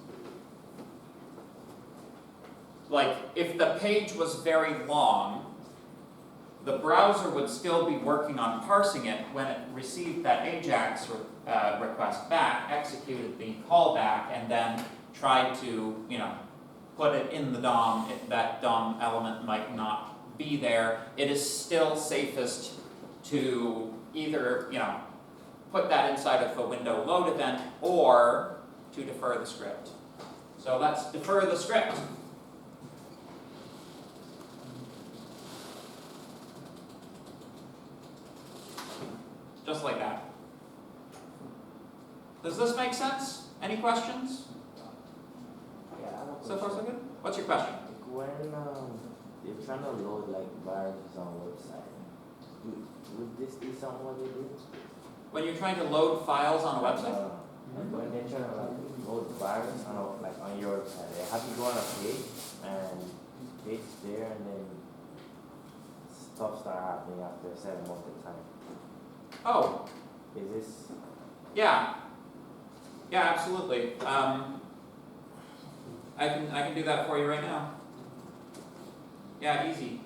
Like, if the page was very long, the browser would still be working on parsing it when it received that AJAX request back, executed the callback, and then tried to, put it in the DOM. If that DOM element might not be there, it is still safest to either, put that inside of the window load event or to defer the script. So let's defer the script. Just like that. Does this make sense? Any questions? Yeah, I have a So far so question. good? What's your question? Like when you're trying to load like viruses on a website, would this be something what they do? When you're trying to load files on a website? Like when they're trying to like load virus on your website, they have you go on a page and page there and then stuff start happening after a certain amount of time. Oh, Is this yeah. Yeah, absolutely. I can do that for you right now. Yeah, easy.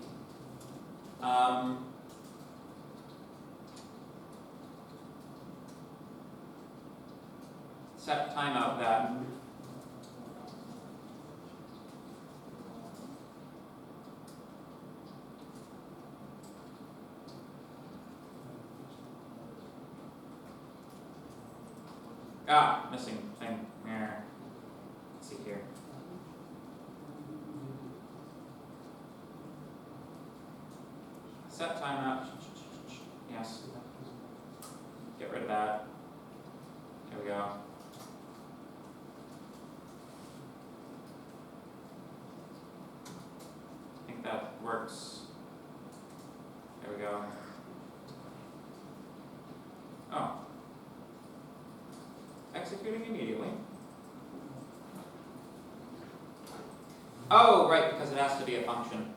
Set timeout that. Ah, missing thing. There. Let's see here. Set timeout. Yes. Get rid of that. There we go. I think that works. There we go. Oh. Executing immediately. Oh, right, because it has to be a function.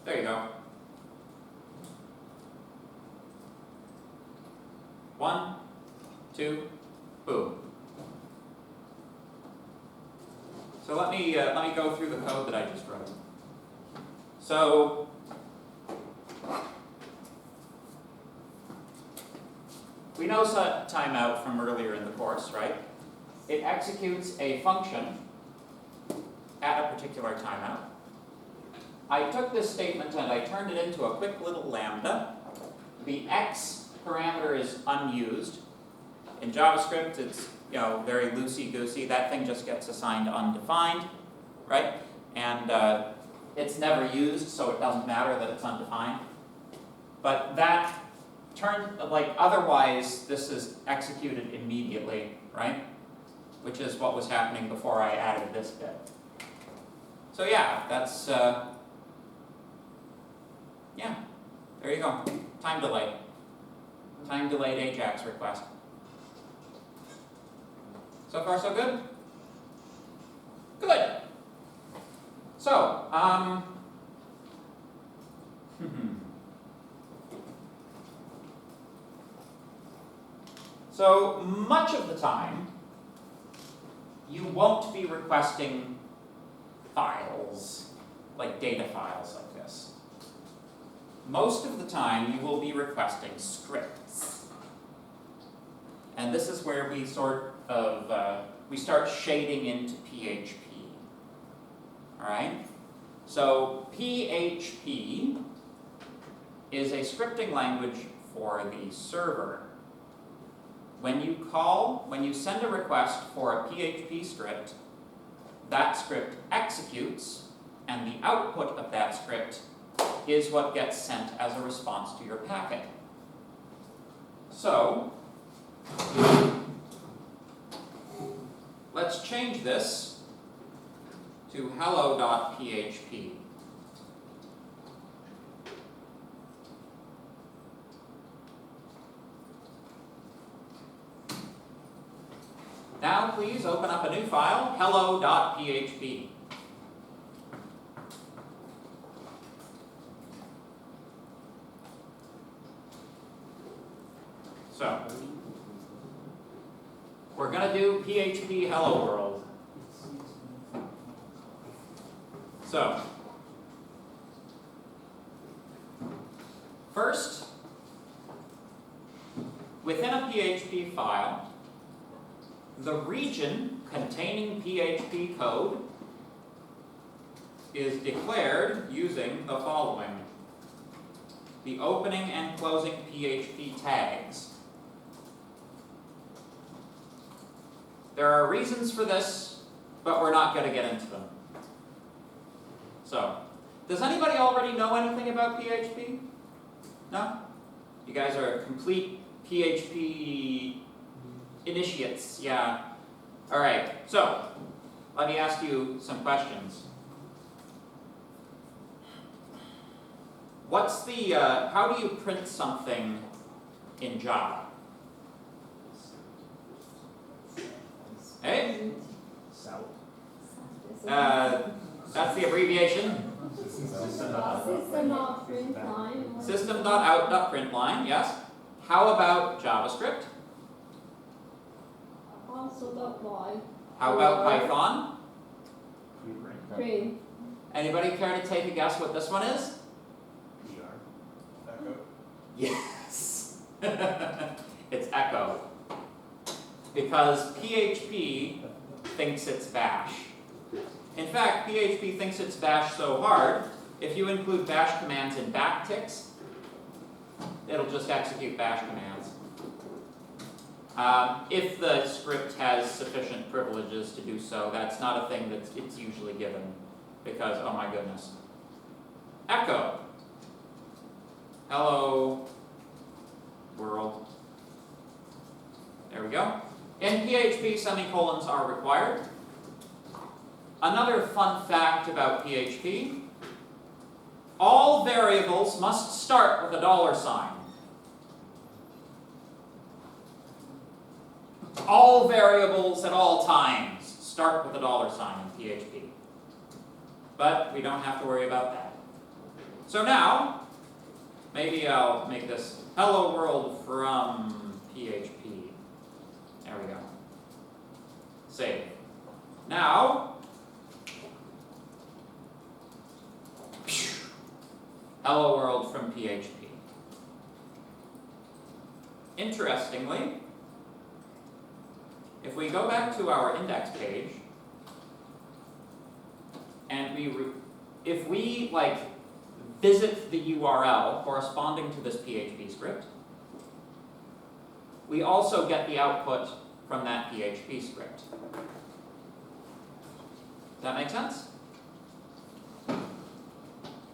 There you go. 1, 2, boom. So let me go through the code that I just wrote. So we know timeout from earlier in the course, right? It executes a function at a particular timeout. I took this statement and I turned it into a quick little lambda. The x parameter is unused. In JavaScript, it's very loosey-goosey. That thing just gets assigned undefined, right? And it's never used, so it doesn't matter that it's undefined. But that otherwise, this is executed immediately, right? Which is what was happening before I added this bit. So yeah, that's, yeah, there you go. Time delay. Time delayed AJAX request. So far, so good? Good. So, so much of the time, you won't be requesting files, like data files like this. Most of the time, you will be requesting scripts. And this is where we we start shading into PHP. All right? So PHP is a scripting language for the server. When you send a request for a PHP script, that script executes, and the output of that script is what gets sent as a response to your packet. So, let's change this to hello.php. Now please open up a new file, hello.php. So, we're going to do PHP hello world. So, first, within a PHP file, the region containing PHP code is declared using the following: the opening and closing PHP tags. There are reasons for this, but we're not going to get into them. So, does anybody already know anything about PHP? No? You guys are complete PHP initiates, yeah. Alright, so, let me ask you some questions. What's the, how do you print something in Java? Hey? That's the abbreviation. System.println. System.out.println, yes. How about JavaScript? Also.y. How about Python? Print. Anybody care to take a guess what this one is? Echo. Yes. It's Echo. Because PHP thinks it's bash. In fact, PHP thinks it's bash so hard, if you include bash commands in backticks, it'll just execute bash commands. If the script has sufficient privileges to do so, that's not a thing that it's usually given, because, oh my goodness. Echo. Hello, world. There we go. In PHP, semicolons are required. Another fun fact about PHP, all variables must start with a $sign. all variables at all times start with a $sign in PHP. But we don't have to worry about that. So now, maybe I'll make this hello world from PHP. There we go. Save. Now, hello world from PHP. Interestingly, if we go back to our index page, and if we visit the URL corresponding to this PHP script, we also get the output from that PHP script. Does that make sense?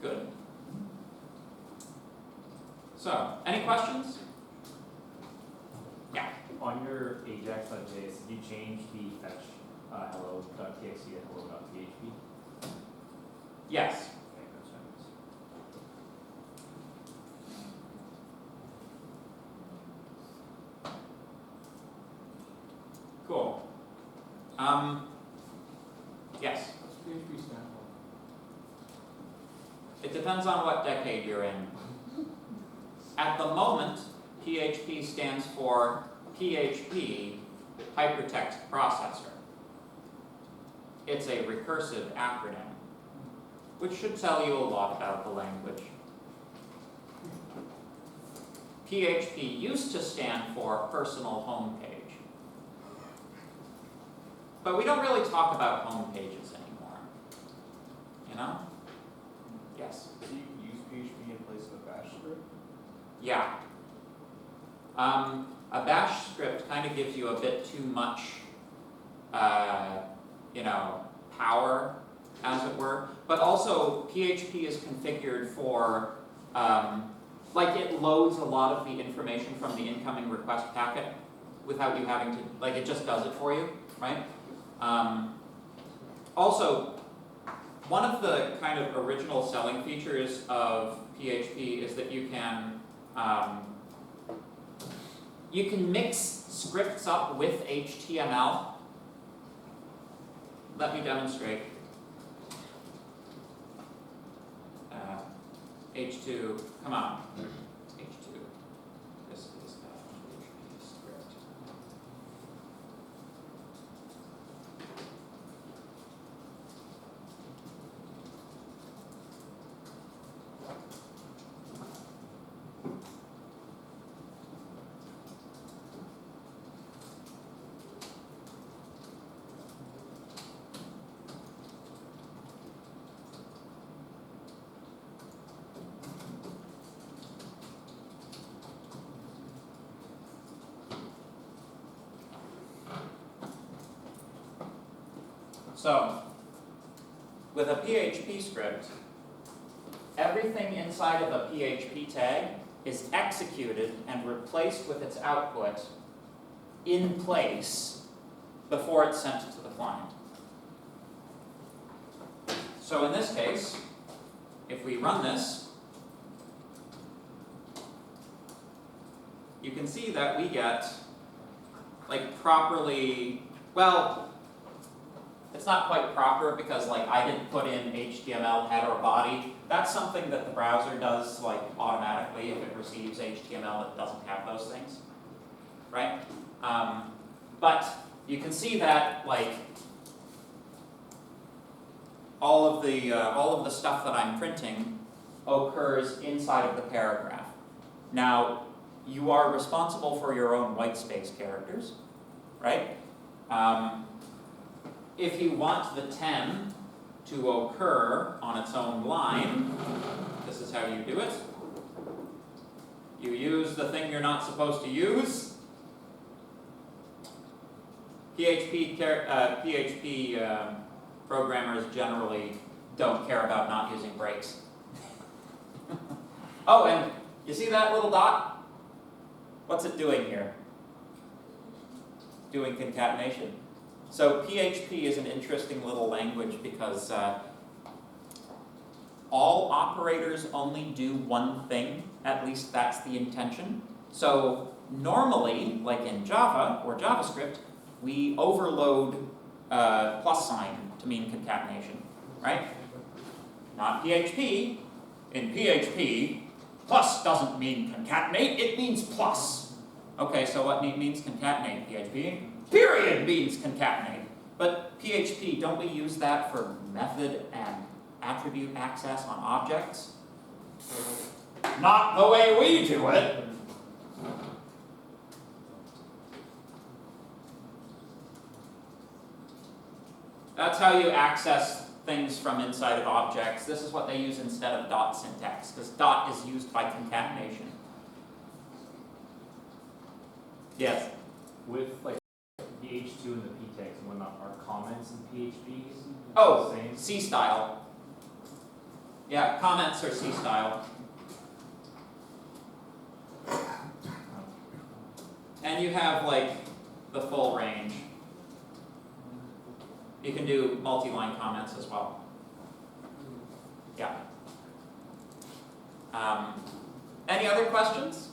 Good. So, any questions? Yeah. On your ajax.js, did you change the fetch hello.txt to hello.php? Yes. Okay, that's fine. Cool. Yes. What's PHP stand It depends on what decade you're in. At the moment, PHP stands for PHP Hypertext Processor. It's a recursive acronym, which should tell you a lot about the language. PHP used to stand for Personal Homepage. But we don't really talk about home pages anymore. You know? Yes? for? Do you use PHP in place of a bash script? Yeah. A bash script kind of gives you a bit too much, power, as it were. But also, PHP is configured for, it loads a lot of the information from the incoming request packet without you having to, it just does it for you, right? Also, one of the kind of original selling features of PHP is that you can mix scripts up with HTML. Let me demonstrate. H2, come on. H2. This is PHP script. So, with a PHP script, everything inside of a PHP tag is executed and replaced with its output in place before it's sent to the client. So in this case, if we run this, you can see that we get properly, it's not quite proper because I didn't put in HTML header or body. That's something that the browser does automatically if it receives HTML that doesn't have those things, right? But you can see that all of the stuff that I'm printing occurs inside of the paragraph. Now, you are responsible for your own white space characters, right? If you want the 10 to occur on its own line, this is how you do it. You use the thing you're not supposed to use. PHP programmers generally don't care about not using breaks. Oh, and you see that little dot? What's it doing here? Doing concatenation. So PHP is an interesting little language because all operators only do one thing, at least that's the intention. So normally, like in Java or JavaScript, we overload plus sign to mean concatenation, right? Not PHP. In PHP, plus doesn't mean concatenate, it means plus. Okay, so what means concatenate PHP? Period means concatenate. But PHP, don't we use that for method and attribute access on objects? Not the way we do it. That's how you access things from inside of objects. This is what they use instead of dot syntax, because dot is used by concatenation. Yes? With like the H2 and the P tags and whatnot, are comments in PHP Oh, the same? C style. Yeah, comments are C style. And you have like the full range. You can do multi-line comments as well. Yeah. Any other questions?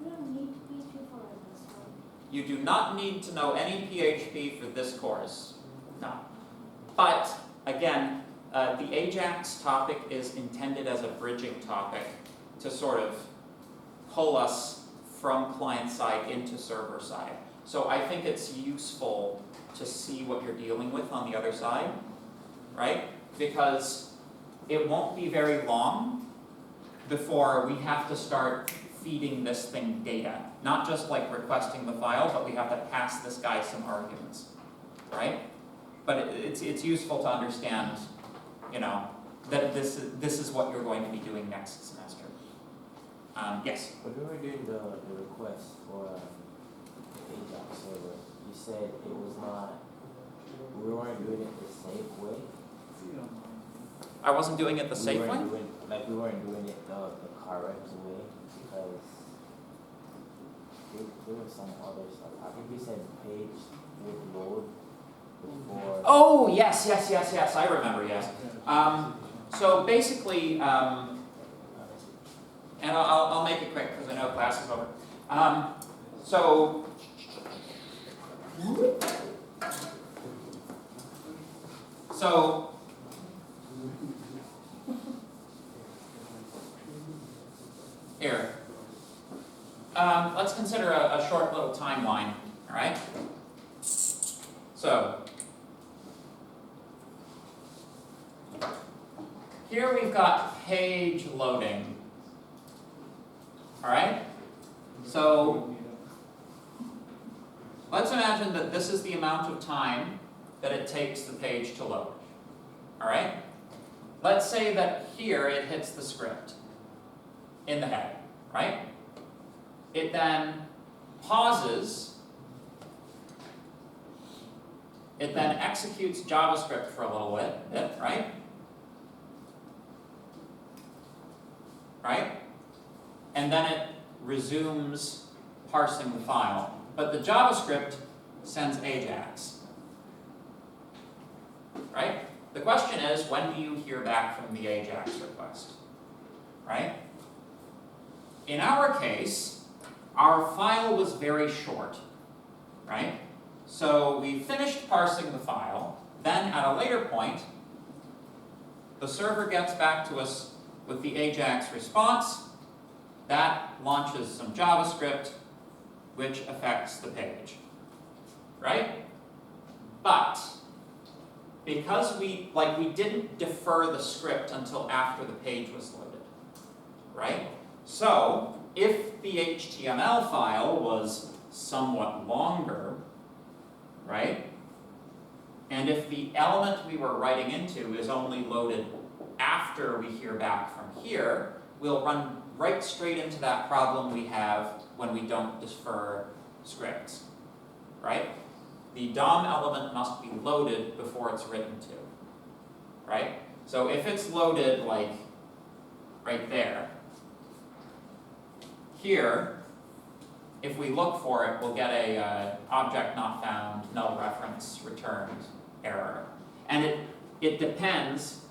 You don't need PHP for this one. You do not need to know any PHP for this course. No. But, again, the Ajax topic is intended as a bridging topic to sort of pull us from client side into server side. So I think it's useful to see what you're dealing with on the other side, right? Because it won't be very long before we have to start feeding this thing data. Not just like requesting the file, but we have to pass this guy some arguments, right? But it's useful to understand, you know, that this is what you're going to be doing next semester. Yes? But when we were doing the request for the Ajax server, you said it was not, we weren't doing it the safe way. I wasn't doing it the safe way? We weren't doing it the correct way because there was some other stuff. I think you said page would load before. Oh, yes, I remember, yes. So basically, and I'll make it quick because I know class is over. So here, let's consider a short little timeline, all right? So here we've got page loading, all right? So let's imagine that this is the amount of time that it takes the page to load, all right? Let's say that here it hits the script in the head, right? It then pauses, it then executes JavaScript for a little bit, right? Right? And then it resumes parsing the file. But the JavaScript sends Ajax. Right? The question is, when do you hear back from the Ajax request? Right? In our case, our file was very short. Right? So we finished parsing the file. Then at a later point, the server gets back to us with the Ajax response. That launches some JavaScript, which affects the page, right? But because we didn't defer the script until after the page was loaded, right? So if the HTML file was somewhat longer, right? And if the element we were writing into is only loaded after we hear back from here, we'll run right straight into that problem we have when we don't defer scripts, right? The DOM element must be loaded before it's written to, right? So if it's loaded like right there, here, if we look for it, we'll get a object not found, null reference returned error. And it depends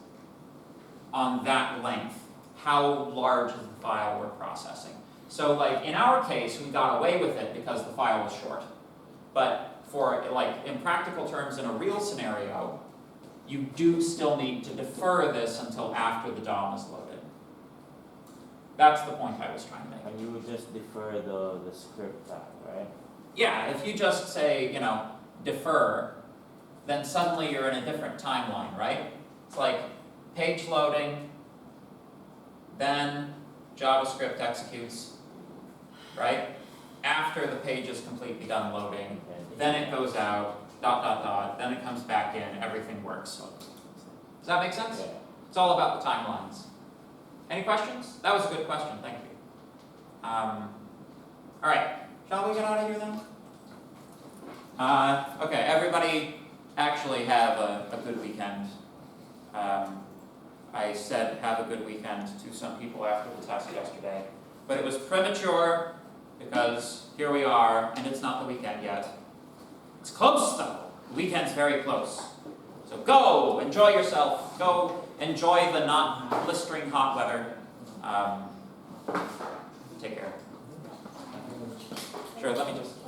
on that length, how large is the file we're processing. So like in our case, we got away with it because the file was short. But for like in practical terms in a real scenario, you do still need to defer this until after the DOM is loaded. That's the point I was trying to make. And you would just defer the script tag, right? Yeah, if you just say, you know, defer, then suddenly you're in a different timeline, right? It's like page loading, then JavaScript executes, right? After the page is completely done loading, then it goes out, ... then it comes back in, everything works. Does that make sense? Yeah. It's all about the timelines. Any questions? That was a good question, thank you. Alright, shall we get out of here then? Okay, everybody actually have a good weekend. I said have a good weekend to some people after the test yesterday, but it was premature because here we are and it's not the weekend yet. It's close though, the weekend's very close. So go, enjoy yourself, go enjoy the not blistering hot weather. Take care. Sure, let me just